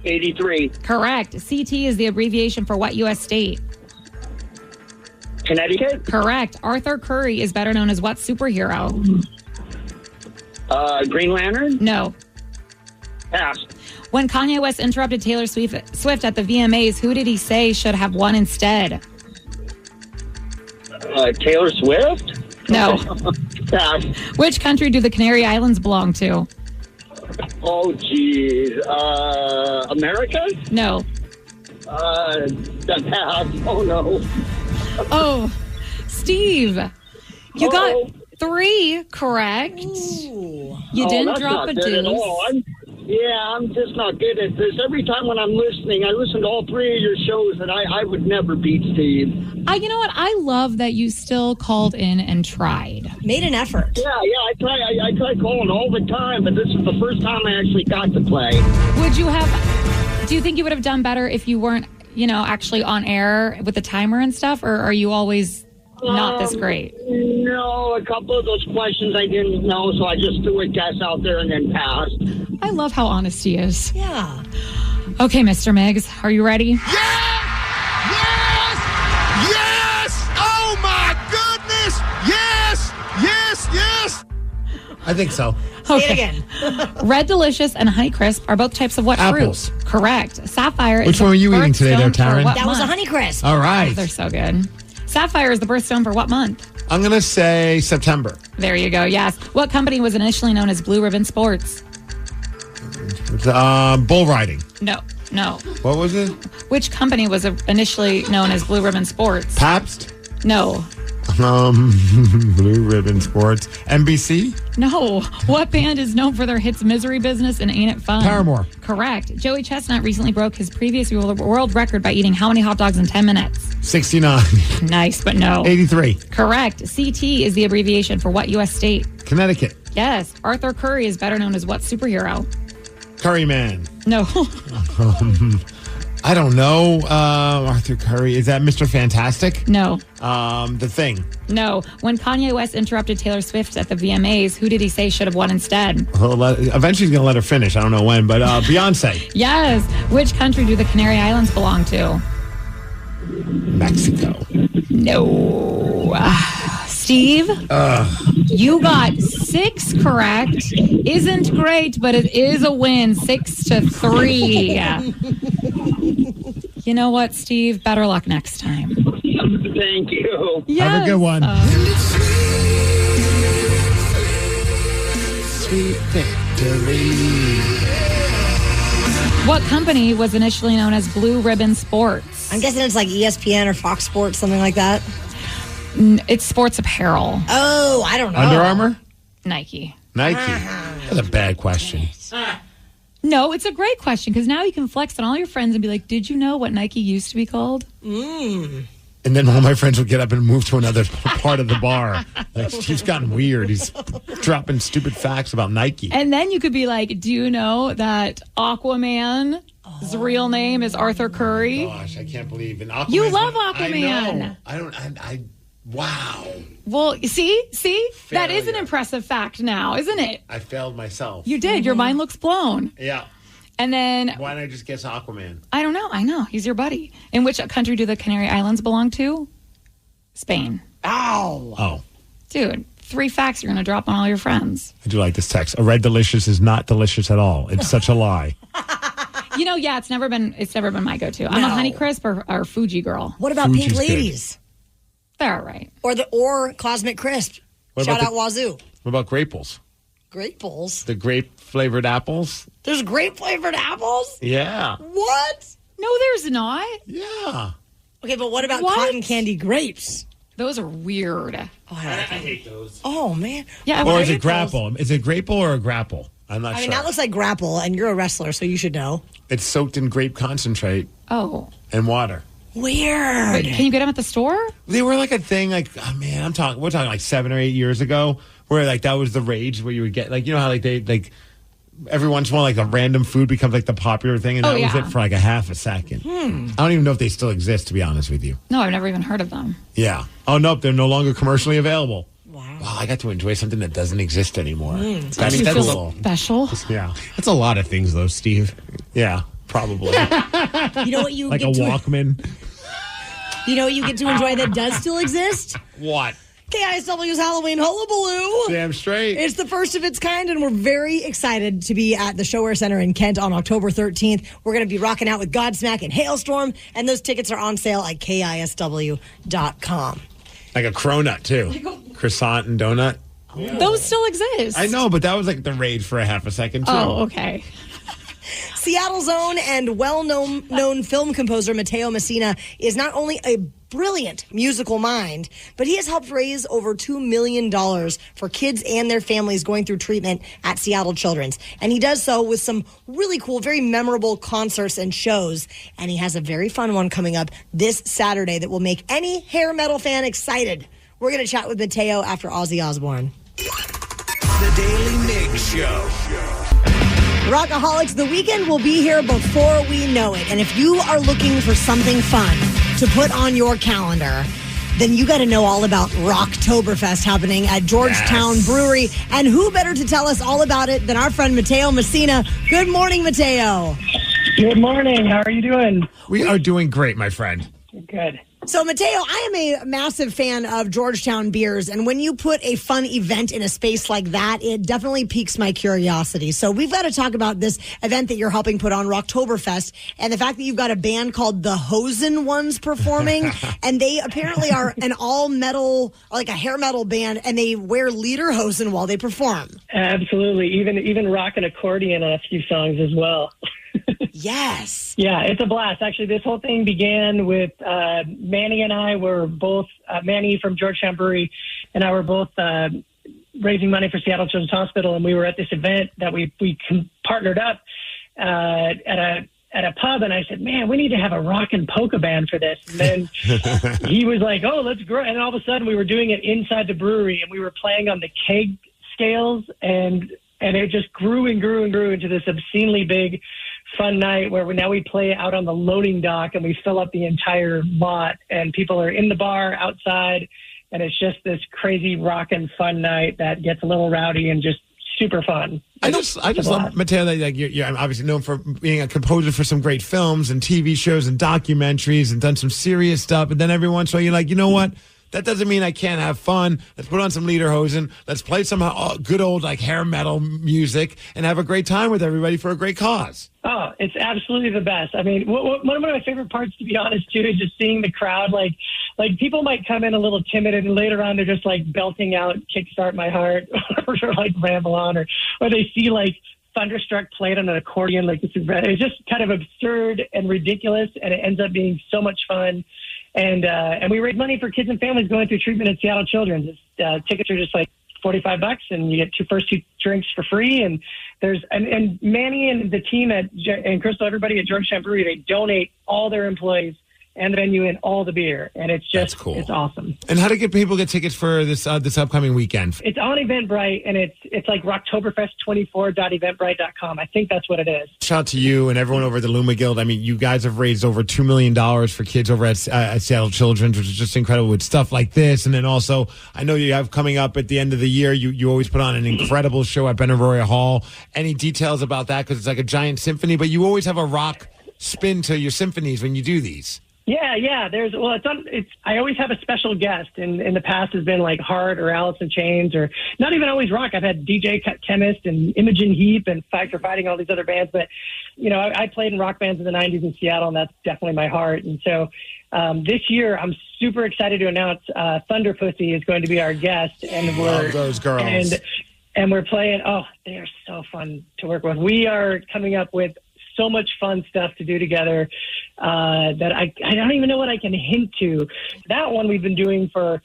83. Correct. CT is the abbreviation for what U.S. state? Connecticut? Correct. Arthur Curry is better known as what superhero? Green Lantern? No. Pass. When Kanye West interrupted Taylor Swift at the VMAs, who did he say should have won instead? Taylor Swift? No. Pass. Which country do the Canary Islands belong to? Oh, geez. America? No. Pass. Oh, no. Oh, Steve, you got 3 correct. You didn't drop a deuce. I'm just not good at this. Every time when I'm listening, I listen to all 3 of your shows, and I would never beat Steve. You know what? I love that you still called in and tried. Made an effort. Yeah, I try calling all the time, but this is the first time I actually got to play. Do you think you would have done better if you weren't, actually on air with the timer and stuff, or are you always not this great? No, a couple of those questions I didn't know, so I just threw a guess out there and then passed. I love how honest he is. Yeah. Okay, Mr. Migs, are you ready? Yes! Oh my goodness! Yes! I think so. Say it again. Red Delicious and Honey Crisp are both types of what Apples. fruit? Correct. Sapphire Which is one were you the eating today there, birthstone for Taryn? what That was a month? Honey Crisp. All right. They're so good. Sapphire is the birthstone for what month? I'm going to say September. There you go, yes. What company was initially known as Blue Ribbon Sports? Bull riding. No. What was it? Which company was initially known as Blue Ribbon Sports? Pabst? No. Blue Ribbon Sports. NBC? No. What band is known for their hits Misery Business and Ain't It Fun? Paramore. Correct. Joey Chestnut recently broke his previous world record by eating how many hot dogs in 10 minutes? 69. Nice, but no. 83. Correct. CT is the abbreviation for what U.S. state? Connecticut. Yes. Arthur Curry is better known as what superhero? Curry Man. No. I don't know. Arthur Curry. Is that Mr. Fantastic? No. The Thing. No. When Kanye West interrupted Taylor Swift at the VMAs, who did he say should have won instead? Eventually he's going to let her finish. I don't know when, but Beyonce. Yes. Which country do the Canary Islands belong to? Mexico. No. Steve, you got 6 correct. Isn't great, but it is a win. 6-3. You know what, Steve? Better luck next time. Thank you. Yes. Have a good one. Sweet victory. What company was initially known as Blue Ribbon Sports? I'm guessing it's like ESPN or Fox Sports, something like that. It's sports apparel. Oh, I don't know. Under Armour? Nike. That's a bad question. No, it's a great question because now you can flex on all your friends and be like, did you know what Nike used to be called? And then all my friends would get up and move to another part of the bar. Like, Steve's gotten weird. He's dropping stupid facts about Nike. And then you could be like, do you know that Aquaman's real name is Arthur Curry? Gosh, I can't believe it. Aquaman's You love Aquaman. I know. Wow. Well, see? That is an impressive fact now, isn't it? I failed myself. You did. Your mind looks blown. Yeah. And then... Why didn't I just guess Aquaman? I don't know. I know. He's your buddy. In which country do the Canary Islands belong to? Spain. Ow. Oh. Dude, 3 facts you're going to drop on all your friends. I do like this text. A Red Delicious is not delicious at all. It's such a lie. Yeah, it's never been my go-to. I'm a Honey Crisp or Fuji girl. What about Fuji's Pink Ladies? They're all right. Or Cosmic Crisp. Shout out Wazoo. What about Graples? Grape bowls? The grape-flavored apples. There's grape-flavored apples? Yeah. What? No, there's not. Yeah. Okay, but what about cotton candy grapes? Those are weird. Oh, I hate those. Oh, man. Yeah, Or is it grapple? Is it grapple or a grapple? I'm not I mean, sure. that looks like grapple, and you're a wrestler, so you should know. It's soaked in grape concentrate Oh. and water. Weird. Wait, can you get them at the store? They were like a thing, like, oh man, we're talking like 7 or 8 years ago, where like that was the rage where you would get, like, you know how like they, like, every once in a while, like the random food becomes like the popular thing, and that was it for like a half a second. I don't even know if they still exist, to be honest with you. No, I've never even heard of them. Yeah. Oh, nope, they're no longer commercially available. Wow, I got to enjoy something that doesn't exist anymore. Makes you feel special. Yeah. That's a lot of things, though, Steve. Yeah, probably. You know what you like get a to Walkman. You know what you get to enjoy that does still exist? What? KISW's Halloween Hullabaloo. Damn straight. It's the first of its kind, and we're very excited to be at the Showwear Center in Kent on October 13th. We're going to be rocking out with Godsmack and Hailstorm, and those tickets are on sale at KISW.com. Like a cronut, too. Croissant and donut. Those still exist. I know, but that was like the rage for a half a second, too. Oh, okay. Seattle's own and well-known film composer Matteo Messina is not only a brilliant musical mind, but he has helped raise over $2 million for kids and their families going through treatment at Seattle Children's. And he does so with some really cool, very memorable concerts and shows. And he has a very fun one coming up this Saturday that will make any hair metal fan excited. We're going to chat with Matteo after Ozzy Osbourne. The Daily Migs Show. Rockaholics, the weekend will be here before we know it. And if you are looking for something fun to put on your calendar, then you got to know all about Rocktoberfest happening at Georgetown Brewery. And who better to tell us all about it than our friend Matteo Messina. Good morning, Matteo. Good morning. How are you doing? We are doing great, my friend. Good. So, Matteo, I am a massive fan of Georgetown beers, and when you put a fun event in a space like that, it definitely piques my curiosity. So we've got to talk about this event that you're helping put on, Rocktoberfest, and the fact that you've got a band called the Hosen Ones performing, and they apparently are an all-metal, like a hair metal band, and they wear lederhosen while they perform. Absolutely. Even rock an accordion on a few songs as well. Yes. Yeah, it's a blast. Actually, this whole thing began with Manny and I were both, Manny from Georgetown Brewery and I were both raising money for Seattle Children's Hospital, and we were at this event that we partnered up at a pub, and I said, man, we need to have a rock and polka band for this. And then he was like, oh, let's grow. And all of a sudden we were doing it inside the brewery, and we were playing on the keg scales, and it just grew and grew and grew into this obscenely big fun night where now we play out on the loading dock and we fill up the entire lot, and people are in the bar outside, and it's just this crazy rockin' fun night that gets a little rowdy and just super fun. I just love, Matteo, that like you're obviously known for being a composer for some great films and TV shows and documentaries and done some serious stuff. And then every once in a while you're like, you know what? That doesn't mean I can't have fun. Let's put on some lederhosen. Let's play some good old like hair metal music and have a great time with everybody for a great cause. Oh, it's absolutely the best. I mean, one of my favorite parts, to be honest, too, is just seeing the crowd. Like people might come in a little timid, and later on they're just like belting out "Kickstart My Heart" or like "Ramble On," or they see like Thunderstruck played on an accordion. Like it's just kind of absurd and ridiculous, and it ends up being so much fun. And we raise money for kids and families going through treatment at Seattle Children's. Tickets are just like $45, and you get first two drinks for free. And and Manny and the team and Crystal, everybody at Georgetown Brewery, they donate all their employees and the venue and all the beer, and it's just cool. It's awesome. And how do people get tickets for this upcoming weekend? It's on Eventbrite, and it's like Rocktoberfest24.eventbrite.com. I think that's what it is. Shout out to you and everyone over at the Luma Guild. I mean, you guys have raised over $2 million for kids over at Seattle Children's, which is just incredible with stuff like this. And then also, I know you have coming up at the end of the year, you always put on an incredible show at Benaroya Hall. Any details about that? Because it's like a giant symphony, but you always have a rock spin to your symphonies when you do these. Yeah. I always have a special guest, and in the past has been like Heart or Alice in Chains, or not even always rock. I've had DJ Chemist and Imogen Heap and Fight for Fighting, all these other bands. But, I played in rock bands in the 90s in Seattle, and that's definitely my heart. And so this year, I'm super excited to announce Thunder Pussy is going to be our guest. And love those girls. and we're playing. Oh, they are so fun to work with. We are coming up with so much fun stuff to do together that I don't even know what I can hint to. That one we've been doing for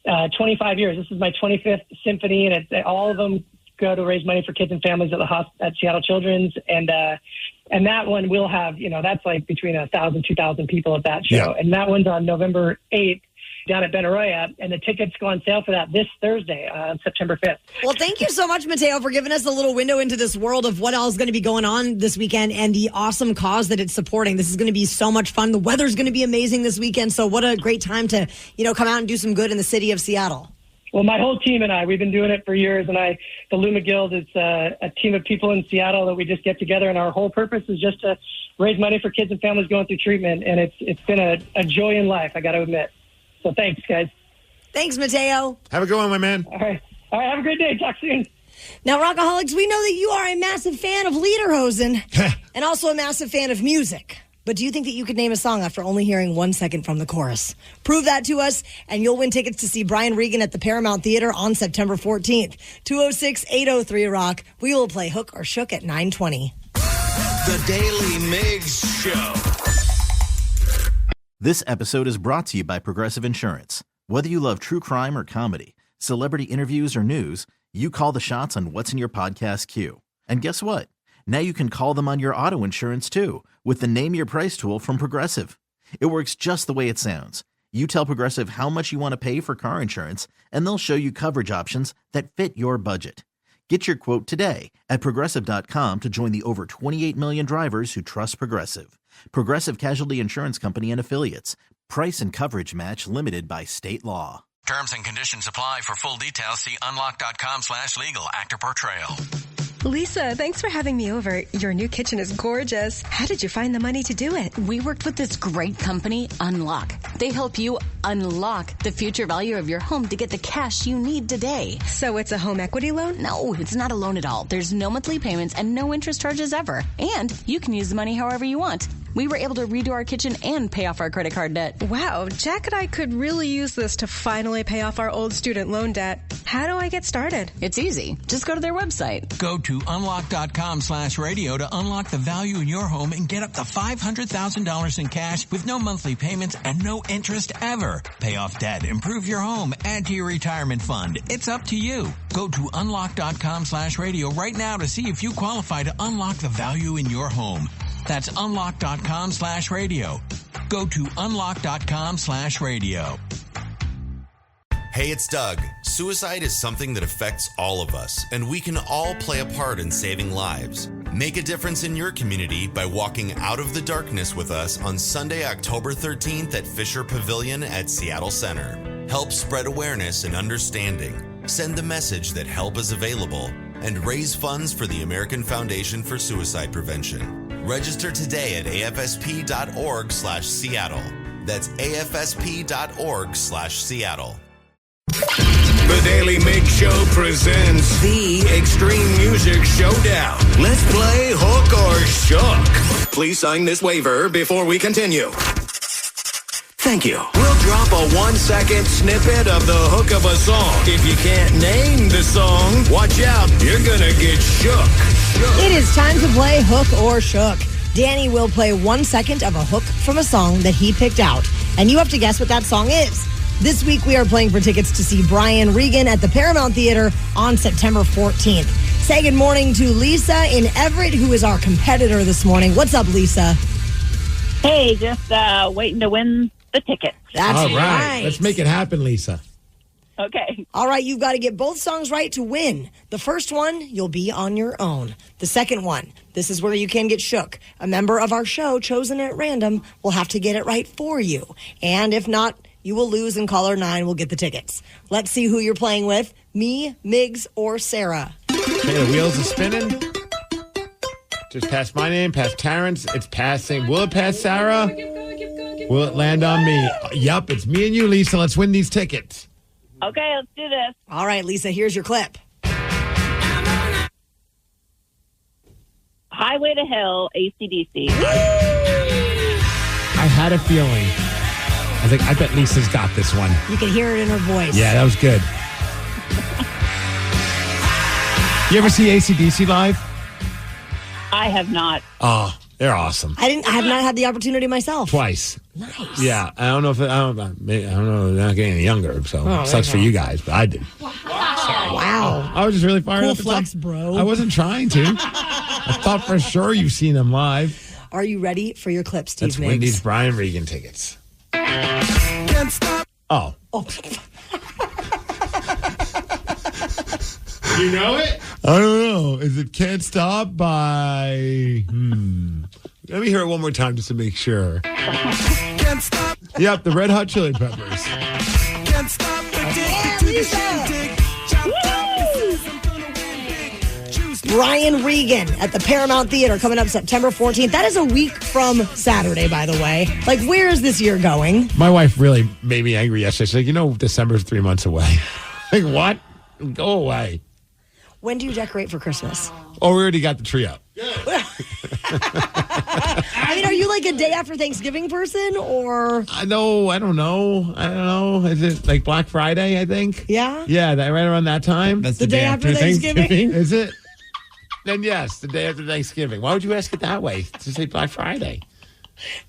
25 years. This is my 25th symphony, and all of them go to raise money for kids and families at Seattle Children's. And that one will have, that's like between 1,000, 2,000 people at that show. Yeah. And that one's on November 8th. Down at Benaroya, and the tickets go on sale for that this Thursday, on September 5th. Well, thank you so much, Mateo, for giving us a little window into this world of what else is going to be going on this weekend and the awesome cause that it's supporting. This is going to be so much fun. The weather's going to be amazing this weekend, so what a great time to, come out and do some good in the city of Seattle. Well, my whole team and I, we've been doing it for years, and the Luma Guild is a team of people in Seattle that we just get together, and our whole purpose is just to raise money for kids and families going through treatment, and it's been a joy in life, I got to admit. So thanks, guys. Thanks, Mateo. Have a good one, my man. All right. Have a great day. Talk soon. Now, Rockaholics, we know that you are a massive fan of Lederhosen and also a massive fan of music. But do you think that you could name a song after only hearing 1 second from the chorus? Prove that to us, and you'll win tickets to see Brian Regan at the Paramount Theater on September 14th. 206-803-ROCK. We will play Hook or Shook at 9:20. The Daly Migs Show. This episode is brought to you by Progressive Insurance. Whether you love true crime or comedy, celebrity interviews or news, you call the shots on what's in your podcast queue. And guess what? Now you can call them on your auto insurance too with the Name Your Price tool from Progressive. It works just the way it sounds. You tell Progressive how much you want to pay for car insurance, and they'll show you coverage options that fit your budget. Get your quote today at Progressive.com to join the over 28 million drivers who trust Progressive. Progressive Casualty Insurance Company and Affiliates. Price and coverage match limited by state law. Terms and conditions apply. For full details, see unlock.com/legal. Actor Portrayal. Lisa, thanks for having me over. Your new kitchen is gorgeous. How did you find the money to do it? We worked with this great company, Unlock. They help you unlock the future value of your home to get the cash you need today. So it's a home equity loan? No, it's not a loan at all. There's no monthly payments and no interest charges ever. And you can use the money however you want. We were able to redo our kitchen and pay off our credit card debt. Wow, Jack and I could really use this to finally pay off our old student loan debt. How do I get started? It's easy. Just go to their website. Go to unlock.com/radio to unlock the value in your home and get up to $500,000 in cash with no monthly payments and no interest ever. Pay off debt, improve your home, add to your retirement fund. It's up to you. Go to unlock.com/radio right now to see if you qualify to unlock the value in your home. That's unlock.com/radio. Go to unlock.com/radio. Hey, it's Doug. Suicide is something that affects all of us, and we can all play a part in saving lives. Make a difference in your community by walking out of the darkness with us on Sunday, October 13th at Fisher Pavilion at Seattle Center. Help spread awareness and understanding. Send the message that help is available and raise funds for the American Foundation for Suicide Prevention. Register today at afsp.org/Seattle. That's afsp.org/Seattle. The Daly Migs Show presents the Extreme Music Showdown. Let's play Hook or Shook. Please sign this waiver before we continue. Thank you. We'll drop a 1 second snippet of the hook of a song. If you can't name the song, watch out. You're gonna get shook. It is time to play Hook or Shook. Danny will play 1 second of a hook from a song that he picked out, and you have to guess what that song is. This week, we are playing for tickets to see Brian Regan at the Paramount Theater on September 14th. Say good morning to Lisa in Everett, who is our competitor this morning. What's up, Lisa? Hey, just waiting to win the ticket. That's all right. Let's make it happen, Lisa. Okay. All right, you've got to get both songs right to win. The first one, you'll be on your own. The second one, this is where you can get shook. A member of our show, chosen at random, will have to get it right for you. And if not, you will lose and caller 9 will get the tickets. Let's see who you're playing with, me, Migs, or Sarah. Okay, the wheels are spinning. Just past my name, past Terrence. It's passing. Will it pass Sarah? Will it land on me? Yup, it's me and you, Lisa. Let's win these tickets. Okay, let's do this. All right, Lisa, here's your clip. Highway to Hell, AC/DC. I had a feeling. I was like, I bet Lisa's got this one. You can hear it in her voice. Yeah, that was good. You ever see AC/DC live? I have not. Oh, they're awesome. I have not had the opportunity myself. Twice. Nice. Yeah, I don't know if I don't know. They're not getting any younger, so it sucks for you guys, but I did. Wow. I was just really fired Cool up. flex, bro. I wasn't trying to. I thought for sure you've seen them live. Are you ready for your clip, Steve That's Migs? Wendy's Brian Regan tickets. Can't stop. Oh. You know it? I don't know. Is it Can't Stop by... Let me hear it one more time just to make sure. Can't stop. Yep, the Red Hot Chili Peppers. Can't stop. Addicted to the shindig. Chopped up pieces. I'm gonna win big. Choose Brian Regan at the Paramount Theater coming up September 14th. That is a week from Saturday, by the way. Like, where is this year going? My wife really made me angry yesterday. She's like, December's 3 months away. Like, what? Go away. When do you decorate for Christmas? Oh, we already got the tree up. I mean, are you like a day after Thanksgiving person or? I don't know. Is it like Black Friday, I think? Yeah? Yeah, right around that time. That's the day after Thanksgiving? Is it? Then yes, the day after Thanksgiving. Why would you ask it that way? To say Black Friday.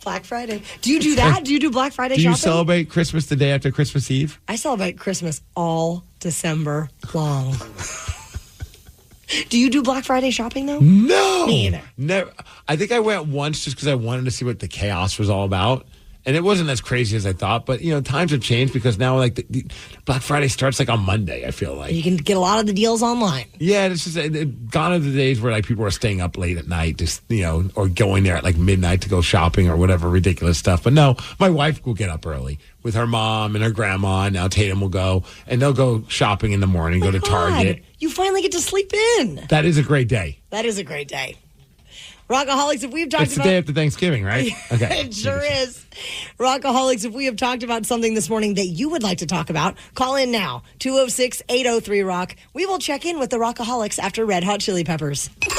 Black Friday. Do you do that? Do you do Black Friday shopping? Do you celebrate Christmas the day after Christmas Eve? I celebrate Christmas all December long. Do you do Black Friday shopping, though? No. Me either. Never. I think I went once just because I wanted to see what the chaos was all about. And it wasn't as crazy as I thought. But, times have changed because now, like, the Black Friday starts, like, on Monday, I feel like. You can get a lot of the deals online. Yeah, it's just gone are the days where, like, people are staying up late at night, just, or going there at, like, midnight to go shopping or whatever ridiculous stuff. But no, my wife will get up early with her mom and her grandma. And now Tatum will go. And they'll go shopping in the morning, go to Target. You finally get to sleep in. That is a great day. That is a great day. Rockaholics, if we've talked It's about... the day after Thanksgiving, right? Okay. It sure is. Rockaholics, if we have talked about something this morning that you would like to talk about, call in now. 206-803-ROCK. We will check in with the Rockaholics after Red Hot Chili Peppers. The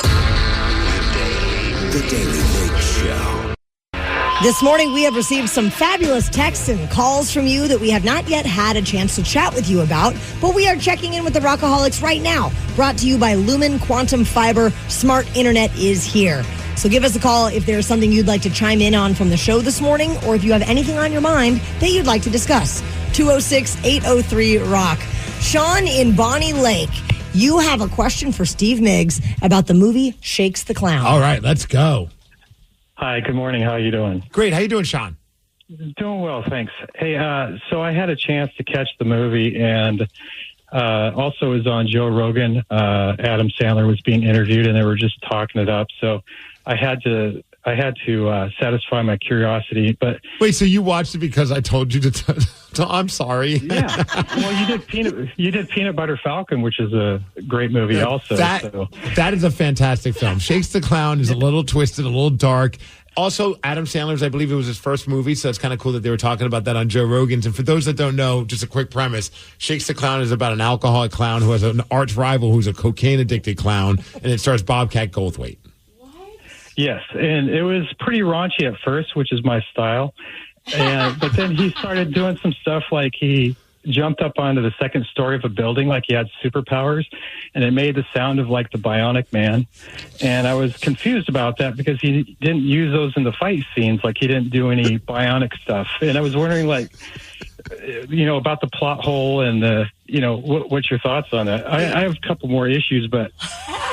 Daily Migs Show. This morning, we have received some fabulous texts and calls from you that we have not yet had a chance to chat with you about, but we are checking in with the Rockaholics right now. Brought to you by Lumen Quantum Fiber. Smart Internet is here. So give us a call if there's something you'd like to chime in on from the show this morning, or if you have anything on your mind that you'd like to discuss. 206-803-ROCK. Sean in Bonnie Lake, you have a question for Steve Migs about the movie Shakes the Clown. All right, let's go. Hi, good morning. How are you doing? Great. How you doing, Sean? Doing well, thanks. Hey, so I had a chance to catch the movie, and also was on Joe Rogan. Adam Sandler was being interviewed, and they were just talking it up. So I had to satisfy my curiosity. But wait, so you watched it because I told you to? I'm sorry. Yeah. Well, you did Peanut Butter Falcon, which is a great movie. Also, that is a fantastic film. Shakes the Clown is a little twisted, a little dark. Also, Adam Sandler's, I believe it was his first movie, so it's kind of cool that they were talking about that on Joe Rogan's. And for those that don't know, just a quick premise, Shakes the Clown is about an alcoholic clown who has an arch rival who's a cocaine-addicted clown, and it stars Bobcat Goldthwait. Yes, and it was pretty raunchy at first, which is my style. But then he started doing some stuff like he jumped up onto the second story of a building like he had superpowers, and it made the sound of like the Bionic Man. And I was confused about that because he didn't use those in the fight scenes. Like he didn't do any bionic stuff. And I was wondering, like, about the plot hole and what's your thoughts on that? I have a couple more issues, but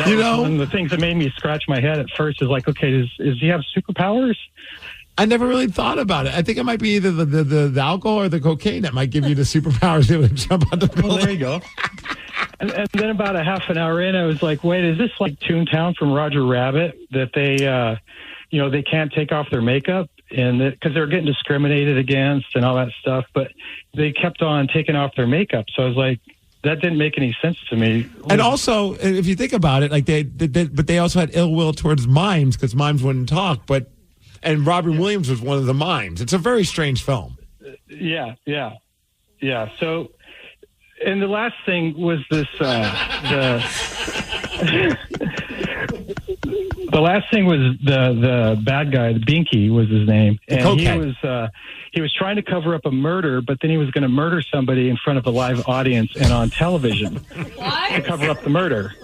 one of the things that made me scratch my head at first is like, okay, does he have superpowers? I never really thought about it. I think it might be either the alcohol or the cocaine that might give you the superpowers to jump on the building. Well, there you go. And then about a half an hour in, I was like, wait, is this like Toontown from Roger Rabbit that they, they can't take off their makeup and because they're getting discriminated against and all that stuff, but they kept on taking off their makeup. So I was like, that didn't make any sense to me. And also, if you think about it, like they also had ill will towards mimes because mimes wouldn't talk, and Robin Williams was one of the mimes. It's a very strange film. Yeah. So, and the last thing was this, The last thing was the bad guy, Binky was his name, and he was trying to cover up a murder, but then he was going to murder somebody in front of a live audience and on television to cover up the murder.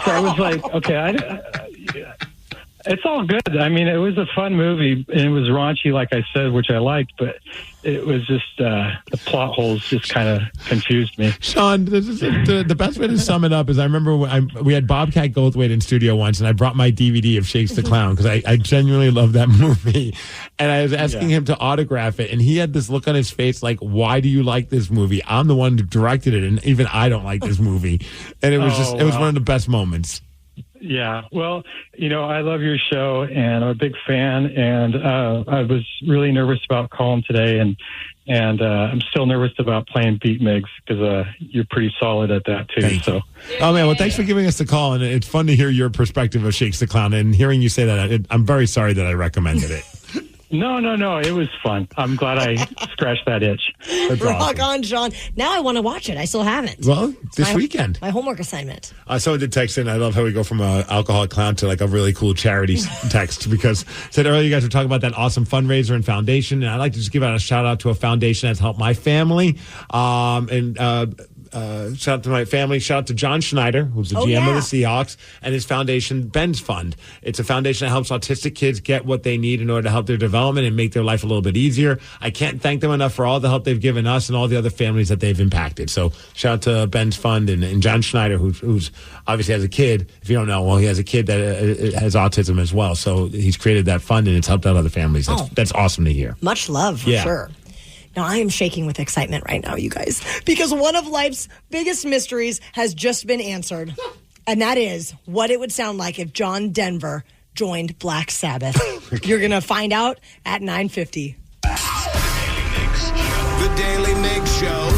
So I was like, okay, it's all good. I mean, it was a fun movie, and it was raunchy, like I said, which I liked, but it was just the plot holes just kind of confused me. Sean, the best way to sum it up is I remember we had Bobcat Goldthwait in studio once, and I brought my DVD of Shakes the Clown because I genuinely love that movie. And I was asking him to autograph it, and he had this look on his face like, why do you like this movie? I'm the one who directed it, and even I don't like this movie. And it was it was one of the best moments. Yeah, well, I love your show, and I'm a big fan, and I was really nervous about calling today, and I'm still nervous about playing Beat Migs because you're pretty solid at that, too. So, oh, man, well, thanks for giving us the call, and it's fun to hear your perspective of Shakes the Clown, and hearing you say that, I'm very sorry that I recommended it. No, it was fun. I'm glad I scratched that itch. That's Rock on, Sean. Now I want to watch it. I still haven't. Well, this weekend. My homework assignment. Someone did text in. I love how we go from an alcoholic clown to like a really cool charity text, because said earlier you guys were talking about that awesome fundraiser and foundation, and I'd like to just give out a shout out to a foundation that's helped my family. Shout out to my family. Shout out to John Schneider, who's the GM of the Seahawks, and his foundation, Ben's Fund. It's a foundation that helps autistic kids get what they need in order to help their development and make their life a little bit easier. I can't thank them enough for all the help they've given us and all the other families that they've impacted. So shout out to Ben's Fund and John Schneider, who's obviously has a kid. If you don't know, well, he has a kid that has autism as well. So he's created that fund, and it's helped out other families. That's awesome to hear. Much love, for sure. Now, I am shaking with excitement right now, you guys, because one of life's biggest mysteries has just been answered, and that is what it would sound like if John Denver joined Black Sabbath. You're going to find out at 9:50. The Daily Migs Show.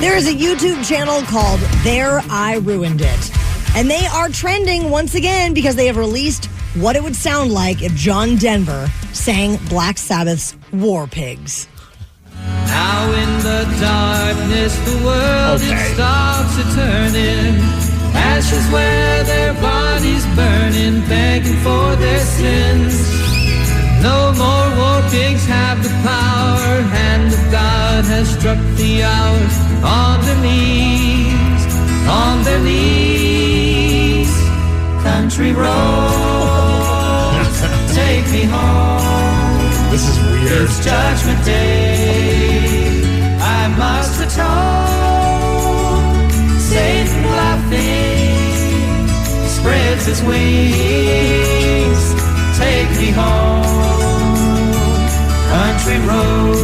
There is a YouTube channel called There I Ruined It, and they are trending once again because they have released what it would sound like if John Denver sang Black Sabbath's War Pigs. Now in the darkness the world it starts a turning. Ashes where their bodies burning, begging for their sins. No more war pigs have the power. Hand of God has struck the hour. On their knees, on their knees. Country roads, take me home. This is weird. It's Judgment Day. I must atone. Satan laughing spreads his wings. Take me home. Country roads.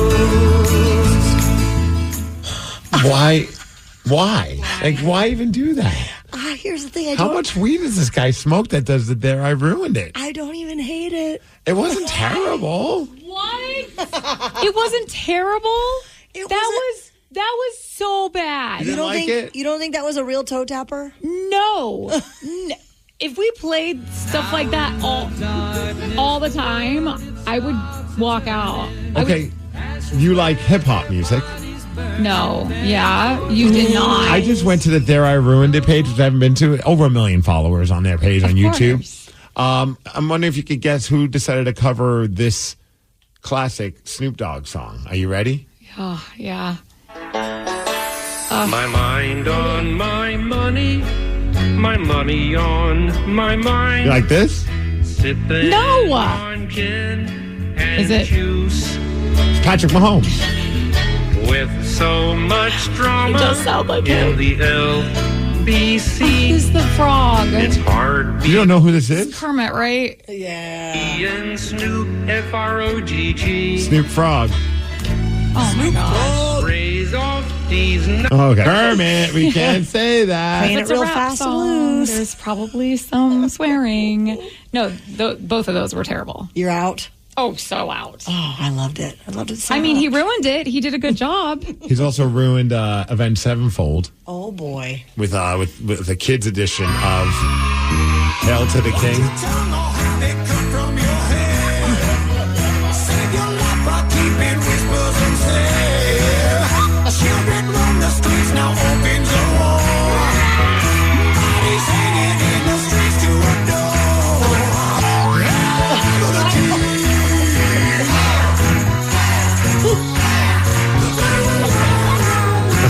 Why? Like, why even do that? Here's the thing. How much weed does this guy smoke that does it there? I ruined it. I don't even hate it. It wasn't terrible. What? It wasn't terrible? That was so bad. You don't like it? You don't think that was a real toe tapper? No. If we played stuff like that all the time, I would walk out. Okay. You like hip-hop music? No. Yeah, you did not. I just went to the There I Ruined It page, which I haven't been to. Over 1 million followers on their page on YouTube. I'm wondering if you could guess who decided to cover this classic Snoop Dogg song. Are you ready? Oh, yeah. My mind on my money on my mind. You like this? Sipping No! on gin and Is it? juice It's Patrick Mahomes. with so much drama It does sound like in it. the LBC. This is the frog. It's hard. You don't know who this is? Kermit, right? Yeah. And Snoop Frogg. Snoop Frog. Oh my gosh. Raise off these Okay. Kermit, we can't say that. Playing If it it's a real rap fast and song, loose. there's probably some swearing. No, both of those were terrible. You're out? Oh, so out. Oh, I loved it. I loved it so I mean, much. he ruined it. He did a good job. He's also ruined Avenged Sevenfold Oh, boy. with the kids edition of Hail to the King. Now opens a war. Bodies hanging in the streets to adore.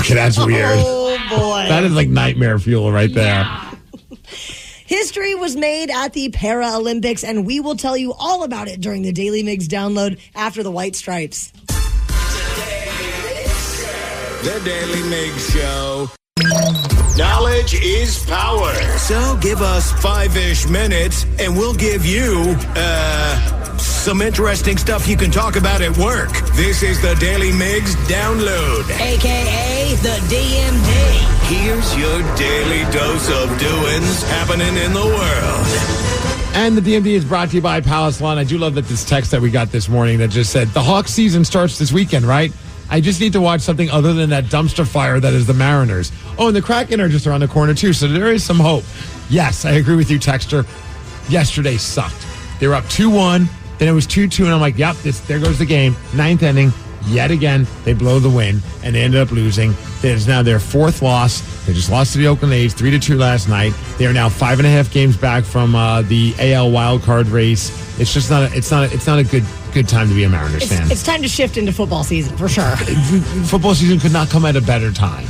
Okay, that's weird. Oh, boy. That is like nightmare fuel right there. History was made at the Paralympics, and we will tell you all about it during the Daily Migs download after the White Stripes. The Daily Migs Show. Knowledge is power. So give us 5-ish minutes, and we'll give you, some interesting stuff you can talk about at work. This is the Daily Migs Download. A.K.A. the DMD. Here's your daily dose of doings happening in the world. And the DMD is brought to you by Palace Lawn. I do love that this text that we got this morning that just said, the Hawks season starts this weekend, right? I just need to watch something other than that dumpster fire that is the Mariners. Oh, and the Kraken are just around the corner, too, so there is some hope. Yes, I agree with you, Texter. Yesterday sucked. They were up 2-1, then it was 2-2, and I'm like, yep, there goes the game. Ninth inning, yet again, they blow the win, and they ended up losing. It is now their fourth loss. They just lost to the Oakland A's 3-2 last night. They are now 5.5 games back from the AL wildcard race. It's just not a good time to be a Mariners fan. It's time to shift into football season, for sure. Football season could not come at a better time.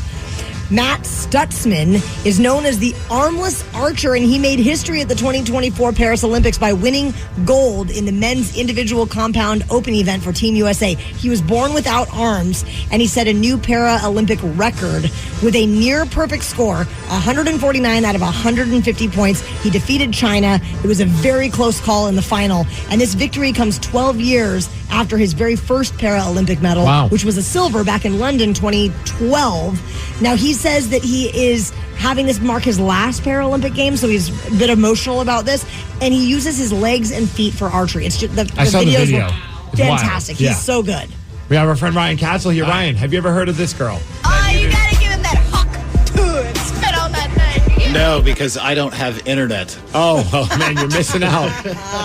Matt Stutzman is known as the armless archer, and he made history at the 2024 Paris Olympics by winning gold in the men's individual compound open event for Team USA. He was born without arms, and he set a new Paralympic record with a near-perfect score, 149 out of 150 points. He defeated China. It was a very close call in the final, and this victory comes 12 years after his very first Paralympic medal, which was a silver back in London 2012. Now, he says that he is having this mark his last Paralympic Games, so he's a bit emotional about this, and he uses his legs and feet for archery. It's just I saw the video. It's fantastic. Yeah. He's so good. We have our friend Ryan Castle here. Ryan, have you ever heard of this girl? Oh, you gotta give him that hawk to it. Spit on that thing. No, because I don't have internet. Oh, man, you're missing out.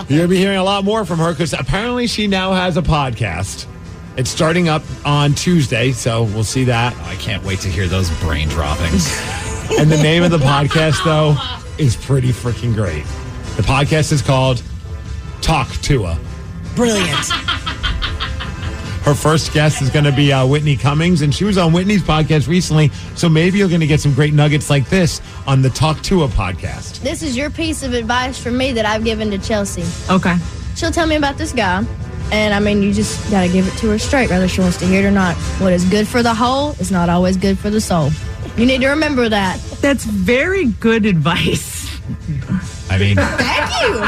You're going to be hearing a lot more from her because apparently she now has a podcast. It's starting up on Tuesday, so we'll see that. Oh, I can't wait to hear those brain droppings. And the name of the podcast, though, is pretty freaking great. The podcast is called Talk Tua. Brilliant. Her first guest is going to be Whitney Cummings, and she was on Whitney's podcast recently, so maybe you're going to get some great nuggets like this on the Talk Tua podcast. This is your piece of advice from me that I've given to Chelsea. Okay. She'll tell me about this guy, and I mean, you just got to give it to her straight, whether she wants to hear it or not. What is good for the whole is not always good for the soul. You need to remember that. That's very good advice. I mean, Thank you.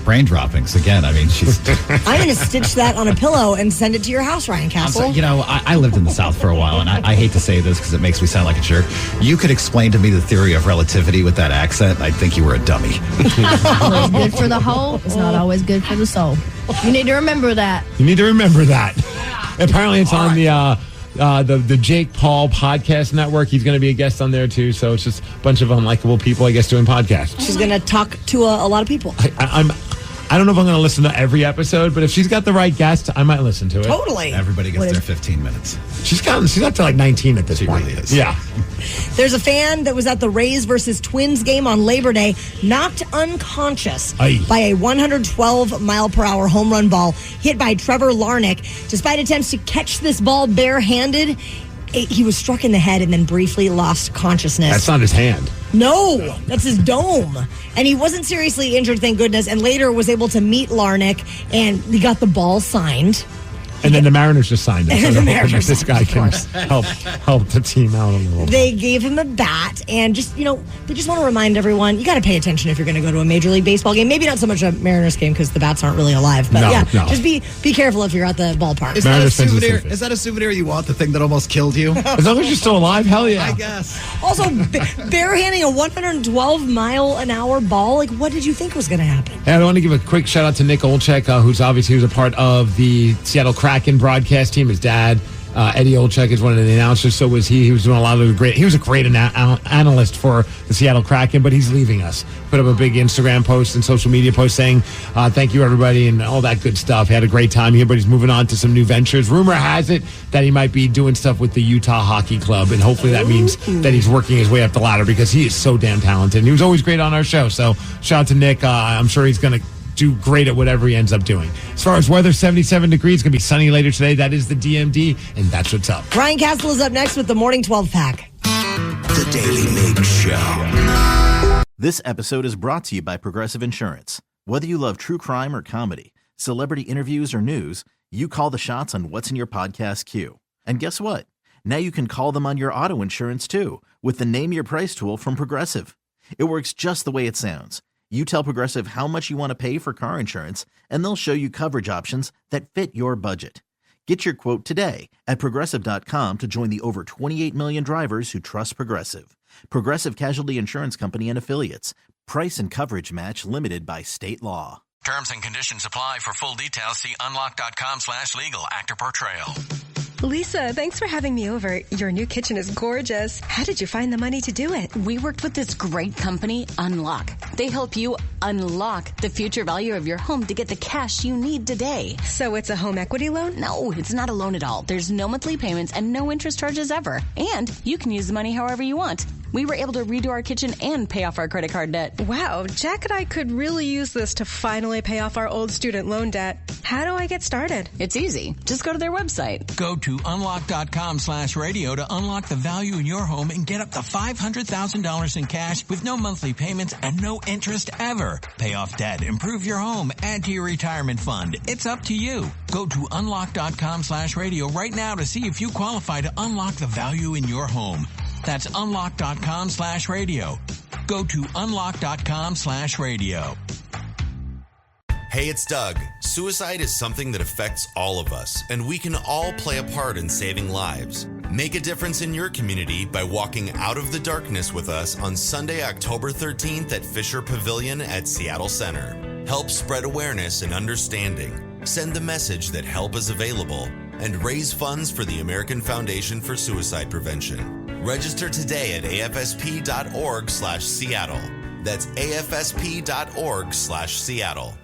Brain droppings again. I mean, she's. I'm going to stitch that on a pillow and send it to your house, Ryan Castle. You know, I lived in the South for a while, and I hate to say this because it makes me sound like a jerk. You could explain to me the theory of relativity with that accent, I'd think you were a dummy. What is good for the whole is not always good for the soul. You need to remember that. You need to remember that. Apparently, it's on the Jake Paul podcast network. He's going to be a guest on there too. So it's just a bunch of unlikable people, I guess, doing podcasts. She's going to talk to a lot of people. I don't know if I'm going to listen to every episode, but if she's got the right guest, I might listen to it. Totally. Everybody gets their 15 minutes. She's up to like 19 at this point. Really is. Yeah. There's a fan that was at the Rays versus Twins game on Labor Day, knocked unconscious by a 112-mile-per-hour home run ball hit by Trevor Larnach. Despite attempts to catch this ball barehanded, he was struck in the head and then briefly lost consciousness. That's not his hand. No, that's his dome. And he wasn't seriously injured, thank goodness, and later was able to meet Larnach, and he got the ball signed. And then the Mariners just signed him. And So the they're hoping Mariners, that this guy of can course. help the team out a little bit. They gave him a bat, and just, they just want to remind everyone, you got to pay attention if you're going to go to a Major League Baseball game. Maybe not so much a Mariners game because the bats aren't really alive, but No. just be careful if you're at the ballpark. Is that a souvenir you want? The thing that almost killed you? As long as you're still alive, hell yeah. I guess. Also, barehanding a 112-mile-an-hour ball, like, what did you think was going to happen? And I want to give a quick shout out to Nick Olczyk, who's obviously a part of the Seattle Kraken broadcast team. His dad, Eddie Olczyk, is one of the announcers. So was he. He was doing a lot of he was a great analyst for the Seattle Kraken, but he's leaving us. Put up a big Instagram post and social media post saying, thank you, everybody, and all that good stuff. He had a great time here, but he's moving on to some new ventures. Rumor has it that he might be doing stuff with the Utah Hockey Club, and hopefully that means that he's working his way up the ladder because he is so damn talented. And he was always great on our show. So shout out to Nick. I'm sure he's going to do great at whatever he ends up doing. As far as weather, 77 degrees, going to be sunny later today. That is the DMD, and that's what's up. Ryan Castle is up next with the Morning 12 Pack. The Daily Migs Show. This episode is brought to you by Progressive Insurance. Whether you love true crime or comedy, celebrity interviews or news, you call the shots on what's in your podcast queue. And guess what? Now you can call them on your auto insurance too with the Name Your Price tool from Progressive. It works just the way it sounds. You tell Progressive how much you want to pay for car insurance, and they'll show you coverage options that fit your budget. Get your quote today at Progressive.com to join the over 28 million drivers who trust Progressive. Progressive Casualty Insurance Company and Affiliates. Price and coverage match limited by state law. Terms and conditions apply. For full details, see unlock.com/legal. Actor portrayal. Lisa, thanks for having me over. Your new kitchen is gorgeous. How did you find the money to do it? We worked with this great company, Unlock. They help you unlock the future value of your home to get the cash you need today. So it's a home equity loan? No, it's not a loan at all. There's no monthly payments and no interest charges ever. And you can use the money however you want. We were able to redo our kitchen and pay off our credit card debt. Wow, Jack and I could really use this to finally pay off our old student loan debt. How do I get started? It's easy. Just go to their website. Go to unlock.com/radio to unlock the value in your home and get up to $500,000 in cash with no monthly payments and no interest ever. Pay off debt, improve your home, add to your retirement fund. It's up to you. Go to unlock.com/radio right now to see if you qualify to unlock the value in your home. That's unlock.com/radio. Go to unlock.com/radio. Hey, it's Doug. Suicide is something that affects all of us, and we can all play a part in saving lives. Make a difference in your community by walking out of the darkness with us on Sunday, October 13th at Fisher Pavilion at Seattle Center. Help spread awareness and understanding. Send the message that help is available and raise funds for the American Foundation for Suicide Prevention. Register today at afsp.org/Seattle. That's afsp.org/Seattle.